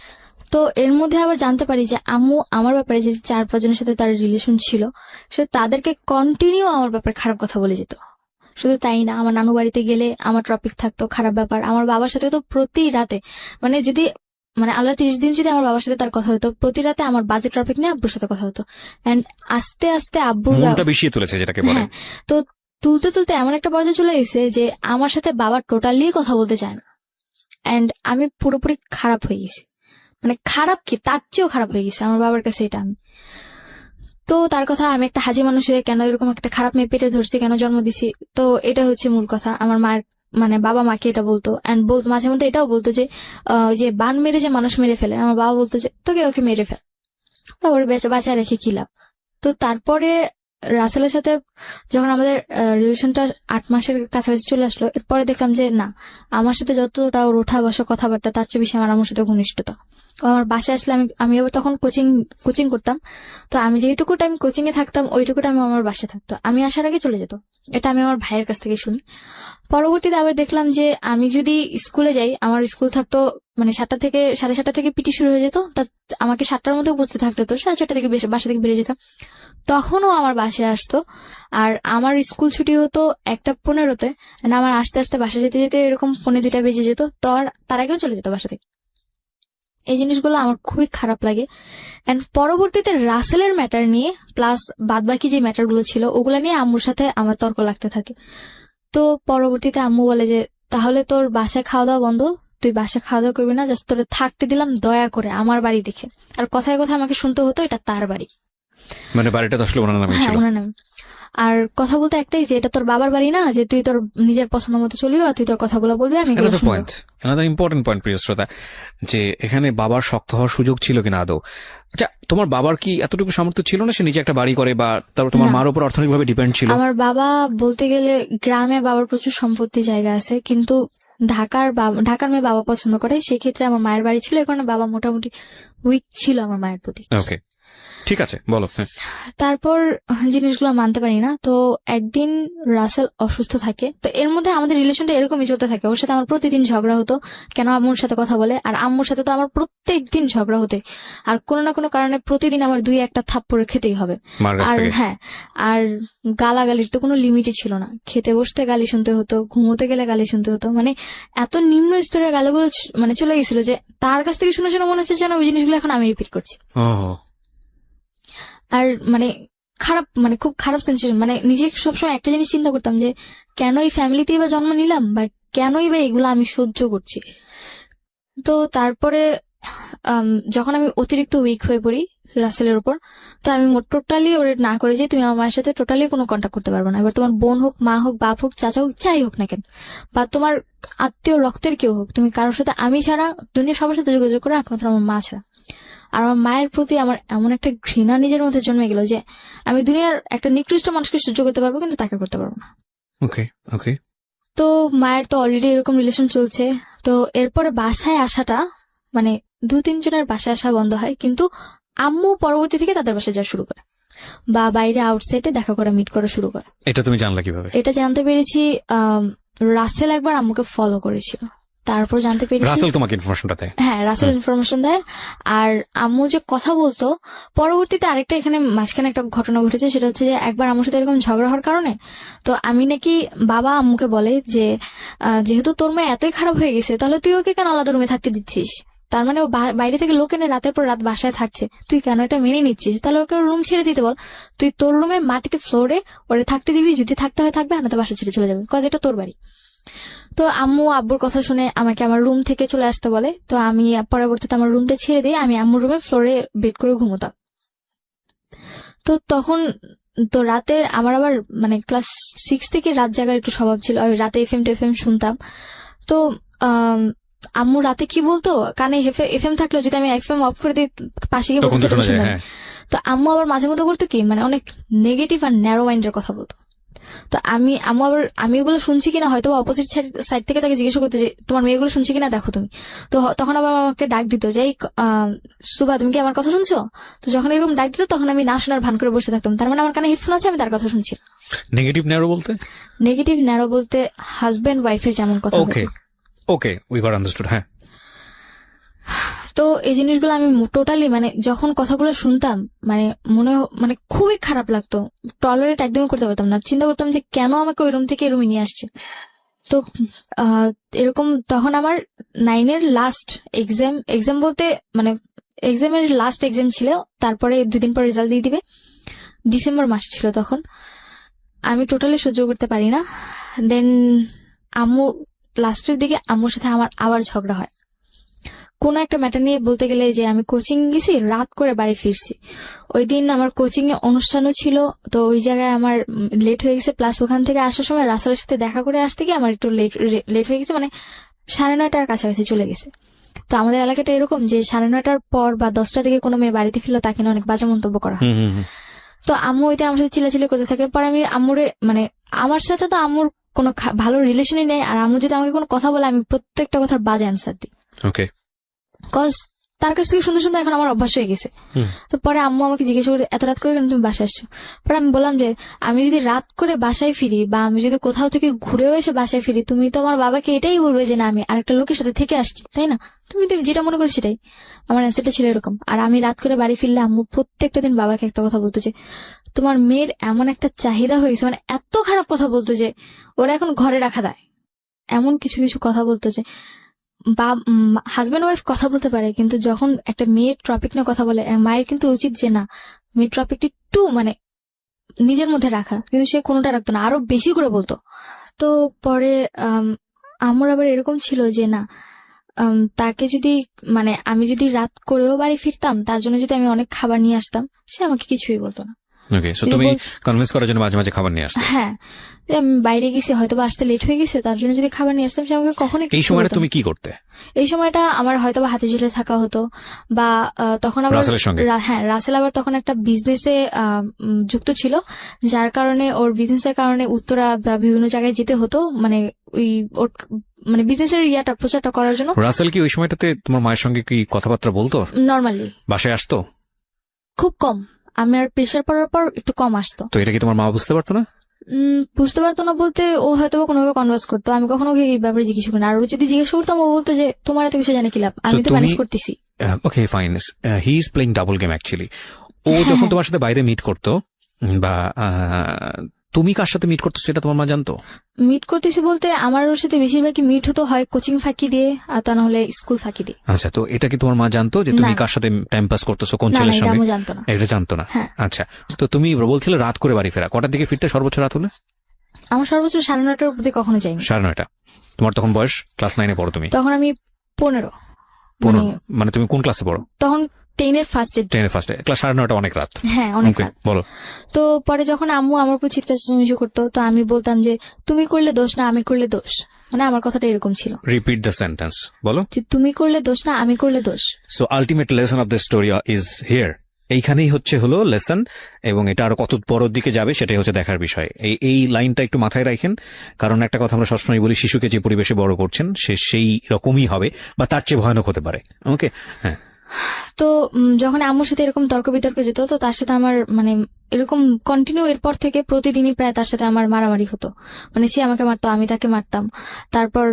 তো এর মধ্যে আবার জানতে পারি যে আম্মু আমার ব্যাপারে যে 4-5 জনের সাথে তার রিলেশন ছিল, সে তাদেরকে কন্টিনিউ আমার ব্যাপারে খারাপ কথা বলে যেত। শুধু তাই না, আমার নানু বাড়িতে গেলে আমার টপিক থাকতো খারাপ ব্যাপার। আমার বাবার সাথে তো প্রতি রাতে, মানে যদি মানে আল্লাহ 30 দিন যদি আমার বাবার সাথে তার কথা হতো, প্রতি রাতে আমার বাজে টপিক নিয়ে আব্বুর সাথে কথা হতো। এন্ড আস্তে আস্তে আব্বুর মনটা বিষিয়ে তুলেছে যেটাকে বলে। হ্যাঁ, তো তুলতে তুলতে এমন একটা পর্যায়ে চলে গেছে যে আমার সাথে বাবা টোটালি কথা বলতে চায় না। এন্ড আমি পুরোপুরি খারাপ হয়ে গেছি, মানে খারাপ কি তার চেয়েও খারাপ হয়ে গেছে আমার বাবার কাছে। এটা আমি তো তার কথা, আমি একটা হাজি মানুষ হয়ে কেন এরকম একটা খারাপ মেয়ে পেটে ধরছি, কেন জন্ম দিছি, তো এটা হচ্ছে মূল কথা। আমার মায়ের মানে বাবা মাকে এটা বলতো, এন্ড মাঝে মধ্যে এটাও বলতো যে ওই যে বান মেরে যে মানুষ মেরে ফেলে, আমার বাবা বলতো যে তোকে ওকে মেরে ফেল, তারপরে বাঁচা রেখে কি লাভ। তো তারপরে রাসেলের সাথে যখন আমাদের রিলেশনটা 8 মাসের কাছাকাছি চলে আসলো, এরপরে দেখলাম যে না, আমার সাথে যতটা ওর ওঠা বসা কথাবার্তা তার চেয়ে বেশি আমার আম্মুর সাথে ঘনিষ্ঠতা। আমার বাসায় আসলে আমি আবার তখন কোচিং করতাম, তো আমি যেটুকু টাইম কোচিং এ থাকতাম ওইটুকু টাইম আমার বাসায় থাকতো, আমি আসার আগে চলে যেত। এটা আমি আমার ভাইয়ের কাছ থেকে শুনি। পরবর্তীতে আবার দেখলাম যে আমি যদি স্কুলে যাই, আমার স্কুল থাকতো মানে 7টা থেকে 7:30 থেকে পিটি শুরু হয়ে যেত, তা আমাকে 7টার মধ্যে উপস্থিত থাকতে হতো, 6:30 থেকে বাসা থেকে বেরিয়ে যেতাম। তখনও আমার বাসায় আসতো, আর আমার স্কুল ছুটি হতো 1:15-তে, আমার আস্তে আস্তে বাসা যেতে যেতে এরকম 1:45 বেজে যেত, তার আগেও চলে যেত বাসা থেকে। এই জিনিসগুলো আমার খুবই খারাপ লাগে। এন্ড পরবর্তীতে রাসেলের ম্যাটার নিয়ে প্লাস বাদবাকি যে ম্যাটার গুলো ছিল ওগুলা নিয়ে আম্মুর সাথে আমার তর্ক লাগতে থাকে। তো পরবর্তীতে আম্মু বলে যে তাহলে তোর বাসায় খাওয়া দাওয়া বন্ধ, তুই বাসায় খাওয়া দাওয়া করবি না, জাস্ট তোরে থাকতে দিলাম দয়া করে আমার বাড়ি দেখে। আর কথায় কথায় আমাকে শুনতে হতো এটা তার বাড়ি, মানে বাড়িটা তো আসলে ওনার নামে হ্যাঁ ছিল। ওনার নাম। আর কথা বলতে একটাই যে এটা তোর বাবার বাড়ি না, যে তুই তোর নিজের পছন্দ মতো চলবি আর তুই তোর কথাগুলো বলবি, আমি এগুলো শুনবো। Another important point, প্রিয় শ্রোতা, যে এখানে বাবার শক্ত হওয়ার সুযোগ ছিল কিনা আদৌ? আচ্ছা, তোমার বাবার কি এতটুকু সামর্থ্য ছিল না সে নিজে একটা বাড়ি করে, বা তারপর তোমার না। মার উপর অর্থনৈতিকভাবে ডিপেন্ড ছিল? আমার বাবা বলতে গেলে গ্রামে বাবার প্রচুর সম্পত্তি জায়গা আছে, কিন্তু ঢাকার মেয়ে বাবা পছন্দ করে, সেক্ষেত্রে আমার মায়ের বাড়ি ছিল, এই কারণে বাবা মোটামুটি উইক ছিল আমার মায়ের প্রতি। ওকে, ঠিক আছে, বলো। তারপর জিনিসগুলো মানতে পারি না। তো একদিন রাসেল অসুস্থ থাকে, তো এর মধ্যে আমাদের রিলেশনটা এরকমই চলতে থাকে। ওর সাথে আমার প্রতিদিন ঝগড়া হতো, কেন আম্মুর সাথে কথা বলে, আর আম্মুর সাথে তো আমার প্রত্যেক দিন ঝগড়া হতে, আর কোনো না কোনো কারণে প্রতিদিন আমার 2-1টা থাপ্পড় খেতেই হবে। আর হ্যাঁ, আর গালাগালির তো কোনো লিমিটই ছিল না। খেতে বসতে গালি শুনতে হতো, ঘুমোতে গেলে গালি শুনতে হতো, মানে এত নিম্ন স্তরের গালিগুলো মানে চলে গেছিল যে তার কাছ থেকে শুনে শুনে মনে হচ্ছে যেন ওই জিনিসগুলো এখন আমি রিপিট করছি। আর মানে খারাপ, মানে খুব খারাপ সেন্সেশন, মানে নিজে সবসময় একটা জিনিস চিন্তা করতাম যে কেন এই ফ্যামিলিতেই বা জন্ম নিলাম, বা কেনই বা এগুলো আমি সহ্য করছি। তো তারপরে যখন আমি অতিরিক্ত উইক হয়ে পড়ি রাসেলের উপর, তো আমি টোটালি ওর না করে যে তুমি আমার মায়ের সাথে টোটালি কোনো কন্ট্যাক্ট করতে পারবে না। এবার তোমার বোন হোক, মা হোক, বাপ হোক, চাচা হোক, যাই হোক না কেন, বা তোমার আত্মীয় রক্তের কেউ হোক, তুমি কারোর সাথে, আমি ছাড়া দুনিয়া সবার সাথে যোগাযোগ করে একমাত্র আমার মা ছাড়া। আর আমার মায়ের প্রতি আমার এমন একটা ঘৃণা নিজের মধ্যে জন্মে গেল যে আমি দুনিয়ার একটা নিকৃষ্ট মানুষকে সহ্য করতে পারবো, কিন্তু তাকে করতে পারবো না। ওকে ওকে। তো মায়ের তো অলরেডি এরকম রিলেশন চলছে, তো এরপরে বাসায় আসাটা মানে 2-3 জনের বাসায় আসা বন্ধ হয়, কিন্তু আম্মু পরবর্তী থেকে তাদের বাসায় যাওয়া শুরু করে, বা বাইরে আউটসাইডে দেখা করা, মিট করা শুরু করে। এটা তুমি জানলা কিভাবে? এটা জানতে পেরেছি রাসেল একবার আম্মুকে ফলো করেছিল, তারপর জানতে পেরেছি রাসেল তোমাকে ইনফরমেশনটা দেয়। হ্যাঁ, রাসেল ইনফরমেশন দেয়। আর আম্মু যে কথা বলতো, পরবর্তীতে আরেকটা এখানে মাঝখানে একটা ঘটনা ঘটেছে, সেটা হচ্ছে যে একবার আম্মুর সাথে এরকম ঝগড়া হওয়ার কারণে তো আমি নাকি, বাবা আম্মুকে বলে যে যেহেতু তোর মেয়ে এতই খারাপ হয়ে গেছে, তাহলে তুই ওকে কেন আলাদা রুমে থাকতে দিচ্ছিস? তার মানে ও বাইরে থেকে লোক এনে রাতের পর রাত বাসায় থাকছে, তুই কেন এটা মেনে নিচ্ছিস? তাহলে ওকে রুম ছেড়ে দিতে বল, তুই তোর রুমে মাটিতে ফ্লোরে ওরে থাকতে দিবি, যদি থাকতে হয় থাকবে, না তো বাসা ছেড়ে চলে যাবে, কজ এটা তোর বাড়ি। তো আম্মু আব্বুর কথা শুনে আমাকে আমার রুম থেকে চলে আসতে বলে, তো আমি পরবর্তীতে আমার রুমটা ছেড়ে দিয়ে আমি আম্মুর রুমে ফ্লোরে বেড করে ঘুমোতাম। তো তখন তো রাতে আমার আবার মানে ক্লাস 6 থেকে রাত জাগার একটু স্বভাব ছিল, আমি রাতে এফএম শুনতাম। তো আম্মু রাতে কি বলতো, কানে এফএম থাকলেও যদি আমি এফএম অফ করে দিই পাশে গিয়ে বলতে শুনতাম। তো আম্মু আবার মাঝে মধ্যে করতো কি, মানে অনেক নেগেটিভ আর ন্যারো মাইন্ডের কথা বলতো। তো আমি ওগুলো শুনছি কিনা হয়তো অপোজিট সাইড থেকে তাকে জিজ্ঞেস করতে যে তোমার মেয়েগুলো শুনছি কিনা দেখো তুমি। তো তখন আবার আমাকে ডাক দিত যে সুভা তুমি কি আমার কথা শুনছো? তো যখন এরকম ডাক দিত তখন আমি না শোনার ভান করে বসে থাকতাম, তার মানে আমার কানে হেডফোন আছে, আমি তার কথা শুনছি। নেগেটিভ ন্যারো বলতে হাজবেন্ড ওয়াইফের যেমন কথা। Okay we got understood. হ্যাঁ, তো এই জিনিসগুলো আমি টোটালি মানে যখন কথাগুলো শুনতাম মানে খুবই খারাপ লাগতো, টলারেট একদমই করতে পারতাম না। চিন্তা করতাম যে কেন আমাকে ওই রুম থেকে এই রুমে নিয়ে আসছে। তো এরকম তখন আমার 9-এর লাস্ট এক্সাম বলতে মানে এক্সামের লাস্ট এক্সাম ছিল, তারপরে 2 দিন পর রেজাল্ট দিয়ে দিবে। ডিসেম্বর মাস ছিল তখন, আমি টোটালি সহ্য করতে পারি না। দেন আম্মু লাস্টের দিকে আম্মুর সাথে আমার আবার ঝগড়া হয় কোন একটা ম্যাটার নিয়ে, বলতে গেলে যে আমি কোচিং গেছি, রাত করে বাড়ি ফিরছি। ওই দিন আমার কোচিং এ অনুষ্ঠানও ছিল, তো ওই জায়গায় আমার লেট হয়ে গেছে। প্লাস ওখান থেকে আসার সময় রাসেলের সাথে দেখা করে আসতে গিয়ে আমার একটু লেট হয়ে গেছে, মানে 9:30টার কাছাকাছি চলে গেছে। তো আমাদের এলাকাটা এরকম যে 9:30টার পর বা 10টা থেকে কোনো মেয়ে বাড়িতে ফিরলো তাকে নিয়ে অনেক বাজে মন্তব্য করা হয়। তো আম্মু ওইটা আমার সাথে চিল্লাচিল্লি করতে থাকে। পরে আমি আম্মুরে মানে আমার সাথে তো আম্মুর কোনো ভালো রিলেশনই নেই, আর আম্মু যদি আমাকে কোনো কথা বলে আমি প্রত্যেকটা কথার বাজে অ্যান্সার দিই। ওকে, কজ তার কাছ থেকে সুন্দর এখন আমার অভ্যাস হয়ে গেছে। তো পরে আম্মু আমাকে জিজ্ঞেস করে এত রাত করে কেন তুমি বাসায় আসছো? পরে আমি বললাম যে আমি যদি রাত করে বাসায় ফিরি বা আমি যদি কোথাও থেকে ঘুরেও এসে বাসায় ফিরি, তুমি তো আমার বাবাকে এটাই বলবে যে না আমি আরেকটা লোকের সাথে থেকে আসছি, তাই না? তুমি যেটা মনে করো সেটাই। আমার অ্যান্সারটা ছিল এরকম। আর আমি রাত করে বাড়ি ফিরলে আম্মু প্রত্যেকটা দিন বাবাকে একটা কথা বলতো যে তোমার মেয়ের এমন একটা চাহিদা হয়ে গেছে, মানে এত খারাপ কথা বলতো যে ওরা এখন ঘরে রাখা দেয়, এমন কিছু কিছু কথা বলতো যে বা হাজব্যান্ড ওয়াইফ কথা বলতে পারে, কিন্তু যখন একটা মেয়ের টপিক নিয়ে কথা বলে মায়ের কিন্তু উচিত যে না মেয়ের টপিকটি একটু মানে নিজের মধ্যে রাখা, কিন্তু সে কোনোটা রাখতো না, আরো বেশি করে বলতো। তো পরে আমার আবার এরকম ছিল যে না তাকে যদি মানে আমি যদি রাত করেও বাড়ি ফিরতাম, তার জন্য যদি আমি অনেক খাবার নিয়ে আসতাম, সে আমাকে কিছুই বলতো না। ওকে, সো তুমি কনভিন্স করার জন্য মাঝে মাঝে খাবার নিয়ে আসতে? হ্যাঁ, আমি বাইরে গেছি, হয়তো বা আসতে লেট হয়ে গেছে, তার জন্য যদি খাবার নিয়ে আসতাম সে আমাকে কখনোই। এই সময়টা তুমি কি করতে? এই সময়টা আমার হয়তো বা হাতিঝিলে থাকা হতো, বা তখন আবার হ্যাঁ রাসেল আবার তখন একটা বিজনেসে যুক্ত ছিল, যার কারণে ওর বিজনেসের কারণে উত্তরা বা বিভিন্ন জায়গায় যেতে হতো, মানে ওই ওর মানে বিজনেসের প্রচারটা করার জন্য। রাসেল কি ওই সময়টাতে তোমার মায়ের সঙ্গে কি কথাবার্তা বলতো? নর্মালি বাসায় আসতো খুব কম, আমার প্রেশার পড়ার পর একটু কম আসতো। তো এটা কি তোমার মা বুঝতে পারতো না? বুঝতে পারতো না বলতে ও হয়তো কোনোভাবে কনভার্স করতো, আমি কখনো এই ব্যাপারে জিজ্ঞেস করি না। আর যদি জিজ্ঞেস করতাম ও বলতো যে তোমার এত কিছু জানে কি লাভ, আমি তো ম্যানেজ করতেছি। Okay fine, he is playing double game actually. ও যখন তোমার সাথে বাইরে মিট করতো বা তুমি কার সাথে মিট করতো সেটা তোমার মা জানতো? মিট করতেছি বলতে আমার ওর সাথে বেশিরভাগই মিট হতো হয় কোচিং ফাঁকি দিয়ে, আর তা না হলে স্কুল ফাঁকি দিয়ে। আচ্ছা, তো এটা কি তোমার মা জানতো যে তুমি কার সাথে টাইম পাস করতেছো, কোন ছেলের সঙ্গে? জানতো না। এটা জানতো না। আচ্ছা, তো তুমি বলছিলে রাত করে বাড়ি ফেরা, কটার দিকে ফিরতে সর্বোচ্চ রাত হলে? আমার সর্বোচ্চ 9:30টার অবধি কখনো যাইনি। 9:30? তোমার তখন বয়স ক্লাস 9-এ পড়ো তুমি? তখন আমি 15। মানে তুমি কোন ক্লাসে পড়ো তখন? 10-এর ফার্স্টে। ক্লাস 9:30 অনেক রাত। হ্যাঁ অনেক রাত। বলো। তো পরে যখন আম্মু আমার উপর চিৎকার চেঁচামেচি করতো, তো আমি বলতাম যে তুমি করলে দোষ না আমি করলে দোষ, মানে আমার কথাটা এরকম ছিল। রিপিট দ্য সেন্টেন্স, বলো। যে তুমি করলে দোষ না আমি করলে দোষ। So ultimate lesson of the story is here. এইখানেই হলো লেসন, এবং এটা আরো কত বড় দিকে যাবে সেটাই হচ্ছে দেখার বিষয়। এই লাইনটা একটু মাথায় রাখেন, কারণ একটা কথা আমরা সবসময় বলি, শিশুকে যে পরিবেশে বড় করছেন সে সেই রকমই হবে বা তার চেয়ে ভয়ানক হতে পারে। ওকে, হ্যাঁ। তো যখন আম্মুর সাথে এরকম তর্ক বিতর্ক যেত, তো তার সাথে আমার মানে এরকম কন্টিনিউ এরপর থেকে প্রতিদিনই প্রায় তার সাথে আমার মারামারি হতো, মানে সে আমাকে মারতো আমি তাকে মারতাম, তারপর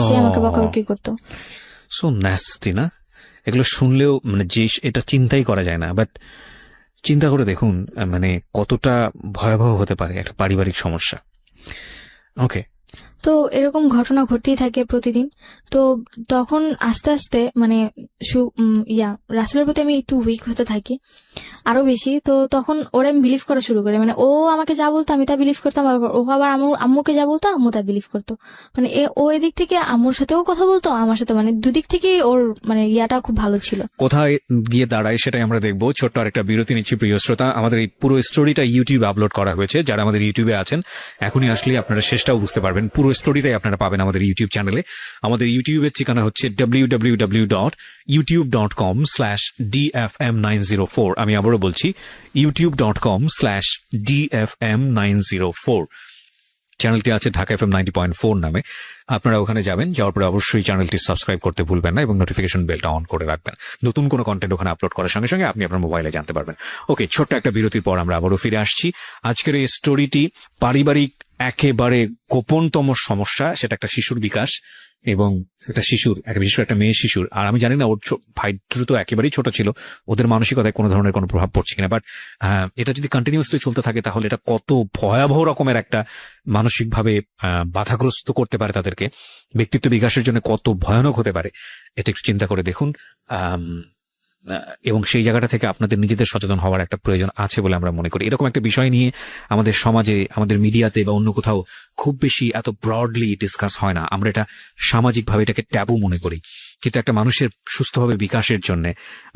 সে আমাকে বকাবকি করতো। সো ন্যাস্টি না? এগুলো শুনলেও মানে যে এটা চিন্তাই করা যায় না, বাট চিন্তা করে দেখুন মানে কতটা ভয়াবহ হতে পারে একটা পারিবারিক সমস্যা। ওকে, তো এরকম ঘটনা ঘটতেই থাকে প্রতিদিন। তো তখন আস্তে আস্তে মানে রাসেলের প্রতি আমি একটু উইক হতে থাকি আরো বেশি। তো তখন ওরা আমি বিলিভ করা শুরু করে, মানে ও আমাকে যা বলতো আমি তা বিলিভ করতাম, ও আবার আম্মুকে যা বলতো আম্মু তা বিলিভ করতো। মানে ও এদিক থেকে আম্মুর সাথেও কথা বলতো, আমার সাথে, মানে দুদিক থেকে ওর মানে ইয়াটা খুব ভালো ছিল। কোথায় গিয়ে দাঁড়ায় সেটাই আমরা দেখবো। ছোট্ট আরেকটা বিরতি নিচ্ছি প্রিয় শ্রোতা। আমাদের এই পুরো স্টোরিটা ইউটিউবে আপলোড করা হয়েছে, যারা আমাদের ইউটিউবে আছেন এখনই আসলে আপনারা শেষটাও বুঝতে পারবেন। পুরো স্টোরিটাই আপনারা পাবেন আমাদের ইউটিউব চ্যানেলে। আমাদের ইউটিউবের ঠিকানা হচ্ছে www.youtube.com/dfm904। আমি আবারও বলছি youtube.com/dfm904। চ্যানেলটি আছে ঢাকা FM 90.4 নামে। আপনারা ওখানে যাবেন, যাওয়ার পরে অবশ্যই চ্যানেলটি সাবস্ক্রাইব করতে ভুলবেন না এবং নোটিফিকেশন বেলটা অন করে রাখবেন। নতুন কোনো কন্টেন্ট ওখানে আপলোড করার সঙ্গে সঙ্গে আপনি আপনার মোবাইলে জানতে পারবেন। ওকে, ছোট্ট একটা বিরতির পর আমরা আবারও ফিরে আসছি। আজকের এই স্টোরিটি পারিবারিক একেবারে গোপনতম সমস্যা, সেটা একটা শিশুর বিকাশ এবং একটা শিশুর, বিশেষ করে একটা মেয়ে শিশুর। আর আমি জানি না ওর ভাই তো একেবারেই ছোট ছিল, ওদের মানসিকতায় কোনো ধরনের কোনো প্রভাব পড়ছে কিনা, বাট এটা যদি কন্টিনিউয়াসলি চলতে থাকে তাহলে এটা কত ভয়াবহ রকমের একটা মানসিকভাবে বাধাগ্রস্ত করতে পারে তাদেরকে, ব্যক্তিত্ব বিকাশের জন্য কত ভয়ানক হতে পারে এটা একটু চিন্তা করে দেখুন। এবং সেই জায়গাটা থেকে আপনাদের নিজেদের সচেতন হওয়ার একটা প্রয়োজন আছে বলে আমরা মনে করি। এরকম একটা বিষয় নিয়ে আমাদের সমাজে, আমাদের মিডিয়াতে বা অন্য কোথাও খুব বেশি এত ব্রডলি ডিসকাস হয় না। আমরা এটা সামাজিকভাবে এটাকে ট্যাবু মনে করি, কিন্তু একটা মানুষের সুস্থভাবে বিকাশের জন্য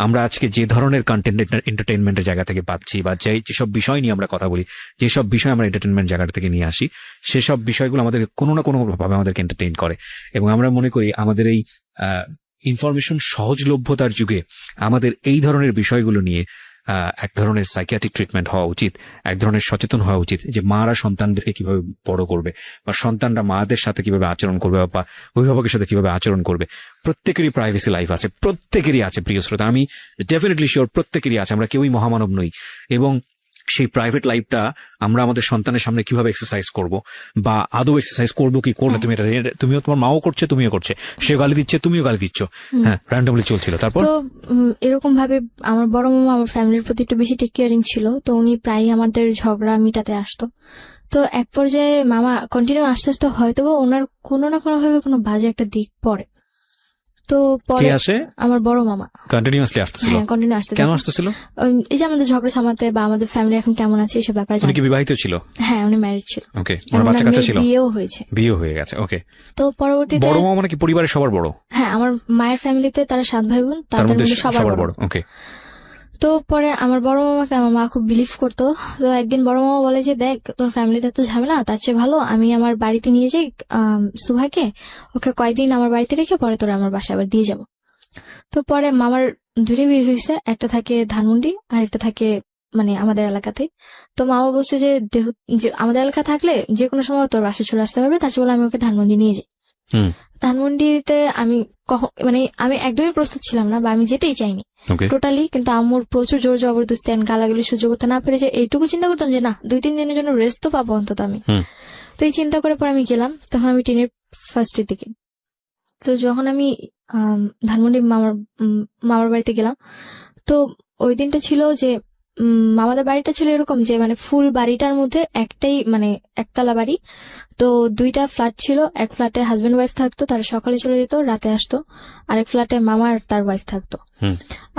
আমরা আজকে যে ধরনের কন্টেন্ট এন্টারটেইনমেন্টের জায়গা থেকে পাচ্ছি বা যেসব বিষয় নিয়ে আমরা কথা বলি, যেসব বিষয় আমরা এন্টারটেইনমেন্ট জায়গাটা থেকে নিয়ে আসি, সেসব বিষয়গুলো আমাদের কোনো না কোনো ভাবে আমাদেরকে এন্টারটেইন করে। এবং আমরা মনে করি আমাদের এই ইনফরমেশন সহজলভ্যতার যুগে আমাদের এই ধরনের বিষয়গুলো নিয়ে এক ধরনের সাইকিয়াট্রিক ট্রিটমেন্ট হওয়া উচিত, এক ধরনের সচেতন হওয়া উচিত যে মারা সন্তানদেরকে কিভাবে বড় করবে বা সন্তানরা মাদের সাথে কিভাবে আচরণ করবে বা অভিভাবকের সাথে কিভাবে আচরণ করবে। প্রত্যেকেরই প্রাইভেসি লাইফ আছে, প্রত্যেকেরই আছে প্রিয় শ্রোতা, আমি ডেফিনেটলি শিওর প্রত্যেকেরই আছে, আমরা কেউই মহামানব নই। এবং সেই প্রাইভেট লাইফটা আমরা আমাদের সন্তানের সামনে কিভাবে এক্সারসাইজ করব বা আদৌ এক্সারসাইজ করবো কি করবো, তুমিও তোমার মাও করছে, তুমিও করছে, সে গালি দিচ্ছে, তুমিও গালি দিচ্ছ, হ্যাঁ, র্যান্ডমলি চলছিল। তারপর তো এরকম ভাবে আমার বড় মামা আমার ফ্যামিলির প্রতি একটু বেশি টেক কেয়ারিং ছিল, তো উনি প্রায় আমাদের ঝগড়া মিটাতে আসতো। তো এক পর্যায়ে মামা কন্টিনিউ আস্তে আস্তে হয়তো ওনার কোনো না কোনো ভাবে কোনো বাজে একটা দিক পড়ে। তো পরে আমার বড় মামা কন্টিনিউয়াসলি আসতেছিল। হ্যাঁ, কন্টিনিউ আসতে। কেন আসতেছিল? এই যে আমাদের ঝগড়া সামাতে বা আমাদের ফ্যামিলি এখন কেমন আছে এইসব ব্যাপারে। উনি কি বিবাহিত ছিল? হ্যাঁ, উনি ম্যারিড ছিল। ওকে, ওনার বাচ্চা কাচ্চা ছিল? বিয়েও হয়েছে। বিয়ে হয়ে গেছে। ওকে। তো পরবর্তীতে বড় মামা মানে কি পরিবারের সবার বড়? হ্যাঁ, আমার মায়ের ফ্যামিলিতে তারা 7 ভাই বোন, তাদের মধ্যে সবার বড়। ওকে। তো পরে আমার বড় মামাকে আমার মা খুব বিলিভ করতো। তো একদিন বড় মামা বলে যে, দেখ তোর ফ্যামিলিতে তো ঝামেলা, তার চেয়ে ভালো আমি আমার বাড়িতে নিয়ে যাই সুভাকে, ওকে কয়েকদিন আমার বাড়িতে রেখে পরে তোরা আমার বাসায় আবার দিয়ে যাবো। তো পরে মামার 2টা বিয়ে হয়েছে, একটা থাকে ধানমন্ডি আর একটা থাকে মানে আমাদের এলাকাতে। তো মামা বলছে যে আমাদের এলাকা থাকলে যে কোনো সময় তোর বাসায় চলে আসতে পারবে, তার চেয়ে বলে আমি ওকে ধানমন্ডি নিয়ে যাই। ধানমন্ডিতে আমি মানে আমি একদমই প্রস্তুত ছিলাম না বা আমি যেতেই চাইনি টোটালি, কিন্তু আম্মুর প্রচুর জোর জবরদস্তি গালাগালি সহ্য করতে না পেরে যে এইটুকু চিন্তা করতাম যে না 2-3 দিনের জন্য রেস্ট তো পাবো অন্তত আমি। তো এই চিন্তা করে পরে আমি গেলাম, তখন আমি টিনের ফার্স্টের দিকে। তো যখন আমি ধানমন্ডি মামার বাড়িতে গেলাম, তো ওই দিনটা ছিল যে মামাদের বাড়িটা ছিল এরকম যে মানে ফুল বাড়িটার মধ্যে একটাই মানে একতলা বাড়ি। তো 2টা ফ্ল্যাট ছিল, এক ফ্ল্যাটে হাজবেন্ড ওয়াইফ থাকতো, তারা সকালে চলে যেত, রাতে আসতো। আরেক ফ্ল্যাটে মামা আর তার ওয়াইফ থাকতো।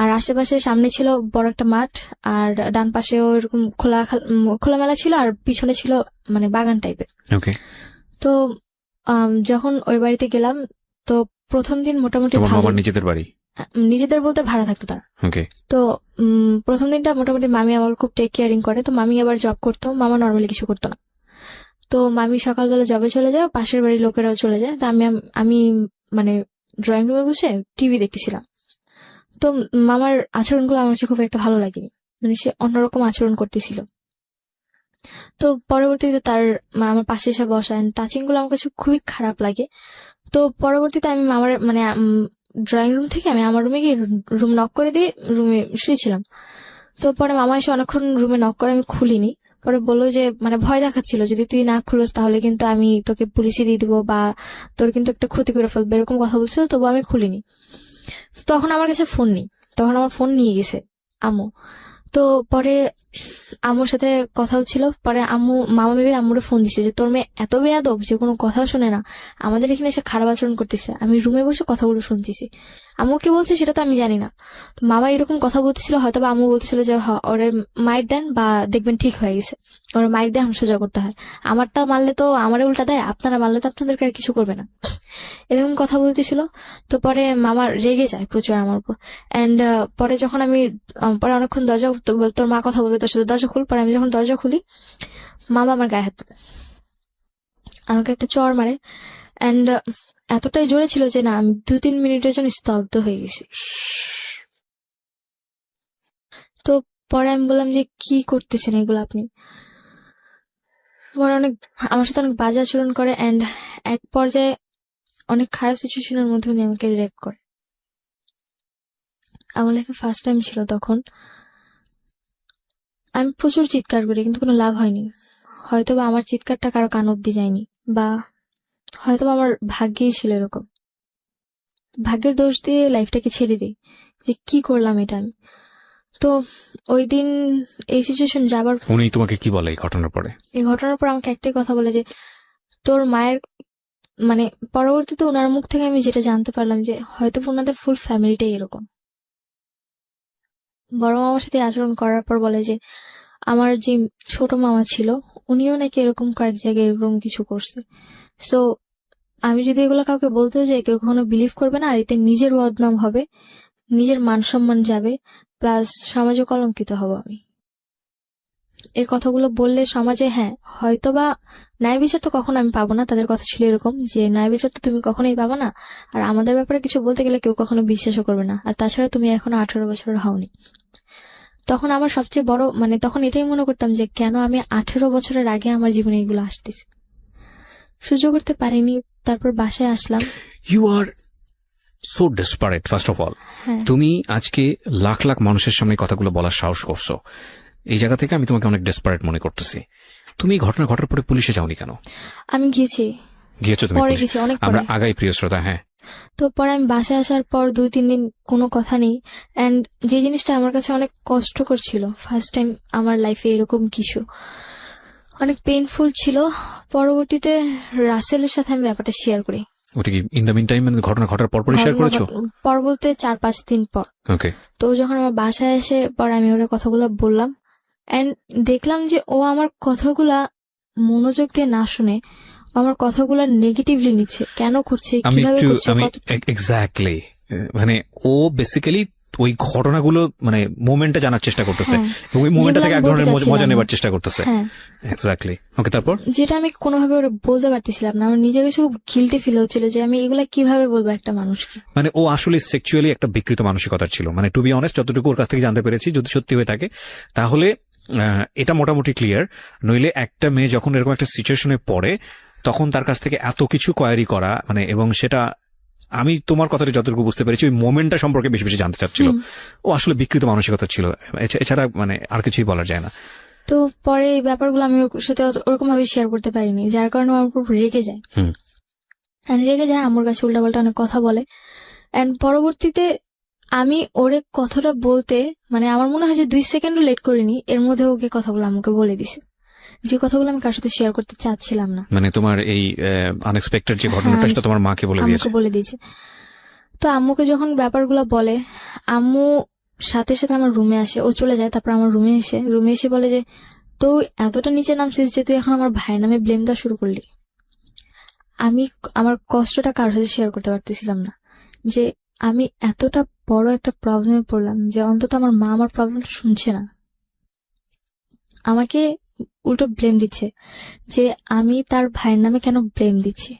আর আশেপাশে সামনে ছিল বড় একটা মাঠ, আর ডান পাশেও এরকম খোলামেলা ছিল, আর পিছনে ছিল মানে বাগান টাইপের। তো যখন ওই বাড়িতে গেলাম, তো প্রথম দিন মোটামুটি নিজেদের বাড়ি, নিজেদের বলতে ভাড়া থাকতো তারা। তো প্রথম দিনটা মোটামুটি মামি আমার খুব টেক কেয়ারিং করে। তো মামি আবার জব করতো, মামা নর্মালি কিছু করতো না। তো মামি সকালবেলা জবে চলে যায়, পাশের বাড়ির লোকেরাও চলে যায়। তো আমি মানে ড্রয়িং রুমে বসে টিভি দেখতেছিলাম। তো মামার আচরণগুলো আমার কাছে খুব একটা ভালো লাগেনি, মানে সে অন্যরকম আচরণ করতেছিল। তো পরবর্তীতে তার আমার পাশে এসে বসা টাচিং গুলো আমার কাছে খুবই খারাপ লাগে। তো পরবর্তীতে আমি মামার মানে ড্রয়িং রুম থেকে আমি আমার রুমে গিয়ে রুম নক করে দিয়ে রুমে শুয়েছিলাম। তো পরে মামা এসে অনেকক্ষণ রুমে নক করে, আমি খুলিনি। পরে বললো যে মানে ভয় দেখাচ্ছিল, যদি তুই না খুলোস তাহলে কিন্তু আমি তোকে পুলিশে দিয়ে দিবো বা তোর কিন্তু একটা ক্ষতি করে ফেলবে, এরকম কথা বলছিল। তবু আমি খুলিনি। তখন আমার কাছে ফোন নেই, তখন আমার ফোন নিয়ে গেছে আম্মু। তো পরে আম্মুর সাথে কথা হচ্ছিল, পরে মামা ভেবে আম্মুরে ফোন দিছে যে তোর মেয়ে এত বেয়াদব যে কোনো কথাও শুনে না, আমাদের এখানে এসে খারাপ আচরণ করতেছে। আমি রুমে বসে কথাগুলো শুনতেছি, আম্মু কি বলছে সেটা তো আমি জানি না। তো মামা এরকম কথা বলতেছিল, হয়তো বা আম্মু বলতেছিল যে ওরে মাইর দেন বা দেখবেন ঠিক হয়ে গেছে, ওরা মাইর দিয়ে এখন সোজা করতে হয়, আমারটা মারলে তো আমারে উল্টা দেয়, আপনারা মারলে তো আপনাদেরকে আর কিছু করবে না, এরকম কথা বলতেছিল। তো পরে মামা রেগে যায় প্রচুর আমার উপর। অ্যান্ড পরে যখন আমি পরে অনেকক্ষণ দরজা, তোর মা কথা বলবে তোর সাথে, দরজা খুল। পরে আমি যখন দরজা খুলি, মামা আমার গায়ে হাত তোলে, আমাকে একটা চর মারে। অ্যান্ড এতটাই জোরে ছিল যে না আমি 2-3 মিনিটের জন্য স্তব্ধ হয়ে গেছি। তো পরে আমি বললাম যে কি করতেছেন এগুলো আপনি? বড় অনেক আমার সাথে অনেক বাজে আচরণ করে, অ্যান্ড এক পর্যায়ে অনেক খারাপ সিচুয়েশনের মধ্যে উনি আমাকে রেপ করে। আমার লাইফে ফার্স্ট টাইম ছিল তখন। আমি প্রচুর চিৎকার করি, কিন্তু কোনো লাভ হয়নি। হয়তোবা আমার চিৎকারটা কারো কান অব্দি যায়নি, বা হয়তোবা আমার ভাগ্যেই ছিল এরকম। ভাগ্যের দোষ দিয়ে লাইফটাকে ছেড়ে দিই, যে কি করলাম এটা আমি। তো ওই দিন এই সিচুয়েশন যাবার, উনি তোমাকে কি বলে এই ঘটনার পরে? এই ঘটনার পর আমাকে একটাই কথা বলে যে তোর মায়ের, মানে পরবর্তীতে ওনার মুখ থেকে আমি যেটা জানতে পারলাম যে হয়তো ওনাদের ফুল ফ্যামিলিটাই এরকম। বড় মামার সাথে আচরণ করার পর বলে যে আমার যে ছোট মামা ছিল উনিও নাকি এরকম কয়েক জায়গায় এরকম কিছু করছে। সো আমি যদি এগুলো কাউকে বলতেও যাই, কেউ কখনো বিলিভ করবে না, আর এতে নিজের বদনাম হবে, নিজের মান সম্মান যাবে, প্লাস সমাজে কলঙ্কিত হব আমি। এই কথাগুলো বললে সমাজে, হ্যাঁ হয়তোবা ন্যায় বিচার তো কখনো আমি পাবো না। তাদের কথা ছিল এরকম যে ন্যায় বিচার তো তুমি কখনোই পাবো না, আর আমাদের ব্যাপারে কিছু বলতে গেলে কেউ কখনো বিশ্বাসও করবে না, আর তাছাড়া তুমি এখনো 18 বছরের হওনি। তখন আমার সবচেয়ে বড়, মানে তখন এটাই মনে করতাম যে কেন আমি 18 বছরের আগে আমার জীবনে এগুলো আসতেছে, সহ্য করতে পারিনি। তারপর বাসায় আসলাম। You are so desperate first of all. হ্যাঁ, তুমি আজকে লাখ লাখ মানুষের সামনে কথাগুলো বলার সাহস করছো, এই জায়গা থেকে আমি তোমাকে অনেক ডেসপারেট মনে করতেছি। তুমি এই ঘটনা ঘটার পরে পুলিশে যাওনি কেন? আমি গিয়েছো তুমি পরে পুলিশে? গেছি, অনেক আমরা পরে। আগাই প্রিয় শ্রোতা। হ্যাঁ, তো পরে আমি বাসায় আসার পর 2-3 দিন কোনো কথা নেই, অ্যান্ড যে জিনিসটা আমার কাছে অনেক কষ্টকর ছিল, ফার্স্ট টাইম আমার লাইফে এরকম কিছু, অনেক পেইনফুল ছিল। পরবর্তীতে রাসেলের সাথে আমি ব্যাপারটা শেয়ার করি। ওটা কি ইন দ্য মিন টাইম, মানে ঘটনা ঘটার পর শেয়ার করেছো? পর বলতে 4-5 দিন পর। ওকে। তো যখন আমার বাসায় এসে পরে আমি ওর কথাগুলো বললাম, অ্যান্ড দেখলাম যে ও আমার কথাগুলা মনোযোগ দিয়ে না শুনে আমার কথাগুলা নেগেটিভলি নিচ্ছে। কেন করছে, কিভাবে করছে, এক্স্যাক্টলি, মানে ও বেসিক্যালি ওই ঘটনাগুলো, মানে মোমেন্টটা জানার চেষ্টা করতেছে, ওই মোমেন্টটা থেকে এক ধরনের মজা নেবার চেষ্টা করতেছে। এক্স্যাক্টলি। ওকে, তারপর? যেটা আমি কোনোভাবে ওরা বলতে পারতেছিলাম না, আমার নিজের কাছে খুব গিল্টি ফিল হচ্ছিল যে আমি এগুলা কিভাবে বলবো একটা মানুষকে। মানে ও আসলে সেক্সুয়ালি একটা বিকৃত মানসিকতার ছিল, মানে টু বি অনেস্ট, যতটুকু ওর কাছ থেকে জানতে পেরেছি, যদি সত্যি হয়ে থাকে তাহলে এটা মোটামুটি ক্লিয়ার। নইলে একটা মেয়ে যখন এরকম একটা সিচুয়েশনে পড়ে তখন তার কাছ থেকে এত কিছু কোয়ারি করা, মানে, এবং সেটা আমি তোমার কথাটা যতটুকু বুঝতে পেরেছি ওই মোমেন্টটা সম্পর্কে বেশি বেশি জানতে চাচ্ছিল। ও আসলে বিকৃত মানসিকতা ছিল, এছাড়া মানে আর কিছুই বলা যায় না। তো পরে এই ব্যাপারগুলো আমি ওর সাথে ওরকম ভাবে শেয়ার করতে পারিনি, যার কারণে আমার উপর রেগে যায়। রেগে যায়, আমার কাছে উল্টাপাল্টা অনেক কথা বলে, এন্ড পরবর্তীতে আমি ওরে কথাটা বলতে, মানে আমার মনে হয় যে 2 সেকেন্ডও লেট করিনি, এর মধ্যে ওকে কথাগুলো আমাকে বলে দিছে, যে কথাগুলো আমি কার সাথে শেয়ার করতে চাচ্ছিলাম না। মানে তোমার এই আনএক্সপেক্টেড যে ঘটনাটা, সেটা তোমার মাকে বলে দিয়েছে। তো আম্মুকে যখন ব্যাপারগুলো বলে, আম্মু সাথে সাথে আমার রুমে আসে, ও চলে যায়, তারপর আমার রুমে এসে বলে যে তুই এতটা নিচে নামছিস যে তুই এখন আমার ভাইয়ের নামে ব্লেম দেওয়া শুরু করলি। আমি আমার কষ্টটা কারোর সাথে শেয়ার করতে পারতেছিলাম না, যে আমি এতটা বড় একটা প্রবলেমে পড়লাম যে অন্তত আমার মা আমার প্রবলেমটা শুনছে না, আমাকে উল্টো ব্লেম দিচ্ছে, যে আমি তার ভাইয়ের নামে কেন ব্লেম দিচ্ছি।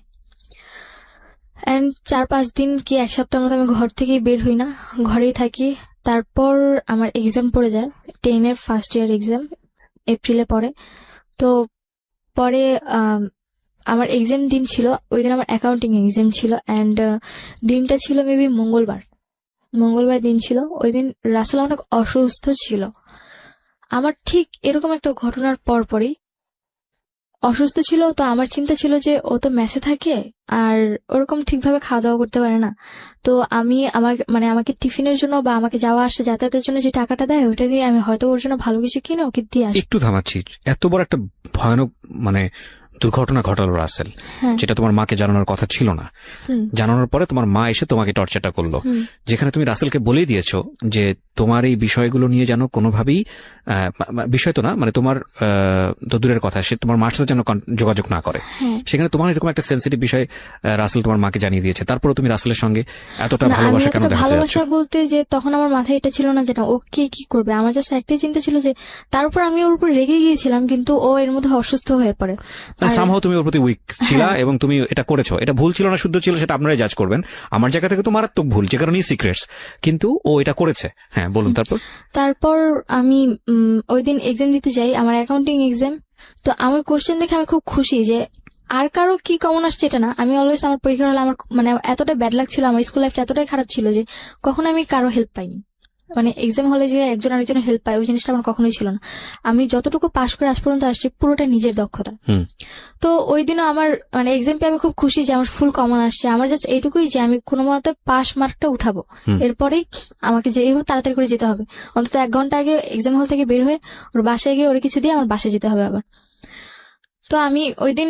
এন্ড 4-5 দিন কি 1 সপ্তাহের মতো আমি ঘর থেকেই বের হই না, ঘরেই থাকি। তারপর আমার এক্সাম পড়ে যায়, 10 ফার্স্ট ইয়ার এক্সাম এপ্রিলে পড়ে। তো পরে আমার এক্সাম দিন ছিল, ওই দিন আমার অ্যাকাউন্টিং এক্সাম ছিল, অ্যান্ড দিনটা ছিল মেবি মঙ্গলবার দিন ছিল। ওই দিন রাসেল অনেক অসুস্থ ছিল। আমার ঠিক এরকম একটা ঘটনার পরপরই অসুস্থ ছিল, তো আমার চিন্তা ছিল যে ও তো মেসে থাকে আর ওরকম ঠিকভাবে খাওয়া দাওয়া করতে পারে না, তো আমি আমাকে টিফিনের জন্য বা আমাকে যাওয়া আসা যাতায়াতের জন্য যে টাকাটা দেয় ওইটা দিয়ে আমি হয়তো ওর জন্য ভালো কিছু কিনে ওকে দিয়ে আসি। একটু থামাচ্ছি, এত বড় একটা ভয়ানক মানে দুর্ঘটনা ঘটালো রাসেল, যেটা তোমার মাকে জানানোর কথা ছিল না, জানানোর পরে তোমার মা এসে তোমাকে টর্চারটা করলো, যেখানে তুমি রাসেলকে বলেই দিয়েছো যে তোমার এই বিষয়গুলো নিয়ে যেন কোনোভাবেই, বিষয় তো না, মানে তোমার তো দূরের কথা, সে তোমার মার সাথে যেন যোগাযোগ না করে। সেখানে তোমার এরকম একটা সেন্সিটিভ বিষয় রাসেল তোমার মাকে জানিয়ে দিয়েছে, তারপরে তুমি রাসেলের সঙ্গে এতটা ভালোবাসা কেন দেখাতে যাচ্ছ? ভালোবাসা বলতে যে তখন আমার মাথায় এটা ছিল না যে না ওকে কি করবে, আমার জাস্ট একটাই চিন্তা ছিল যে তার উপর আমি ওর উপর রেগে গিয়েছিলাম, কিন্তু ও এর মধ্যে অসুস্থ হয়ে পড়ে। সামহাও তুমি ওর প্রতি উইক ছিলা এবং তুমি এটা করেছো, এটা ভুল ছিল না শুদ্ধ ছিল সেটা আপনারাই জাজ করবেন। আমার জায়গা থেকে তো মারাত্মক ভুল, যে কারণে সিক্রেটস, কিন্তু ও এটা করেছে। হ্যাঁ বলুন। তারপর আমি ওই দিন এক্সাম দিতে যাই, আমার অ্যাকাউন্টিং এক্সাম। তো আমার কোশ্চেন দেখে আমি খুব খুশি যে আর কারো কি কমন আসছে এটা না, আমি অলওয়েজ আমার পরীক্ষা হলে আমার মানে এতটাই ব্যাড লাগ ছিল, আমার স্কুল লাইফটা এতটাই খারাপ ছিল যে কখনো আমি কারো হেল্প পাইনি। মানে এক্সাম হলে যে একজন আরেকজনের হেল্প পায় ওই জিনিসটা আমার কখনোই ছিল না। আমি যতটুকু পাস করে আজ পর্যন্ত আসছি পুরোটা নিজের দক্ষতা। তো ওই দিনও আমার মানে এক্সাম পেয়ে আমি খুব খুশি যে আমার ফুল কমন আসছে। আমার জাস্ট এইটুকুই যে আমি কোনো মতে পাস মার্কটা উঠাবো, এরপরেই আমাকে যেই হোক তাড়াতাড়ি করে যেতে হবে। অন্তত 1 ঘন্টা আগে এক্সাম হল থেকে বের হয়ে ওর বাসায় গিয়ে ওর কিছু দিয়ে আমার বাসায় যেতে হবে আবার। তো আমি ওই দিন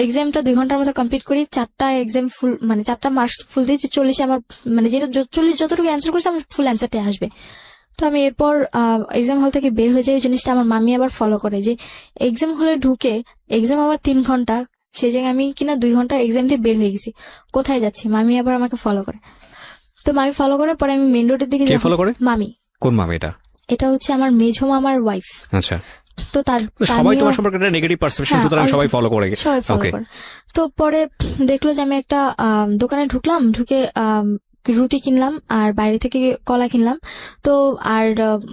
এক্সামটা 2 ঘন্টার মধ্যে কমপ্লিট করি। 4টা এক্সাম ফুল মানে 4টা মার্কস ফুল দিয়েছি, 40 আমার মানে যেটা 40 যতটুকু অ্যান্সার করেছে আমার ফুল অ্যান্সারটা আসবে। তো আমি এরপর এক্সাম হল থেকে বের হয়ে যাই। ওই জিনিসটা আমার মামি আবার ফলো করে যে এক্সাম হলে ঢুকে এক্সাম আমার 3 ঘন্টা, সেই জায়গায় আমি কিনা 2 ঘন্টার এক্সাম দিয়ে বের হয়ে গেছি, কোথায় যাচ্ছি। মামি আবার আমাকে ফলো করে। তো মামি ফলো করে পরে আমি মেন রোডের দিকে ফলো করে। মামি। কোন মামি এটা? এটা হচ্ছে আমার মেঝো মামার ওয়াইফ। আচ্ছা। তো সবাই তোমার সম্পর্কে একটা নেগেটিভ পারসেপশন, সুতরাং সবাই ফলো করে। ওকে। তো পরে দেখলো যে আমি একটা দোকানে ঢুকলাম, ঢুকে রুটি কিনলাম আর বাইরে থেকে কলা কিনলাম। তো আর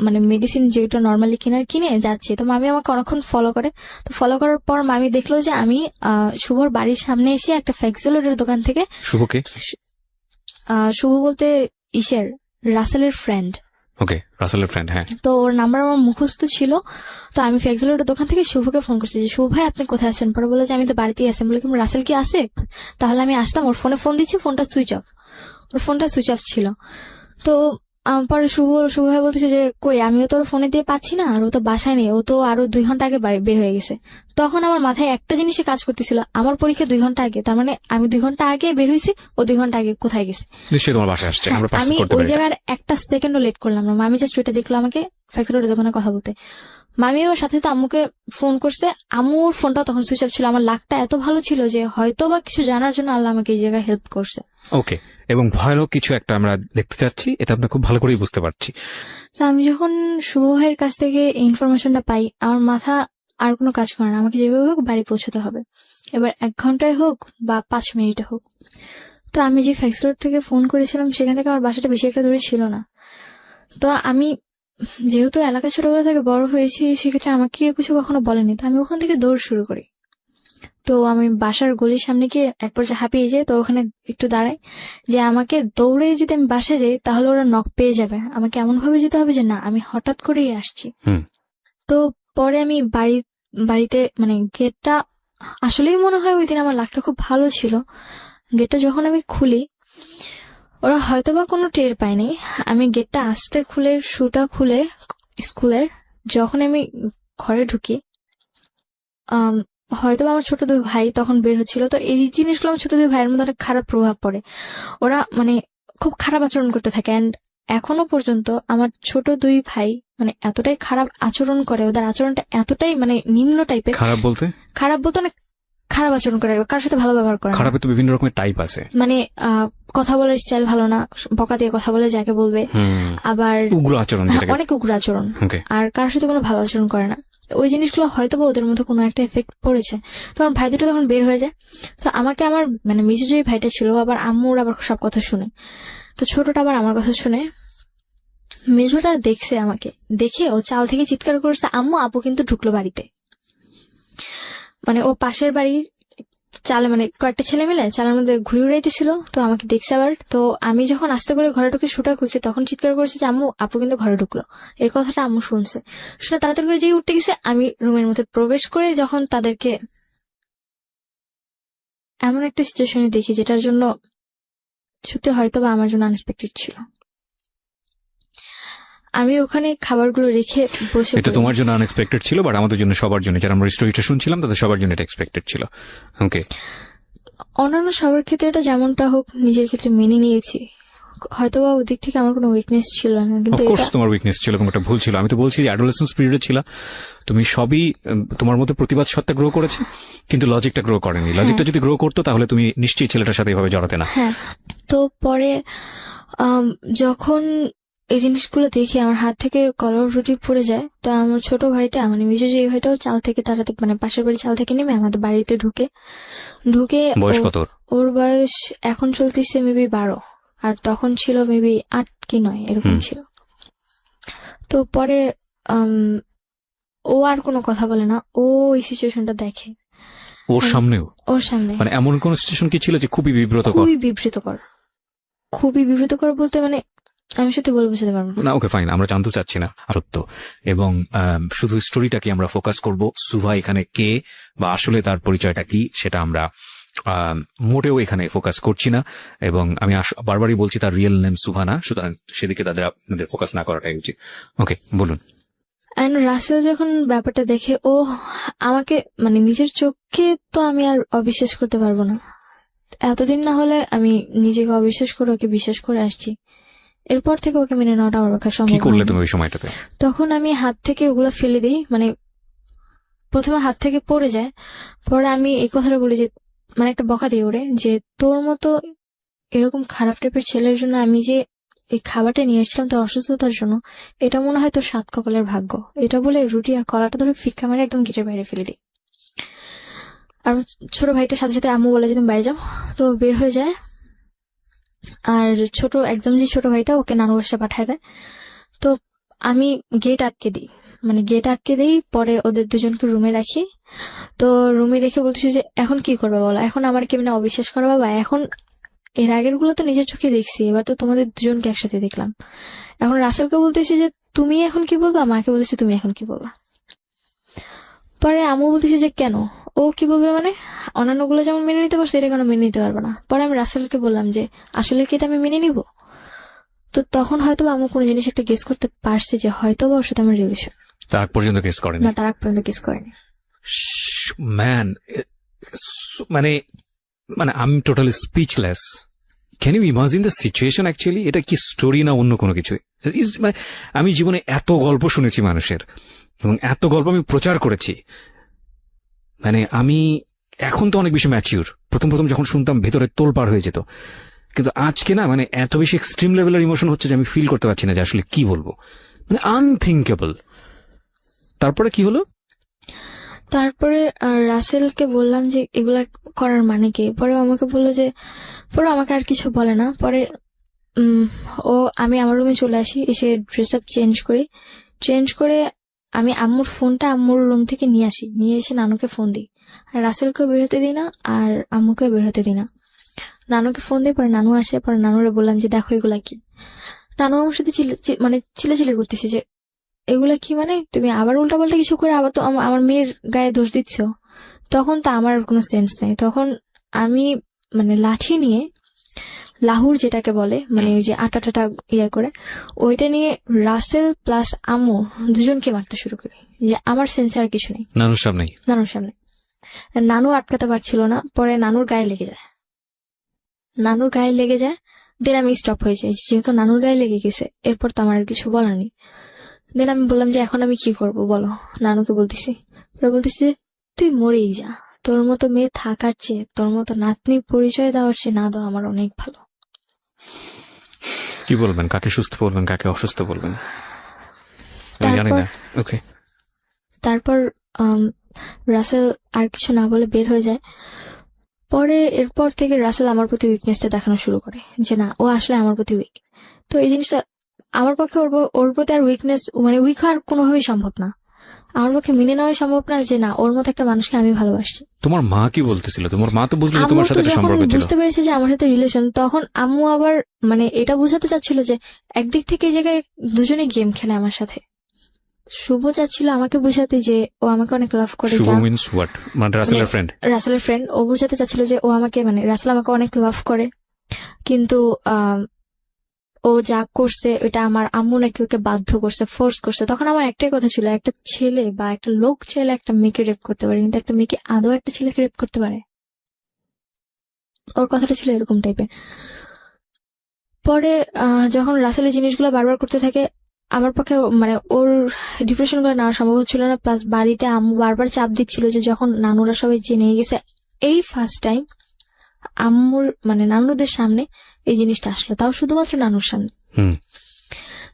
মানে মেডিসিন যেটা নর্মালি কিনে যাচ্ছি। তো মামি আমাকে অনেকক্ষণ ফলো করে। তো ফলো করার পর মামি দেখলো যে আমি শুভর বাড়ির সামনে এসে একটা ফ্যাক্সিলোডের দোকান থেকে। শুভকে? শুভ বলতে রাসেলের ফ্রেন্ড। ওকে, রাসেলের ফ্রেন্ড। হ্যাঁ। তো ওর নাম্বার আমার মুখস্থ ছিল। তো আমি ফ্যাক্সিলোডের দোকান থেকে শুভকে ফোন করছি যে শুভ ভাই আপনি কোথায় আছেন। পরে বলে যে আমি তো বাড়িতেই আছি। বলে কি রাসেল কি আসে? তাহলে আমি আসতাম। ওর ফোনে ফোন দিচ্ছি, ফোনটা সুইচ অফ। ওর ফোনটা সুইচ অফ ছিল। তো পরে শুভ ভাই বলতেছে যে কই, আমিও তো ওর ফোনে দিয়ে পাচ্ছি না, আর ও তো বাসায় নেই, ও তো আরো 2 ঘন্টা আগে বের হয়ে গেছে। তখন আমার মাথায় একটা জিনিসই কাজ করতেছিল, আমার পরীক্ষা 2 ঘন্টা আগে, তার মানে আমি 2 ঘন্টা আগে বের হয়েছি, ও 2 ঘন্টা আগে কোথায় গেছে। নিশ্চয়ই তোমার বাসায় আসছে। আমি ওই জায়গার একটা সেকেন্ডও লেট করলাম না। মামি জাস্ট ওইটা দেখলো আমাকে ফ্যাক্টরির দোকানে কথা বলতে। মামি ওর সাথে আম্মুকে ফোন করছে। আম্মুর ফোনটা তখন সুইচ অফ ছিল। আমার লাকটা এত ভালো ছিল যে হয়তো বা কিছু জানার জন্য আল্লাহ আমাকে এই জায়গায় হেল্প করছে। ওকে। এবং ভয়ানক কিছু একটা আমরা দেখতে চাচ্ছি, এটা আমরা খুব ভালো করেই বুঝতে পারছি। আমি যখন শুভ ভাইয়ের কাছ থেকে ইনফরমেশনটা পাই, আমার মাথা আর কোনো কাজ করে না। আমাকে যেভাবে হোক বাড়ি পৌঁছতে হবে, এবার 1 ঘন্টায় হোক বা 5 মিনিটে হোক। তো আমি যে ফ্যাক্সিলোড থেকে ফোন করেছিলাম সেখান থেকে আমার বাসাটা বেশি একটা দূরে ছিল না। তো আমি যেহেতু এলাকায় ছোটবেলা থেকে বড় হয়েছি, সেক্ষেত্রে আমাকে কেউ কিছু কখনো বলেনি। তো আমি ওখান থেকে দৌড় শুরু করি। তো আমি বাসার গলির সামনে গিয়ে এক পর্যায়ে হাঁপিয়ে যাই। তো ওখানে একটু দাঁড়াই যে আমাকে দৌড়ে যদি আমি বাসে যাই তাহলে ওরা নক পেয়ে যাবে। আমাকে এমন ভাবে যেতে হবে যে না, আমি হঠাৎ করেই আসছি। তো পরে আমি বাড়িতে মানে গেটটা, আসলেই মনে হয় ওই দিন আমার লাকটা খুব ভালো ছিল। গেটটা যখন আমি খুলি, ওরা হয়তোবা কোনো টের পায়নি। আমি গেটটা আস্তে খুলে শুটা খুলে স্কুলের যখন আমি ঘরে ঢুকি, হয়তো আমার ছোট 2 ভাই তখন বের হচ্ছিল। তো এই জিনিসগুলো আমার ছোট 2 ভাইয়ের মধ্যে অনেক খারাপ প্রভাব পড়ে। ওরা মানে খুব খারাপ আচরণ করতে থাকে। অ্যান্ড এখনো পর্যন্ত আমার ছোট 2 ভাই মানে এতটাই খারাপ আচরণ করে, ওদের আচরণটা এতটাই মানে নিম্ন টাইপের। খারাপ বলতে অনেক খারাপ আচরণ করে, কারোর সাথে ভালো ব্যবহার করে। খারাপের তো বিভিন্ন রকমের টাইপ আছে। মানে কথা বলার স্টাইল ভালো না, বকা দিয়ে কথা বলে যাকে বলবে। আবার উগ্র আচরণ, অনেক উগ্র আচরণ। আর কারোর সাথে কোনো ভালো আচরণ করে না। ওই জিনিসগুলো হয়তো বা ওদের মধ্যে কোনো একটা এফেক্ট পড়েছে। তো আমার ভাই দুটো তখন বের হয়ে যায়। তো আমাকে আমার মানে মেজো যে ভাইটা ছিল, আবার আম্মুর আবার সব কথা শুনে। তো ছোটটা আবার আমার কথা শুনে। মেজোটা দেখছে আমাকে, দেখে ও চাল থেকে চিৎকার করছে আম্মু, আপু কিন্তু ঢুকলো বাড়িতে। মানে ও পাশের বাড়ির চালে মানে কয়েকটা ছেলে মিলে চালের মধ্যে ঘুরে উড়াইতেছিল। তো আমাকে দেখছে আবার। তো আমি যখন আস্তে করে ঘরে ঢুকে শুটা খুলছি তখন চিৎকার করেছে যে আম্মু, আপু কিন্তু ঘরে ঢুকলো। এই কথাটা আম্মু শুনছে। শুনে তাড়াতাড়ি করে যেই উঠতে গেছে, আমি রুমের মধ্যে প্রবেশ করে যখন তাদেরকে এমন একটা সিচুয়েশনে দেখি যেটার জন্য সত্যি হয়তো বা আমার জন্য আনএক্সপেক্টেড ছিল। আমি ওখানে খাবারগুলো রেখে বসে। এটা তোমার জন্য আনএক্সপেক্টেড ছিল, বাট আমাদের জন্য, সবার জন্য, যারা আমরা স্টোরিটা শুনছিলাম তাদের সবার জন্য এটা এক্সপেক্টেড ছিল। ওকে। অন্যান্য সবার ক্ষেত্রে এটা যেমনটা হোক নিজের ক্ষেত্রে মেনে নিয়েছি। হয়তোবা ওই দিক থেকে আমার কোনো উইকনেস ছিল না, কিন্তু অফকোর্স তোমার উইকনেস ছিল এবং একটা ভুল ছিল। আমি তো বলছি যে অ্যাডোলেসেন্স পিরিয়ডে ছিল, তুমি সবই তোমার মধ্যে প্রতিবাদ সত্তা গ্রো করেছে, কিন্তু লজিকটা গ্রো করেনি। লজিকটা যদি গ্রো করতো তাহলে তুমি নিশ্চয়ই ছেলেটার সাথে এভাবে জড়াতে না। হ্যাঁ। তো পরে যখন এই জিনিসগুলো দেখে আমার হাত থেকে কলার রুটি পড়ে যায়। তো আমার ছোট ভাইটা মানে মেজো যে ভাইটাও চাল থেকে তাড়াতে মানে পাশের বাড়ি চাল থেকে নেমে আমাদের বাড়িতে ঢুকে বয়স কত ওর? ওর বয়স এখন চলতেছে মেবি 12, আর তখন ছিল মেবি 8 কি 9 এরকম ছিল। তো পরে ও আর কোনো কথা বলে না, ও এই সিচুয়েশনটা দেখে ওর সামনেও? ওর সামনে। মানে এমন কোন সিচুয়েশন কি ছিল যে খুবই বিব্রতকর? খুবই বিব্রতকর বলতে মানে আমি সত্যি বলে বোঝাতে পারবো না। ওকে ফাইন, আমরা জানতে চাচ্ছি না সত্য, এবং শুধু স্টোরিটাকে আমরা ফোকাস করব। সুভা এখানে কে বা আসলে তার পরিচয়টা কি সেটা আমরা মোটেও এখানে ফোকাস করছি না, এবং আমি বারবারই বলছি তার রিয়েল নেম সুভা না, সুতরাং সেদিকে আপনাদের ফোকাস না করাটাই উচিত। ওকে, বলুন। এন্ড রাসেল যখন ব্যাপারটা দেখে, ও আমাকে মানে নিজের চোখে তো আমি আর অবিশ্বাস করতে পারবো না। এতদিন না হলে আমি নিজেকে অবিশ্বাস করে ওকে বিশ্বাস করে আসছি, এরপর থেকে ওকে মেনে নেওয়াটা আমার পক্ষে সম্ভব। কি করলে তুমি ওই সময়টাতে? তখন আমি হাত থেকে ওগুলো ফেলে দিই, মানে প্রথমে হাত থেকে পড়ে যায়, পরে আমি এই কথাটা বলি যে মানে একটা বকা দিই ওরে যে তোর মতো এরকম খারাপ টাইপের ছেলের জন্য আমি যে এই খাবারটা নিয়ে এসেছিলাম তোর অসুস্থতার জন্য, এটা মনে হয় তোর 7 কপালের ভাগ্য। এটা বলে রুটি আর কলাটা ধরে ফিক্কা মারে একদম গেটের বাইরে ফেলে দিই। আর ছোট ভাইটার সাথে সাথে আম্মু বলে যে তুমি বাইরে যাও, তো বের হয়ে যায়। আর একদম যে ছোট ভাইটা ওকে নানু বাসায় পাঠায় দেয়। তো আমি গেট আটকে দিই, পরে ওদের দুজনকে রুমে রাখি। তো রুমে রেখে বলতেছি যে এখন কি করবে বলো, এখন আমার কেমনে অবিশ্বাস করা বাবা, এখন এর আগের গুলো তো নিজের চোখে দেখছি, এবার তো তোমাদের দুজনকে একসাথে দেখলাম। এখন রাসেলকে বলতেছি যে তুমি এখন কি বলবা, মাকে বলতেছি তুমি এখন কি বলবা। পরে আম্মু বলতেছি যে কেন, ও কি বলবে মানে অন্যান্য গুলো যেমন মেনে নিতে পারছে এটা কেন মেনে নিতে পারবে না। পরে আমি রাসেলকে বললাম যে আসলে কি এটা আমি মেনে নিব। তো তখন হয়তো আম্মু কোনো জিনিস একটা গেস করতে পারছে যে হয়তো বা ওর সাথে আমার রিলেশন। তার আগ পর্যন্ত গেস করেনি? না, তার আগ পর্যন্ত গেস করেনি। ম্যান, মানে মানে আমি totally speechless. Can you imagine the situation actually? এটা কি স্টোরি না অন্য কোনো কিছু? আমি জীবনে এত গল্প শুনেছি মানুষের, এবং এত গল্প আমি প্রচার করেছি। মানে আমি এখন তো অনেক বেশি ম্যাচিউর, প্রথম যখন শুনতাম ভেতরে তোলপাড় হয়ে যেত, কিন্তু আজকে না মানে এত বেশি এক্সট্রিম লেভেলের ইমোশন হচ্ছে যে আমি ফিল করতে পারছি না যে আসলে কি বলবো, মানে আনথিঙ্কেবল। তারপরে কি হলো? তারপরে রাসেলকে বললাম যে এগুলা করার মানে কি। পরে আমাকে বললো যে পরে আমাকে আর কিছু বলে না। পরে আমি আমার রুমে চলে আসি, এসে ড্রেস আপ চেঞ্জ করে আমি আম্মুর ফোনটা আম্মুর রুম থেকে নিয়ে এসে নানুকে ফোন দিই। আর রাসেলকেও বের হতে দিই না, আর আম্মুকেও বের হতে দিই না। নানুকে ফোন দিই, পরে নানু আসে। পরে নানুরে বললাম যে দেখো এগুলা কি। নানু আমার সাথে চিল্লাচিল্লি করতেছে যে এগুলা কি, মানে তুমি আবার উল্টাপাল্টা কিছু করে আবার তো আমার মেয়ের গায়ে দোষ দিচ্ছ। তখন তো আমার কোনো সেন্স নেই, তখন আমি মানে লাঠি নিয়ে লাহুর যেটাকে বলে মানে ওই যে আটা টাটা করে ওইটা নিয়ে রাসেল প্লাস আম্মু দুজনকে মারতে শুরু করি, যে আমার সেন্সে আর কিছু নেই। নানুর সামনে নানু আটকাতে পারছিল না। পরে নানুর গায়ে লেগে যায়, দেন আমি স্টপ হয়ে যাই, যেহেতু নানুর গায়ে লেগে গেছে এরপর তো আমার আর কিছু বলার নেই। দেন আমি বললাম যে এখন আমি কি করব বলো। নানুকে বলতেছি যে তুই মরেই যা, তোর মতো মেয়ে থাকার চেয়ে তোর মতো নাতনি পরিচয় দেওয়ার চেয়ে না দেওয়া আমার অনেক ভালো। কি বলবেন, কাকে সুস্থ বলবেন কাকে অসুস্থ বলবেন জানি না। ওকে, তারপর রাসেল আর কিছু না বলে বের হয়ে যায়। পরে এরপর থেকে রাসেল আমার প্রতি উইকনেসটা দেখানো শুরু করে যে না ও আসলে আমার প্রতি উইক। তো এই জিনিসটা আমার পক্ষে ওর প্রতি আর উইকনেস মানে উইক হওয়ার কোনোভাবেই সম্ভব না, আমার পক্ষে মেনে নেওয়াই সম্ভব না যে না ওর মতো একটা মানুষকে আমি ভালোবাসছি। তোমার মা কি বলতেছিল? তোমার মা তো বুঝলো তোমার সাথে সম্পর্ক ছিল, বুঝতে পেরেছে যে আমার সাথে রিলেশন। তখন আম্মু আবার মানে এটা বোঝাতে চাচ্ছিল যে একদিক থেকে এই জায়গায় দুজনে গেম খেলে আমার সাথে। শুভ চাচ্ছিল আমাকে বোঝাতে যে ও আমাকে অনেক লাভ করে। রাসেলের ফ্রেন্ড। ও বোঝাতে চাচ্ছিল যে ও আমাকে মানে রাসেল আমাকে অনেক লাভ করে, কিন্তু ও যা করছে ওটা আমার আম্মু নাকি ওকে বাধ্য করছে, ফোর্স করছে। তখন আমার একটাই কথা ছিল, একটা ছেলে বা একটা লোক চাইলে একটা মেয়েকে রেপ করতে পারে, কিন্তু একটা মেয়েকে আদৌ একটা ছেলেকে রেপ করতে পারে? ওর কথাটা ছিল এরকম টাইপের। পরে যখন রাসেল এই জিনিসগুলো বারবার করতে থাকে আমার পক্ষে মানে ওর ডিপ্রেশন গুলো নেওয়া সম্ভব হচ্ছিল না। প্লাস বাড়িতে আম্মু বারবার চাপ দিচ্ছিল যে যখন নানুরা সবাই জেনে গেছে, এই ফার্স্ট টাইম আম্মুর মানে নানুদের সামনে এই জিনিসটা আসলো, তাও শুধুমাত্র নানুর সামনে।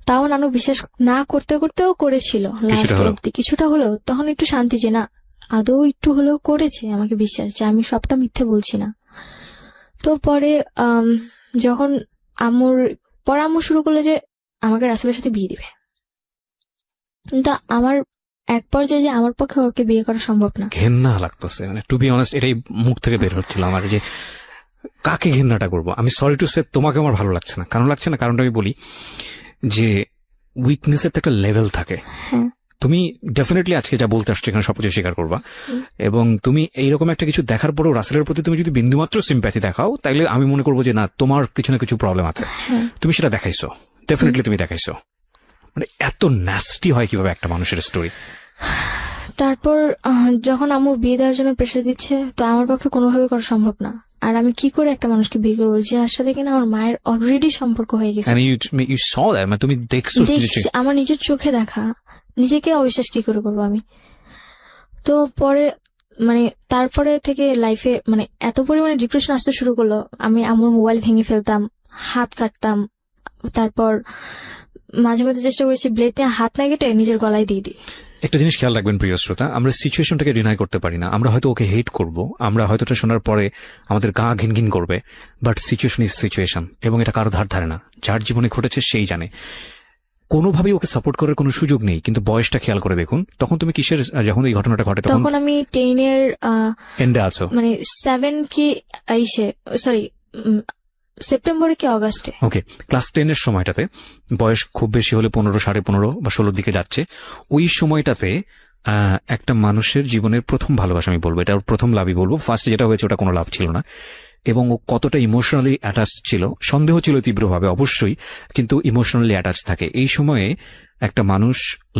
তাও নানু বিশ্বাস না করতে করতেও করেছিল লাস্ট হলেও। অব্দি, কিছুটা হলেও তখন একটু শান্তি যে না আদৌ একটু হলেও করেছে, আমাকে বিশ্বাস যে আমি সবটা মিথ্যে বলছি না। তো পরে যখন আম্মু শুরু করলো যে আমাকে রাসেলের সাথে বিয়ে দিবে, কিন্তু আমার এক পর্যায়ে যে আমার পক্ষে ওকে বিয়ে করা সম্ভব না। ঘেন্না লাগতেছে, মানে টু বি অনেস্ট এটাই মুখ থেকে বের হচ্ছিল আমার, যে কাকে ঘেন্নাটা করবো। আমি সরি টু সে তোমাকে আমার ভালো লাগছে না, কারণ লাগছে না কারণটা আমি বলি যে উইকনেসের তো একটা লেভেল থাকে। হ্যাঁ, তুমি ডেফিনেটলি আজকে যা বলতে আসছো এখানে সবকিছু স্বীকার করবা, এবং তুমি এইরকম একটা কিছু দেখার পরেও রাসেলের প্রতি তুমি যদি বিন্দুমাত্র সিম্প্যাথি দেখাও, তাইলে আমি মনে করবো যে না তোমার কিছু না কিছু প্রবলেম আছে। তুমি সেটা দেখাইছো, ডেফিনেটলি তুমি দেখাইছো। মানে এত ন্যাস্টি হয় কিভাবে একটা মানুষের স্টোরি। তারপর যখন আম্মু বিয়ে দেওয়ার জন্য প্রেশার দিচ্ছে, তো আমার পক্ষে কোনোভাবে করা সম্ভব না। আর আমি কি করে একটা মানুষকে বিয়ে করবো যার সাথে কিনা আমার মায়ের অলরেডি সম্পর্ক হয়ে গেছে। And you saw that, মানে তুমি দেখছো দেখছি, আমার নিজের চোখে দেখা, নিজেকে অবিশ্বাস কি করে করবো আমি। তো পরে মানে তারপরে থেকে লাইফে মানে এত পরিমাণে ডিপ্রেশন আসতে শুরু করলো, আমি আমার মোবাইল ভেঙে ফেলতাম, হাত কাটতাম, তারপর মাঝে মাঝে চেষ্টা করেছি ব্লেড নিয়ে হাত না কেটে নিজের গলায় দিয়ে দিই। একটা জিনিস খেয়াল রাখবেন প্রিয় শ্রোতা, আমরা সিচুয়েশনটাকে ডিনাই করতে পারি না। আমরা হয়তো ওকে হেট করব, আমরা হয়তো এটা শোনার পরে আমাদের গা ঘিনঘিন করবে, বাট সিচুয়েশন ইজ সিচুয়েশন, এবং এটা কারো ধার ধারে না। যার জীবনে ঘটেছে সেই জানে। কোনোভাবেই ওকে সাপোর্ট করার কোনো সুযোগ নেই। কিন্তু বয়সটা খেয়াল করে দেখুন, তখন তুমি কিসের, যখন এই ঘটনাটা ঘটে তখন তখন আমি 10-এর এন্ডে আছো, মানে 7 কি সরি সেপ্টেম্বরে কি অগাস্টে। ওকে, ক্লাস 10 এর সময়টাতে, বয়স খুব বেশি হলে 15, 15.5 বা 16 দিকে যাচ্ছে। ওই সময়টাতে একটা মানুষের জীবনের প্রথম ভালোবাসা, আমি বলবো এটা ওর প্রথম লাভই বলবো। ফার্স্টে যেটা হয়েছে ওটা কোনো লাভ ছিল না, এবং ও কতটা ইমোশনালি অ্যাটাচ ছিল, সন্দেহ ছিল তীব্রভাবে অবশ্যই, কিন্তু ইমোশনালি অ্যাটাচ থাকে। এই সময়ে একটা মানুষ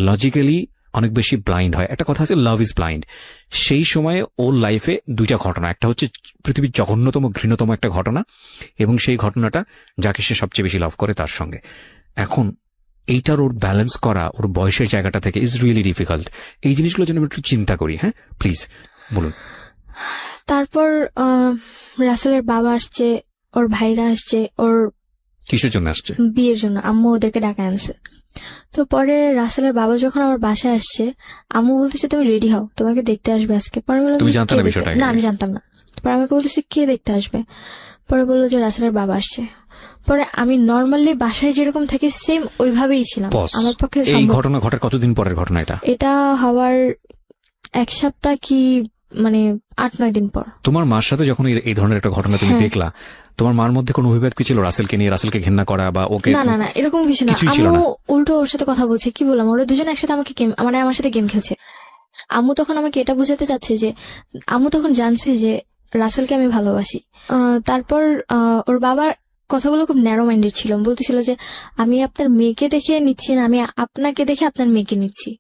লজিক্যালি অনেক বেশি ব্লাইন্ড হয়। একটা কথা আছে, লাভ ইজ ব্লাইন্ড। সেই সময়ে ওর লাইফে দুইটা ঘটনা, একটা হচ্ছে পৃথিবীর জঘন্যতম ঘৃণতম একটা ঘটনা, এবং সেই ঘটনাটা যাকে সে সবচেয়ে বেশি লাভ করে তার সঙ্গে। এখন এইটার ওর ব্যালেন্স করা ওর বয়সের জায়গাটা থেকে ইজ রিয়েলি ডিফিকাল্ট। এই জিনিসগুলো যেন একটু চিন্তা করি। হ্যাঁ প্লিজ বলুন। তারপর রাসেলের বাবা আসছে, ওর ভাইরা আসছে, ওর কিসের জন্য আসছে? বিয়ের জন্য। আম্মু ওদেরকে ডাকা আনছে। তো পরে রাসেলের বাবা যখন আমার বাসায় আসছে, আম্মু বলতেছে তুমি রেডি হও, তোমাকে দেখতে আসবে আজকে। পরে বললাম তুমি যে, জানতে কে না দেখতে- বিষয়টা? না আমি জানতাম না। পরে আমাকে বলতেছে কে দেখতে আসবে। পরে বললো যে রাসেলের বাবা আসছে। পরে আমি নর্মালি বাসায় যেরকম থাকি সেম ওইভাবেই ছিলাম। Pause. আমার পক্ষে এই সম্ভব- ঘটনা ঘটার কতদিন পরের ঘটনা এটা? এটা হওয়ার 1 সপ্তাহ কি মানে 8-9 দিন পর। তোমার মার সাথে যখন এই ধরনের একটা ঘটনা তুমি হ্যাঁ। দেখলা, তোমার মার মধ্যে কোনো অভিব্যক্তি কি ছিল রাসেলকে নিয়ে, রাসেলকে ঘেন্না করা বা ওকে? না না না, এরকম কিছু না। কিছুই ছিল আম্মু না। উল্টো ওর সাথে কথা বলছে, কি বললাম, ওরা দুজন একসাথে আমাকে মানে আমার সাথে গেম খেলছে। আম্মু তখন আমাকে এটা বোঝাতে চাচ্ছে যে আম্মু তখন জানছে যে রাসেলকে আমি ভালোবাসি। তারপর ওর বাবার কথাগুলো খুব ন্যারো মাইন্ডেড ছিল, বলতেছিল যে আমি আপনার মেয়েকে দেখে নিচ্ছি না, আমি আপনাকে দেখে আপনার মেয়েকে নিচ্ছি।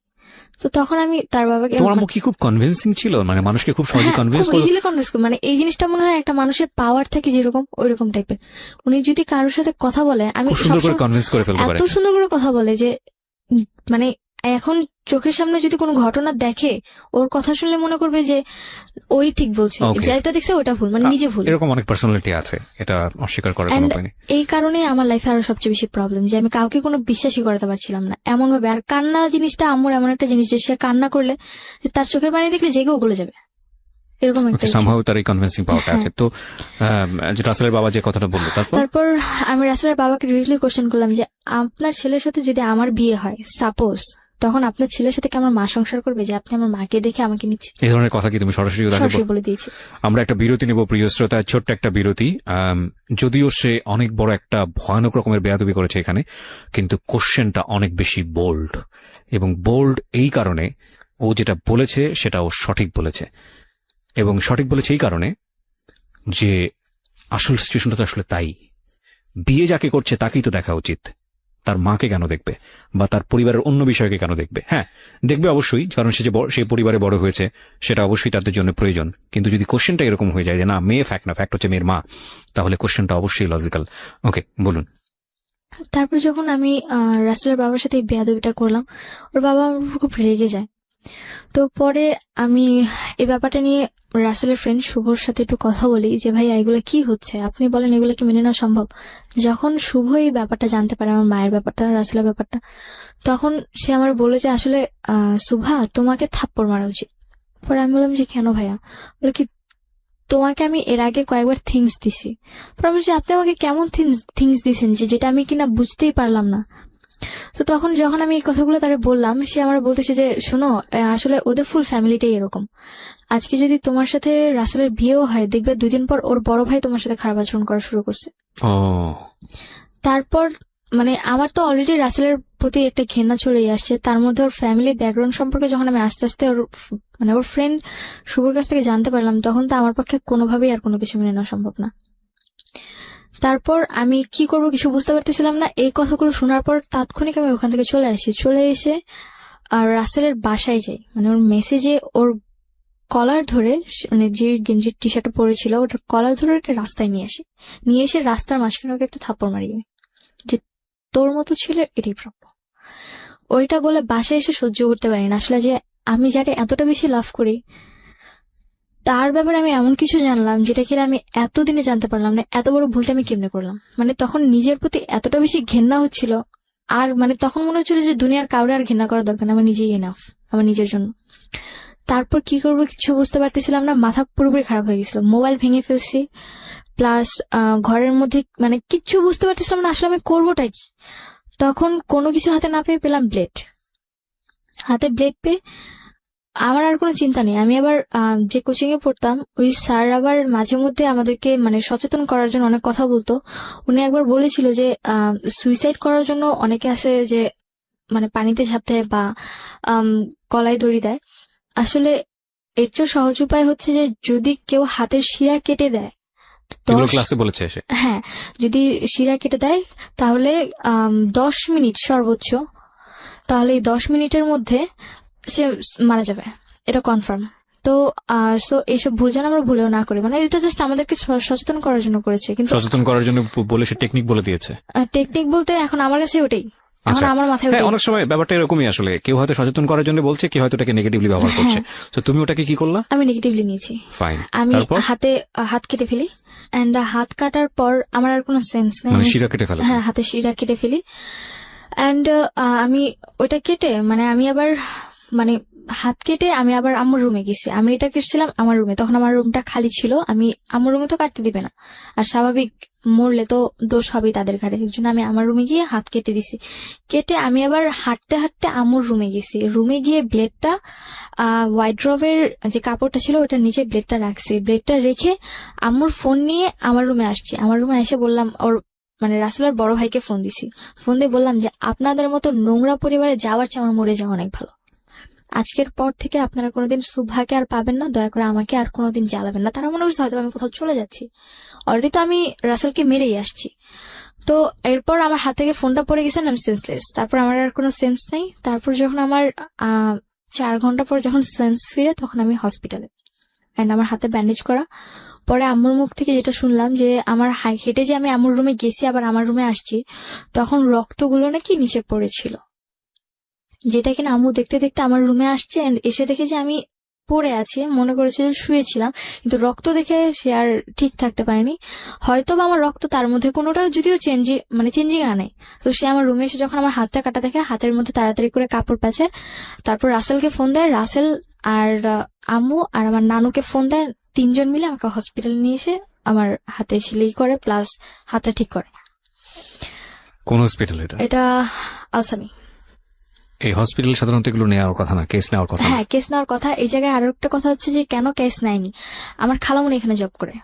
তো তখন আমি তার বাবাকে তোমার মুখ কি খুব কনভিন্সিং ছিল, মানে মানুষকে খুব সহজে কনভিন্স করো? ইজিলি কনভিন্স করি, মানে এই জিনিসটা মনে হয় একটা মানুষের পাওয়ার থাকে যেরকম ওইরকম টাইপের। উনি যদি কারোর সাথে কথা বলে, আমি খুব সুন্দর করে সবসময় কনভিন্স করে ফেলতে পারে। এত সুন্দর করে কথা বলে যে মানে এখন চোখের সামনে যদি কোনো ঘটনা দেখে, ওর কথা শুনলে মনে করবে যে ওই ঠিক বলছে, Okay. যেটা দেখছে ওটা ভুল, মানে নিজে ভুল। এরকম অনেক পার্সোনালিটি আছে, এটা অস্বীকার করার কোনো And উপায় নেই। এই কারণে আমার লাইফে আরো সবচেয়ে বেশি প্রবলেম যে আমি কাউকে কোনো বিশ্বাসই করাতে পারছিলাম না এমন ভাবে। আর কান্না জিনিসটা আম্মুর এমন একটা জিনিস যে সে কান্না করলে যে তার চোখের পানি দেখলে জেগেও গলে যাবে, এরকম একটা ওকে, ইচ্ছে। সামহাউ তার এই কনভিন্সিং পাওয়ারটা হ্যাঁ। আছে। তো যে রাসেলের বাবা যে কথাটা বললো, তারপর আমি রাসেলের বাবাকে ডিরেক্টলি কোশ্চেন করলাম যে আপনার ছেলের সাথে যদি আমার বিয়ে হয়, সাপোজ, তখন আপনার ছেলের সাথে কি আমার মা সংসার করবে যে আপনি আমার মাকে দেখে আমাকে নিচ্ছে? এই ধরনের কথা কি তুমি সরাসরি তাকে সরাসরি বলে দিয়েছি। আমরা একটা বিরতি নেব প্রিয় শ্রোতা, ছোট্ট একটা বিরতি। যদিও সে অনেক বড় একটা ভয়ানক রকমের বেয়াদবি করেছে এখানে, কিন্তু কোশ্চেনটা অনেক বেশি বোল্ড, এবং বোল্ড এই কারণে ও যেটা বলেছে সেটা ও সঠিক বলেছে, এবং সঠিক বলেছে এই কারণে যে আসল সিচুয়েশনটা তো আসলে তাই। বিয়ে যাকে করছে তাকেই তো দেখা উচিত, তার মাকে কেন দেখবে বা তার পরিবারের অন্য বিষয়কে কেন দেখবে? হ্যাঁ দেখবে অবশ্যই, কারণ সে যে সেই পরিবারে বড় হয়েছে সেটা অবশ্যই তাদের জন্য প্রয়োজন। কিন্তু যদি কোশ্চেনটা এরকম হয়ে যায় যে না মেয়ে ফ্যাক্ট না, ফ্যাক্ট হচ্ছে মেয়ের মা, তাহলে কোশ্চেনটা অবশ্যই লজিক্যাল। ওকে বলুন। তারপর যখন আমি রাসেলের বাবার সাথে এই বেয়াদবিটা করলাম, ওর বাবা আমার উপর খুব রেগে যায়। তো পরে আমি এই ব্যাপারটা নিয়ে রাসেলের ফ্রেন্ড শুভর সাথে একটু কথা বলি যে ভাই এগুলো কি হচ্ছে, আপনি বলেন এগুলো কি মেনে নেওয়া সম্ভব। যখন শুভ এই ব্যাপারটা জানতে পারে, আমার মায়ের ব্যাপারটা, রাসেলের ব্যাপারটা, তখন সে আমার বলে যে আসলে শুভা তোমাকে থাপ্পড় মারা উচিত। পরে আমি বললাম যে কেন ভাইয়া? বলে কি তোমাকে আমি এর আগে কয়েকবার থিংস দিছি। পরে আমি বলছি আপনি আমাকে কেমন থিংস দিছেন যে যেটা আমি কিনা বুঝতেই পারলাম না। তো তখন যখন আমি এই কথাগুলো তারে বললাম, সে আমার বলতেছে যে শোনো, আসলে ওদের ফুল ফ্যামিলিটাই এরকম। আজকে যদি তোমার সাথে রাসেলের বিয়েও হয়, দেখবে 2 দিন পর ওর বড় ভাই তোমার সাথে খারাপ আচরণ করা শুরু করছে। তারপর মানে আমার তো অলরেডি রাসেলের প্রতি একটা ঘৃণা চলেই আসছে, তার মধ্যে ওর ফ্যামিলি ব্যাকগ্রাউন্ড সম্পর্কে যখন আমি আস্তে আস্তে ওর মানে ওর ফ্রেন্ড শুভর কাছ থেকে জানতে পারলাম, তখন তো আমার পক্ষে কোনোভাবেই আর কোনো কিছু মেনে নেওয়া সম্ভব না। তারপর আমি কি করব কিছু বুঝতে পারতেছিলাম না। এই কথাগুলো শোনার পর তাৎক্ষণিক আমি ওখান থেকে চলে এসে আর রাসেলের বাসায় যাই। মানে ওর মেসেজে ওর কলার ধরে, মানে যে গেঞ্জির টি শার্টটা পরেছিল ওটার কলার ধরে ওকে রাস্তায় নিয়ে এসে রাস্তার মাঝখানে ওকে একটা থাপ্পড় মারি যে তোর মতো ছিল এটাই প্রাপ্য। ওইটা বলে বাসায় এসে সহ্য করতে পারি না আসলে, যে আমি যারে এতটা বেশি লাভ করি তার ব্যাপারে আমি এমন কিছু জানলাম যেটা কিনা আমি এতদিনে জানতে পারলাম না। এত বড় ভুলটা আমি কেমনে করলাম? মানে তখন নিজের প্রতি এতটা বেশি ঘেন্না হচ্ছিল, আর মানে তখন মনে হচ্ছিল যে দুনিয়ার কাউরে আর ঘেন্না করা দরকার না, আমার নিজেই এনাফ আমার নিজের জন্য। তারপর কি করবো কিছু বুঝতে পারতেছিলাম না, মাথা পুরোপুরি খারাপ হয়ে গেছিল, মোবাইল ভেঙে ফেলছি, প্লাস ঘরের মধ্যে মানে কিচ্ছু বুঝতে পারতেছিলাম না আসলে আমি করবোটা কি। তখন কোনো কিছু হাতে না পেয়ে পেলাম ব্লেড। হাতে ব্লেড পেয়ে আমার আর কোনো চিন্তা নেই। আমি আবার যে কোচিং এ পড়তাম ওই স্যার আবার মাঝে মধ্যে আমাদেরকে মানে সচেতন করার জন্য অনেক কথা বলতো। উনি একবার বলেছিল যে সুইসাইড করার জন্য অনেকে আছে যে মানে পানিতে ঝাঁপ দেয় বা কলায় দড়ি দেয়। আসলে এর চেয়ে সহজ উপায় হচ্ছে যে যদি কেউ হাতের শিরা কেটে দেয়, ক্লাসে বলেছে এসে, হ্যাঁ, যদি শিরা কেটে দেয় তাহলে 10 মিনিট সর্বোচ্চ, তাহলে এই 10 মিনিটের মধ্যে সে মারা যাবে, এটা কনফার্ম। তো সো এইসব ভুল যেন আমরা ভুলেও না করি। মানে এটা জাস্ট আমাদেরকে সচেতন করার জন্য করেছে, কিন্তু সচেতন করার জন্য বলে সে টেকনিক বলে দিয়েছে। টেকনিক বলতে এখন আমার কাছে ওটাই, এখন আমার মাথায় ওটাই। অনেক সময় ব্যাপারটা এরকমই, আসলে কেউ হয়তো সচেতন করার জন্য বলছে, কেউ হয়তো এটাকে নেগেটিভলি ব্যবহার করছে। তো তুমি ওটাকে কি করলা? আমি নেগেটিভলি নিয়েছি। ফাইন। আমি হাত কেটে ফেলি, এন্ড হাত কাটার পর আমার আর কোনো সেন্স নেই, মানে শিরা কেটে ফেলা। হ্যাঁ, হাতে শিরা কেটে ফেলি। এন্ড আমি ওইটা কেটে মানে আমি আবার মানে হাত কেটে আমি আবার আম্মুর রুমে গেছি। আমি এটা কেটেছিলাম আমার রুমে, তখন আমার রুমটা খালি ছিল। আমি আম্মুর রুমে তো কাটতে দিবে না, আর স্বাভাবিক মরলে তো দোষ হবেই তাদের ঘাড়ে, এর জন্য আমি আমার রুমে গিয়ে হাত কেটে দিছি। কেটে আমি আবার হাঁটতে হাঁটতে আম্মুর রুমে গেছি। রুমে গিয়ে ব্লেডটা ওয়াইড্রোবের যে কাপড়টা ছিল ওটার নিচে ব্লেডটা রাখছি। ব্লেডটা রেখে আম্মুর ফোন নিয়ে আমার রুমে আসছি। আমার রুমে এসে বললাম, ওর মানে রাসেলের বড় ভাইকে ফোন দিছি। ফোন দিয়ে বললাম যে আপনাদের মতো নোংরা পরিবারে যাওয়ার চেয়ে আমার মরে যাওয়া অনেক ভালো। আজকের পর থেকে আপনারা কোনোদিন সুভাকে আর পাবেন না, দয়া করে আমাকে আর কোনোদিন জ্বালাবেন না। তারা মনে করছে হয়তো আমি কোথাও চলে যাচ্ছি, অলরেডি তো আমি রাসেলকে মেরেই আসছি। তো এরপর আমার হাত থেকে ফোনটা পড়ে গেছে, আমি সেন্সলেস। তারপর আমার আর কোনো সেন্স নেই। তারপর যখন আমার 4 ঘন্টা পর যখন সেন্স ফিরে, তখন আমি হসপিটালে, এন্ড আমার হাতে ব্যান্ডেজ করা। পরে আম্মুর মুখ থেকে যেটা শুনলাম যে আমার হেঁটে যে আমি আম্মুর রুমে গেছি আবার আমার রুমে আসছি, তখন রক্তগুলো নাকি নিচে পড়েছিল, যেটা কিনা আম্মু দেখতে দেখতে আমার রুমে আসছে। এন্ড এসে দেখে যে আমি পড়ে আছি, মনে করেছে শুয়েছিলাম, কিন্তু রক্ত দেখে সে আর ঠিক থাকতে পারেনি। হয়তো বা আমার রক্ত তার মধ্যে কোনোটা যদিও চেঞ্জিং আনে। তো সে আমার রুমে এসে যখন আমার হাতটা কাটা দেখে, হাতের মধ্যে তাড়াতাড়ি করে কাপড় পাচ্ছে। তারপর রাসেলকে ফোন দেয়, রাসেল আর আম্মু আর আমার নানুকে ফোন দেয়। 3 জন মিলে আমাকে হসপিটালে নিয়ে এসে আমার হাতে সেলাই করে প্লাস হাতটা ঠিক করে। কোন হসপিটাল এটা? আলসামি। এই হসপিটাল সাধারণত এগুলো নেওয়ার কথা না, কেস নেওয়ার কথা। হ্যাঁ, কেস নেওয়ার কথা। এই জায়গায় আরো একটা কথা হচ্ছে যে কেন কেস নেয়নি, আমার খালামুনি এখানে জব করে,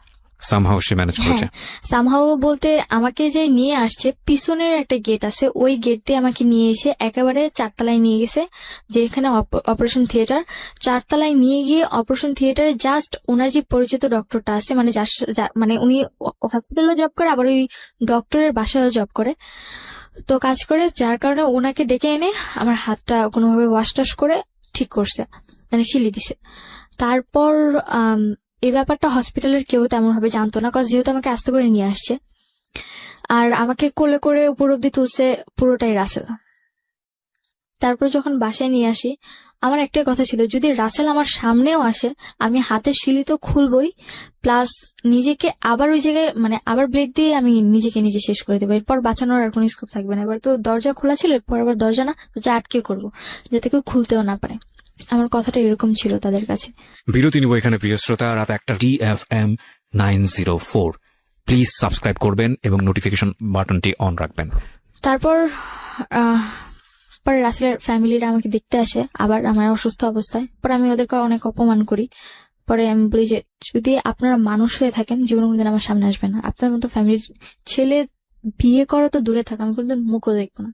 সামহাউ সে ম্যানেজ করেছে। সামহাউ বলতে আমাকে যে নিয়ে আসছে, পিছনের একটা গেট আছে, ওই গেট দিয়ে আমাকে নিয়ে এসে একেবারে 4 তলায় নিয়ে গেছে, যেখানে অপারেশন থিয়েটার। 4 তলায় নিয়ে গিয়ে অপারেশন থিয়েটারে জাস্ট ওনার যে পরিচিত ডক্টরটা আছে, মানে মানে উনি হসপিটালে জব করে, আবার ওই ডক্টরের বাসায়ও জব করে, তো কাজ করে, যার কারণে ওনাকে ডেকে এনে আমার হাতটা কোনোভাবে ওয়াশ টাশ করে ঠিক করছে, মানে শিলি দিছে। তারপর এই ব্যাপারটা হসপিটালের কেউ তেমন ভাবে জানতো না, যেহেতু আমাকে আস্তে করে নিয়ে আসছে। আর আমাকে কোলে করে উপর অব্দি তুলছে পুরোটাই রাসেল। তারপর যখন বাসায় নিয়ে আসি, আমার একটাই কথা ছিল, যদি রাসেল আমার সামনেও আসে আমি হাতের শিলি তো খুলবই, প্লাস নিজেকে আবার ওই জায়গায় মানে আবার ব্লেড দিয়ে আমি নিজেকে নিজে শেষ করে দেবো। এরপর বাঁচানোর আর কোনো স্কোপ থাকবে না। এবার তো দরজা খোলা ছিল, এরপর আবার দরজা না দরজা আটকে করবো, যাতে কেউ খুলতেও না পারে। আমার কথাটা এরকম ছিল তাদের কাছে। বিরতি নিব এখানে প্রিয় শ্রোতা, রাত 1টা DFM 904 প্লিজ সাবস্ক্রাইব করবেন এবং নোটিফিকেশন বাটনটি অন রাখবেন। তারপর পরে রাসেলের ফ্যামিলিরা আমাকে দেখতে আসে আবার আমার অসুস্থ অবস্থায়। পরে আমি ওদেরকে অনেক অপমান করি। পরে আমি বলি যে যদি আপনারা মানুষ হয়ে থাকেন জীবনে কোনোদিন আমার সামনে আসবেন না। আপনার মতো ফ্যামিলির ছেলে বিয়ে করা তো দূরে থাকা, আমি কোনোদিন মুখও দেখবো না।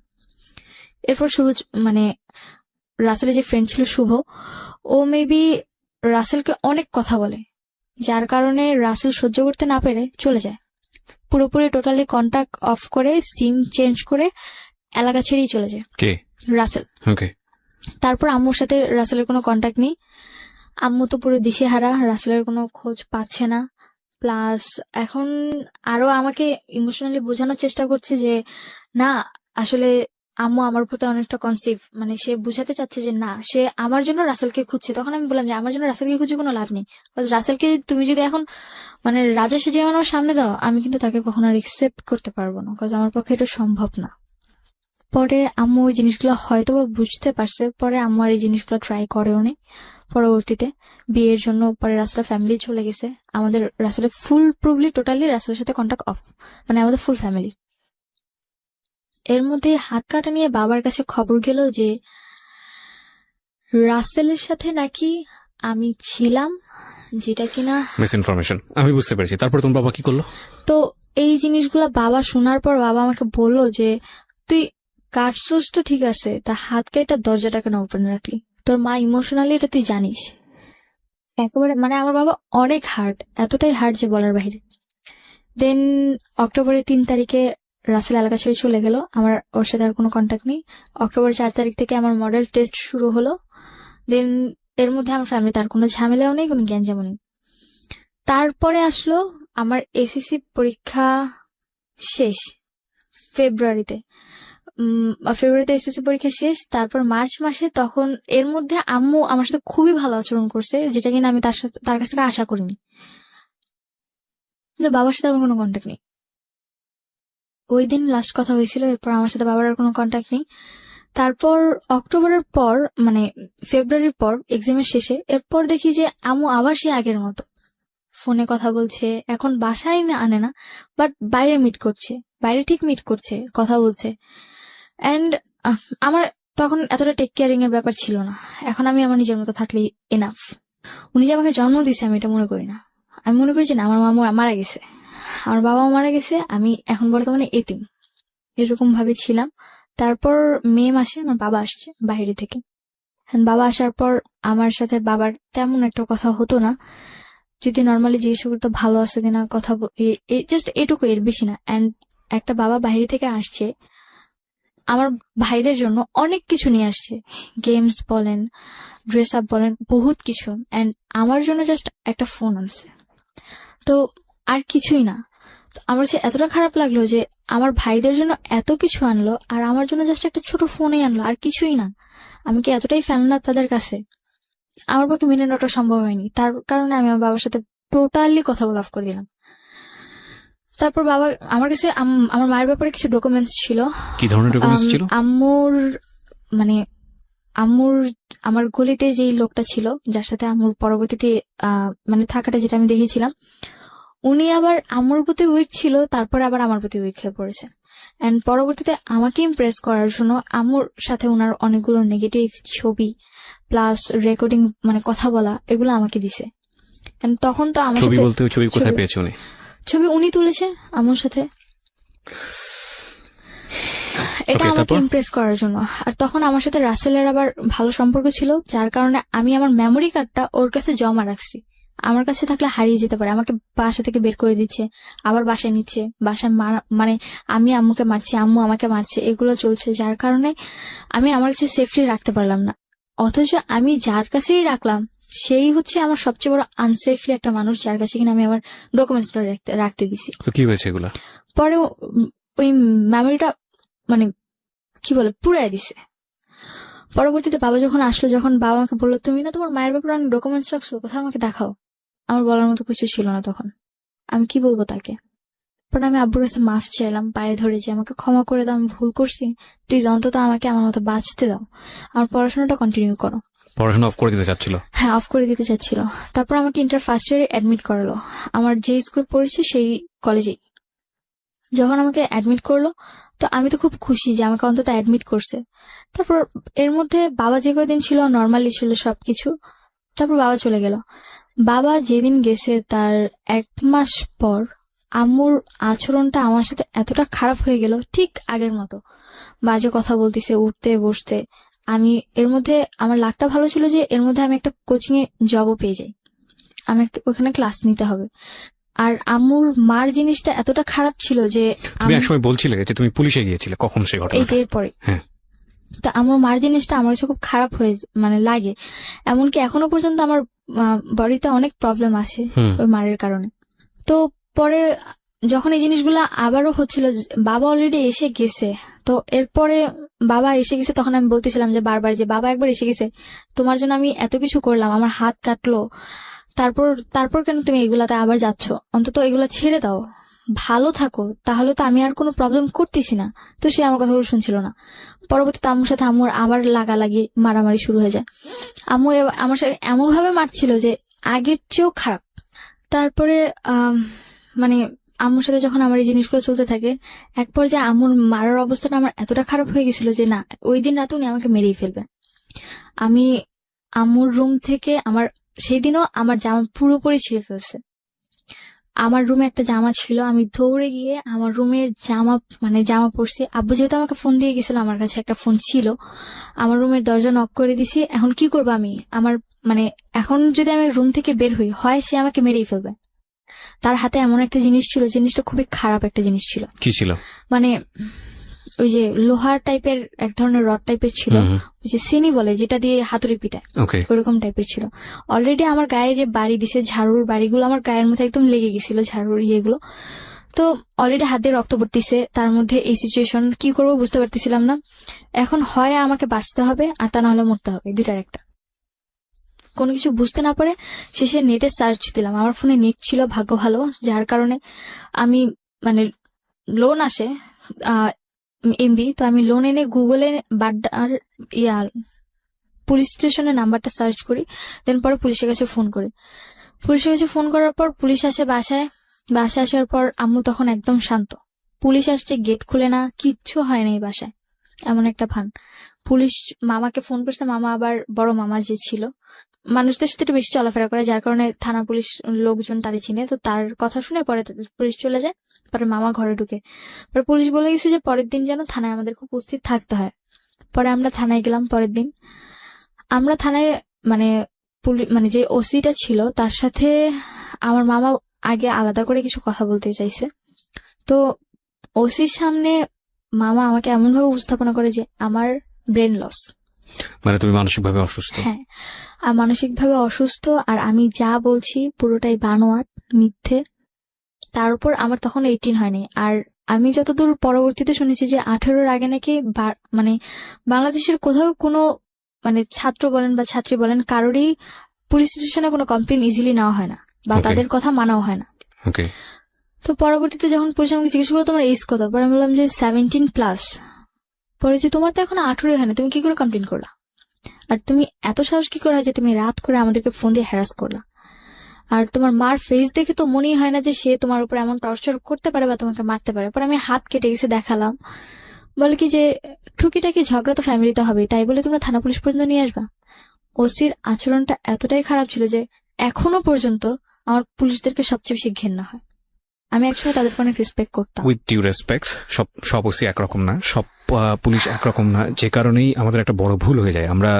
এরপর শুভ মানে রাসেলের যে ফ্রেন্ড ছিল শুভ, ও মেবি রাসেলকে অনেক কথা বলে, যার কারণে রাসেল সহ্য করতে না পেরে চলে যায়। পুরোপুরি টোটালি কন্টাক্ট অফ করে সিম চেঞ্জ করে এলাকা ছেড়েই চলে যায় কে? রাসেল। ওকে। তারপর আম্মুর সাথে রাসেলের কোনো কন্টাক্ট নেই। আম্মু তো পুরো দিশেহারা, রাসেলের কোনো খোঁজ পাচ্ছে না। প্লাস এখন আরো আমাকে ইমোশনালি বোঝানোর চেষ্টা করছে যে না, আসলে আম্মু আমার প্রতি অনেকটা কনসিভ, মানে সে বুঝাতে চাচ্ছে যে না, সে আমার জন্য রাসেলকে খুঁজছে। তখন আমি বললাম যে আমার জন্য রাসেলকে খুঁজে কোনো লাভ নেই। রাসেলকে তুমি যদি এখন মানে রাজা সেজে আমার সামনে দাও, আমি কিন্তু তাকে কখনো আর একসেপ্ট করতে পারবো না, বিকজ আমার পক্ষে এটা সম্ভব না। পরে আম্মু ওই জিনিসগুলো হয়তো বুঝতে পারছে, পরে আম্মু আর এই জিনিসগুলো ট্রাই করেও নি। পরবর্তীতে বিয়ের জন্য পরে রাসেলের ফ্যামিলি চলে গেছে। আমাদের রাসেলের ফুল প্রবলি টোটালি রাসেলের সাথে কন্টাক্ট অফ, মানে আমাদের ফুল ফ্যামিলি। এর মধ্যে হাত কাটা নিয়ে বাবার কাছে খবর গেল যে রাসেলের সাথে নাকি আমি ছিলাম, যেটা কিনা মিস ইনফরমেশন। আমি বুঝতে পেরেছি। তারপর তোমার বাবা কি করলো? তো এই জিনিসগুলা বাবা শোনার পর বাবা আমাকে বললো যে তুই কাটছোস তো ঠিক আছে, তা হাত কেটে দরজাটা কেন ওপেন রাখলি? তোর মা ইমোশনালি এটা তুই জানিস। একেবারে মানে আমার বাবা অনেক হার্ড, এতটাই হার্ড যে বলার বাইরে। দেন অক্টোবরের 3 তারিখে রাসেল এলাকা ছেড়ে চলে গেল, আমার ওর সাথে আর কোনো কন্ট্যাক্ট নেই। অক্টোবর 4 তারিখ থেকে আমার মডেল টেস্ট শুরু হলো। দেন এর মধ্যে আমার ফ্যামিলিতে আর কোনো ঝামেলাও নেই, কোনো গ্যাঞ্জামও নেই। তারপরে আসলো আমার এসএসসি পরীক্ষা শেষ ফেব্রুয়ারিতে। ফেব্রুয়ারিতে এসএসসি পরীক্ষা শেষ। তারপর মার্চ মাসে, তখন এর মধ্যে আম্মু আমার সাথে খুবই ভালো আচরণ করছে, যেটা কিনা আমি তার কাছ থেকে আশা করিনি। কিন্তু বাবার সাথে আমার কোনো কন্ট্যাক্ট নেই। ওই দিন লাস্ট কথা হয়েছিল, এরপর আমার সাথে বাবার আর কোনো কন্ট্যাক্ট নেই। তারপর অক্টোবরের পর মানে ফেব্রুয়ারির পর এক্সামের শেষে এরপর দেখি যে আম্মু আবার সে আগের মতো ফোনে কথা বলছে। এখন বাসায় না আনে না, বাট বাইরে মিট করছে, বাইরে ঠিক মিট করছে, কথা বলছে। অ্যান্ড আমার তখন এতটা টেক কেয়ারিং এর ব্যাপার ছিল না। এখন আমি আমার নিজের মতো থাকলেই এনাফ। উনি যে আমাকে জন্ম দিয়েছে আমি এটা মনে করি না। আমি মনে করি যে না, আমার মামা মারা গেছে, আমার বাবাও মারা গেছে, আমি এখন বর্তমানে এতিম, এরকম ভাবে ছিলাম। তারপর মে মাসে আমার বাবা আসছে বাইরে থেকে। বাবা আসার পর আমার সাথে বাবার তেমন একটা কথা হতো না। যদি নর্মালি জিজ্ঞেস করতো ভালো আছে কিনা, কথা জাস্ট এটুকু, এর বেশি না। অ্যান্ড একটা বাবা বাইরে থেকে আসছে, আমার ভাইদের জন্য অনেক কিছু নিয়ে আসছে, গেমস বলেন, ড্রেস আপ বলেন, বহুত কিছু। অ্যান্ড আমার জন্য জাস্ট একটা ফোন আনছে, তো আর কিছুই না। আমার সে এতটা খারাপ লাগলো যে আমার ভাইদের জন্য এত কিছু আনলো আর আমার জন্য জাস্ট একটা ছোট ফোনই আনলো, আর কিছুই না। আমি কি এতটাই ফেলনা তাদের কাছে? আমার পক্ষে মেনে নেওয়াটা সম্ভব হয়নি। তার কারণে আমি আমার বাবার সাথে টোটালি কথা বলা অফ করে দিলাম। তারপর বাবা আমার কাছে আমার মায়ের ব্যাপারে কিছু ডকুমেন্টস ছিল। কি ধরনের ডকুমেন্টস ছিল? আম্মুর মানে আমার গলিতে যেই লোকটা ছিল, যার সাথে আম্মুর পরবর্তীতে মানে থাকাটা, যেটা আমি দেখেছিলাম, উনি আবার আম্মুর প্রতি উইক ছিল, তারপরে আবার আমার প্রতি উইক হয়ে পড়েছে। এন্ড পরবর্তীতে আমাকে ইমপ্রেস করার জন্য আম্মুর সাথে ওনার অনেকগুলো নেগেটিভ ছবি প্লাস রেকর্ডিং, মানে কথা বলা, এগুলো আমাকে দিছে। এন্ড তখন তো আমার ছবি সাথে বলতে ছবি কোথায় পেয়েছে উনি? ছবি উনি তুলেছে আম্মুর সাথে, এটা আমাকে ইমপ্রেস করার জন্য। আর তখন আমার সাথে রাসেলের আবার ভালো সম্পর্ক ছিল, যার কারণে আমি আমার মেমোরি কার্ডটা ওর কাছে জমা রাখছি। আমার কাছে থাকলে হারিয়ে যেতে পারে, আমাকে বাসা থেকে বের করে দিচ্ছে, আবার বাসায় নিচ্ছে, বাসায় মানে আমি আম্মুকে মারছি, আম্মু আমাকে মারছে, এগুলো চলছে, যার কারণে আমি আমার কাছে সেফলি রাখতে পারলাম না। অথচ আমি যার কাছেই রাখলাম সেই হচ্ছে আমার সবচেয়ে বড় আনসেফলি একটা মানুষ, যার কাছে কিনা আমি আমার ডকুমেন্টস রাখতে দিছি। তো কি হয়েছে এগুলা? পরে ওই মেমোরিটা মানে কি বলে পুড়াই দিছে। পরবর্তীতে বাবা যখন আসলো, যখন বাবা আমাকে বললো তুমি না তোমার মায়ের ব্যাপারে অনেক ডকুমেন্টস রাখছো, কোথাও আমাকে দেখাও, আমার বলার মতো কিছু ছিল না তখন। আমি কি বলবো তাকে? বাট আমি আব্বুর কাছে মাফ চাইলাম, পায়ে ধরে যে আমাকে ক্ষমা করে দাও, আমি ভুল করছি, প্লিজ অন্তত আমাকে আমার মতো বাঁচতে দাও, আমার পড়াশোনাটা কন্টিনিউ করো। পড়াশোনা অফ করে দিতে চাচ্ছিল? হ্যাঁ, অফ করে দিতে চাচ্ছিল। তারপর আমাকে ইন্টার ফার্স্ট ইয়ারে অ্যাডমিট করালো, আমার যে স্কুল পড়েছি সেই কলেজেই। যখন আমাকে অ্যাডমিট করলো তো আমি তো খুব খুশি যে আমাকে অন্তত অ্যাডমিট করছে। তারপর এর মধ্যে বাবা যে কদিন ছিল নর্মালি ছিল সবকিছু। তারপর বাবা চলে গেল। বাবা যেদিন গেছে তার 1 মাস পর আম্মুর আচরণটা আমার সাথে এতটা খারাপ হয়ে গেল, ঠিক আগের মতো বাজে কথা বলতেছে উঠতে বসতে। আমি এর মধ্যে আমার লাকটা ভালো ছিল যে এর মধ্যে আমি একটা কোচিং এ জবও পেয়ে যাই, আমি ওখানে ক্লাস নিতে হবে। আর আম্মুর মার জিনিসটা এতটা খারাপ ছিল যে তুমি একসময় বলছিলে যে তুমি পুলিশে গিয়েছিলে, কখন সেই ঘটনা? এই যে এরপরে। হ্যাঁ। তো আমার মার জিনিসটা আমার কাছে খুব খারাপ হয়ে লাগে, এমনকি এখনো পর্যন্ত আমার বডিতে অনেক প্রবলেম আছে ওই মারের কারণে। তো পরে যখন এই জিনিসগুলা আবারও হচ্ছিল, বাবা অলরেডি এসে গেছে, তো এরপরে বাবা এসে গেছে তখন আমি বলতেছিলাম যে বারবার যে বাবা একবার এসে গেছে, তোমার জন্য আমি এত কিছু করলাম, আমার হাত কাটলো, তারপর কেন তুমি এগুলাতে আবার যাচ্ছ? অন্তত এগুলা ছেড়ে দাও, ভালো থাকো, তাহলে তো আমি আর কোনো প্রবলেম করতেছি না। তো সে আমার কথাগুলো শুনছিল না। পরবর্তীতে আম্মুর সাথে আম্মুর আবার লাগালাগি মারামারি শুরু হয়ে যায়। আম্মু আমার সাথে এমন ভাবে মারছিল যে আগের চেয়েও খারাপ। তারপরে মানে আম্মুর সাথে যখন আমার এই জিনিসগুলো চলতে থাকে, এক পর্যায়ে আম্মুর মারার অবস্থাটা আমার এতটা খারাপ হয়ে গেছিল যে না, ওই দিন রাতে উনি আমাকে মেরেই ফেলবে। আমি আম্মুর রুম থেকে সেই দিনও আমার জামা পুরোপুরি ছিঁড়ে ফেলছে। আমার রুমে একটা জামা ছিল, আমি দৌড়ে গিয়ে আমার রুমের জামা পরছি। আব্বু যেহেতু আমাকে ফোন দিয়ে গেছিল, আমার কাছে একটা ফোন ছিল, আমার রুমের দরজা নক করে দিছি। এখন কি করবো আমি? এখন যদি আমি রুম থেকে বের হই, হয় সে আমাকে মেরেই ফেলবে। তার হাতে এমন একটা জিনিস ছিল, জিনিসটা খুবই খারাপ একটা জিনিস ছিল। কি ছিল? ওই যে লোহার টাইপের এক ধরনের রড টাইপের ছিল, ওই যে সিনি বলে, যেটা দিয়ে হাতুড়ি পিটায়, ওরকম টাইপের ছিল। অলরেডি আমার গায়ে যে বাড়ি দিছে, ঝাড়ুর বাড়িগুলো আমার গায়ের মধ্যে একদম লেগে গেছিল, ঝাড়ুর ইয়েগুলো। তো অলরেডি হাত দিয়ে রক্ত পড়তেছে, তার মধ্যে এই সিচুয়েশন, কি করবো বুঝতে পারতেছিলাম না। এখন হয় আমাকে বাঁচতে হবে, আর তা না হলে মরতে হবে, দুইটার একটা। কোনো কিছু বুঝতে না পারে শেষে নেটে সার্চ দিলাম। আমার ফোনে নেট ছিল, ভাগ্য ভালো, যার কারণে আমি লোন আসে এমবি, তো আমি লোন এনে গুগলে বাড্ডার পুলিশ স্টেশনের নাম্বারটা সার্চ করি, দেন পরে পুলিশের কাছে ফোন করি। পুলিশের কাছে ফোন করার পর পুলিশ আসে বাসায় আসার পর আম্মু তখন একদম শান্ত। পুলিশ আসছে, গেট খুলে না, কিচ্ছু হয় না এই বাসায়, এমন একটা ভান। পুলিশ মামাকে ফোন করছে, মামা আবার বড় মামা যে ছিল, মানুষদের সাথে একটু বেশি চলাফেরা করে, যার কারণে থানা পুলিশ লোকজন তারই চিনে। তো তার কথা শুনে পরে পুলিশ চলে যায়, পরে মামা ঘরে ঢুকে। পরে পুলিশ বলে গেছে যে পরের দিন যেন থানায় আমাদের খুব উপস্থিত থাকতে হয়। পরে আমরা থানায় গেলাম। পরের দিন আমরা থানায় যে ওসিটা ছিল তার সাথে আমার মামা আগে আলাদা করে কিছু কথা বলতে চাইছে। তো ওসির সামনে মামা আমাকে এমন ভাবে উপস্থাপনা করে যে আমার ব্রেন লস, তুমি মানসিকভাবে অসুস্থ। হ্যাঁ, আর মানসিকভাবে অসুস্থ, আর আমি যা বলছি পুরোটাই বানোয়াট, মিথ্যে। তার উপর আমার তখন 18 হয়নি। আর আমি যতদূর পরবর্তীতে শুনেছি যে 18-র আগে নাকি বাংলাদেশের কোথাও কোনো ছাত্র বলেন বা ছাত্রী বলেন, কারোরই পুলিশ স্টেশনে কোনো কমপ্লেন ইজিলি নেওয়া হয় না, বা তাদের কথা মানাও হয় না। তো পরবর্তীতে যখন পুলিশ আমাকে জিজ্ঞেস করলো তোমার এজ কত, পরে আমি বললাম যে 17+। পরে যে তোমার তো এখন 18 হয় না, তুমি কি করে কমপ্লেন করলা? আর তুমি এত সাহস কি করে হয় যে তুমি রাত করে আমাদেরকে ফোন দিয়ে হ্যারাস করলা? আর তোমার মার ফেস দেখে তো মনেই হয় না যে সে তোমার উপর এমন টর্চার করতে পারে বা তোমাকে মারতে পারে। পরে আমি হাত কেটে গেছে দেখালাম, বলে কি যে টুকিটাকি ঝগড়া তো ফ্যামিলিতে হবে, তাই বলে তোমরা থানা পুলিশ পর্যন্ত নিয়ে আসবা? ওসির আচরণটা এতটাই খারাপ ছিল যে এখনো পর্যন্ত আমার পুলিশদেরকে সবচেয়ে বেশি ঘৃণা হয়। আমি একসময় তাদের অনেক রেসপেক্ট করতাম। উইথ ডিউ রেসপেক্ট, সব ওসি একরকম না, সব পুলিশ একরকম না, যে কারণেই আমাদের একটা বড় ভুল হয়ে যায়। আমরা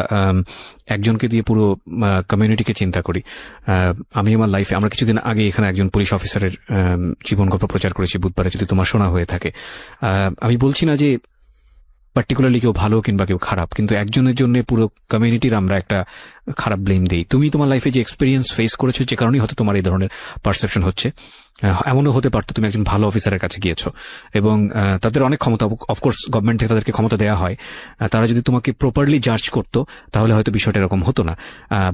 একজনকে দিয়ে পুরো কমিউনিটিকে চিন্তা করি। আমি আমার লাইফে, আমরা কিছুদিন আগে এখানে একজন পুলিশ অফিসারের জীবন গল্প প্রচার করেছি বুধবারে, যদি তোমার শোনা হয়ে থাকে। আমি বলছি না যে পার্টিকুলারলি কেউ ভালো কিংবা কেউ খারাপ, কিন্তু একজনের জন্য পুরো কমিউনিটির আমরা একটা খারাপ ব্লেম দিই। তুমি তোমার লাইফে যে এক্সপিরিয়েন্স ফেস করেছো, যে কারণেই হয়তো তোমার এই ধরনের পারসেপশন হচ্ছে। এমনও হতে পারতো তুমি একজন ভালো অফিসারের কাছে গিয়েছো এবং তাদের অনেক ক্ষমতা, অফকোর্স গভর্নমেন্ট থেকে তাদেরকে ক্ষমতা দেওয়া হয়, তারা যদি তোমাকে প্রপারলি জাজ করতো তাহলে হয়তো বিষয়টা এরকম হতো না।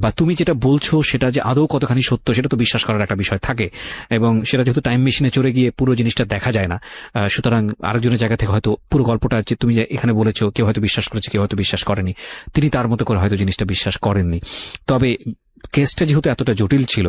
বা তুমি যেটা বলছো সেটা যে আদৌ কতখানি সত্য সেটা তো বিশ্বাস করার একটা বিষয় থাকে, এবং সেটা যেহেতু টাইম মেশিনে চড়ে গিয়ে পুরো জিনিসটা দেখা যায় না, সুতরাং আরেকজনের জায়গা থেকে হয়তো পুরো গল্পটা যে তুমি যে এখানে বলেছো কেউ হয়তো বিশ্বাস করেছে, কেউ হয়তো বিশ্বাস করেনি, তিনি তার মতো করে হয়তো জিনিসটা বিশ্বাস করেননি। তবে কেসটা যেহেতু এতটা জটিল ছিল,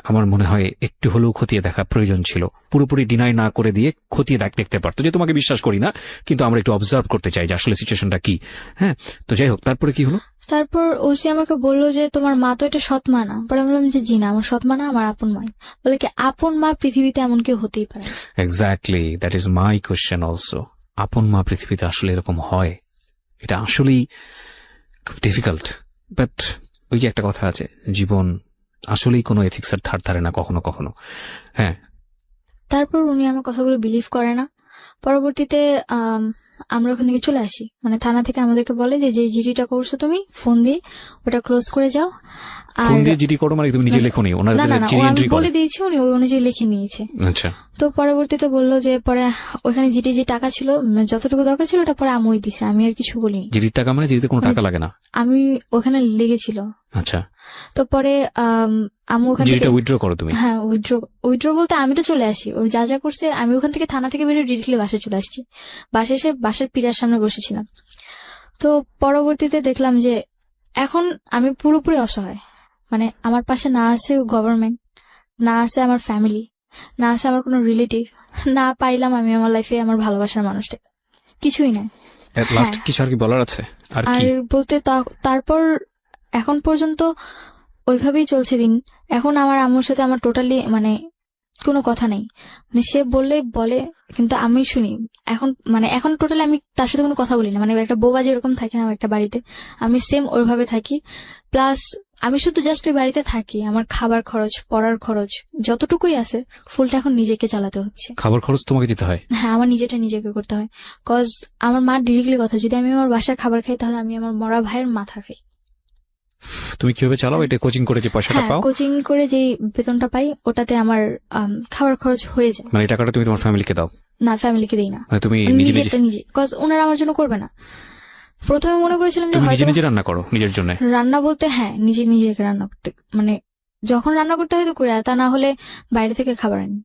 আমার মনে হয় একটু হলেও খতিয়ে দেখা প্রয়োজন ছিল। পুরোপুরি ডিনাই না করে দিয়ে খতিয়ে দেখতে পারতো যে তোমাকে বিশ্বাস করি না, কিন্তু আমরা একটু অবজার্ভ করতে চাই যে আসলে সিচুয়েশনটা কি। হ্যাঁ, তো যাই হোক, তারপরে কি হলো? তারপর ওসি আমাকে বললো যে তোমার মা তো এটা সৎ মা না। পরে আমি বললাম যে জি না, আমার সৎ মা না, আমার আপন মা। বলে কি আপন মা পৃথিবীতে এমন কেউ হতেই পারে না। Exactly, that is my question also. আপন মা পৃথিবীতে আসলে এরকম হয়? এটা আসলেই খুব ডিফিকাল্ট। বাট ওই যে একটা কথা আছে, জীবন আসলেই কোনো এথিক্সের ধার ধারে না কখনো কখনো। হ্যাঁ, তারপর উনি আমার কথাগুলো বিলিভ করে না। পরবর্তীতে আমরা ওখান থেকে চলে আসি, মানে থানা থেকে আমাদেরকে বলে যে যে জিডিটা করছো তুমি ফোন দিয়ে ওটা ক্লোজ করে যাও। আর ফোন দিয়ে জিডি করো মানে তুমি নিজে লেখো নি, না ওনারা না না, ও জিডি আমি এন্ট্রি করে? বলে দিয়েছি, উনি ওই অনুযায়ী লিখে নিয়েছে। আচ্ছা, তো পরবর্তীতে বললো যে পরে ওখানে জিডি যে টাকা ছিল, যতটুকু দরকার ছিল ওটা পরে আমই দিছে, আমি আর কিছু বলিনি। জিডির টাকা মানে জিডিতে কোনো টাকা লাগে না? আমি ওখানে লেগেছিল। আচ্ছা, তো পরে আমি ওখান জিডিটা থেকে উইথড্র করো তুমি? হ্যাঁ, উইথড্র বলতে আমি তো চলে আসি, ওর যা যা করছে আমি ওখান থেকে থানা থেকে বেরিয়ে ডিরেক্টলি বাসায় চলে আসছি। বাসায় এসে বাসার পিরার সামনে বসেছিলাম। তো পরবর্তীতে দেখলাম যে এখন আমি পুরোপুরি অসহায়, মানে আমার পাশে না আছে গভর্নমেন্ট, না আছে আমার ফ্যামিলি, না আছে আমার কোনো রিলেটিভ, না পাইলাম আমি আমার লাইফে আমার ভালোবাসার মানুষটা, কিছুই নাই। লাস্ট হ্যাঁ। কিছু আর কি বলার আছে? আর আর কি বলতে তারপর এখন পর্যন্ত ওইভাবেই চলছে দিন। এখন আমার আম্মুর সাথে আমার টোটালি মানে কোনো কথা নেই, মানে সে বললে বলে কিন্তু আমি শুনি। এখন টোটালি আমি তার সাথে কোনো কথা বলি না, মানে একটা বউবা যেরকম থাকে না একটা বাড়িতে, আমি সেম ওইভাবে থাকি। প্লাস আমি শুধু জাস্ট ওই বাড়িতে থাকি, আমার খাবার খরচ, পড়ার খরচ যতটুকুই আছে ফুলটা এখন নিজেকে চালাতে হচ্ছে। খাবার খরচ তোমাকে দিতে হয়? হ্যাঁ, আমার নিজেটা নিজেকে করতে হয়। কজ আমার মা ডিরেক্টলি কথা, যদি আমি আমার বাসার খাবার খাই তাহলে আমি আমার মরা ভাইয়ের মাথা খাই। তুমি কিভাবে চালাও এটা? কোচিং করে যে পয়সাটা হ্যাঁ, পাও, কোচিং করে যে বেতনটা পাই ওটাতে আমার খাবার খরচ হয়ে যায়। মানে এই টাকাটা তুমি তোমার ফ্যামিলিকে দাও? না, ফ্যামিলিকে দেই না, মানে তুমি নিজে নিজে নিজেরটা নিজে, কজ ওনারা আমার জন্য করবে না। প্রথমে মনে করেছিলাম যে তুমি নিজে হয়তো নিজে রান্না করো নিজের জন্য? রান্না বলতে হ্যাঁ, নিজে রান্না করতে, মানে যখন রান্না করতে হয়তো করি, আর তা না হলে বাইরে থেকে খাবার আনি।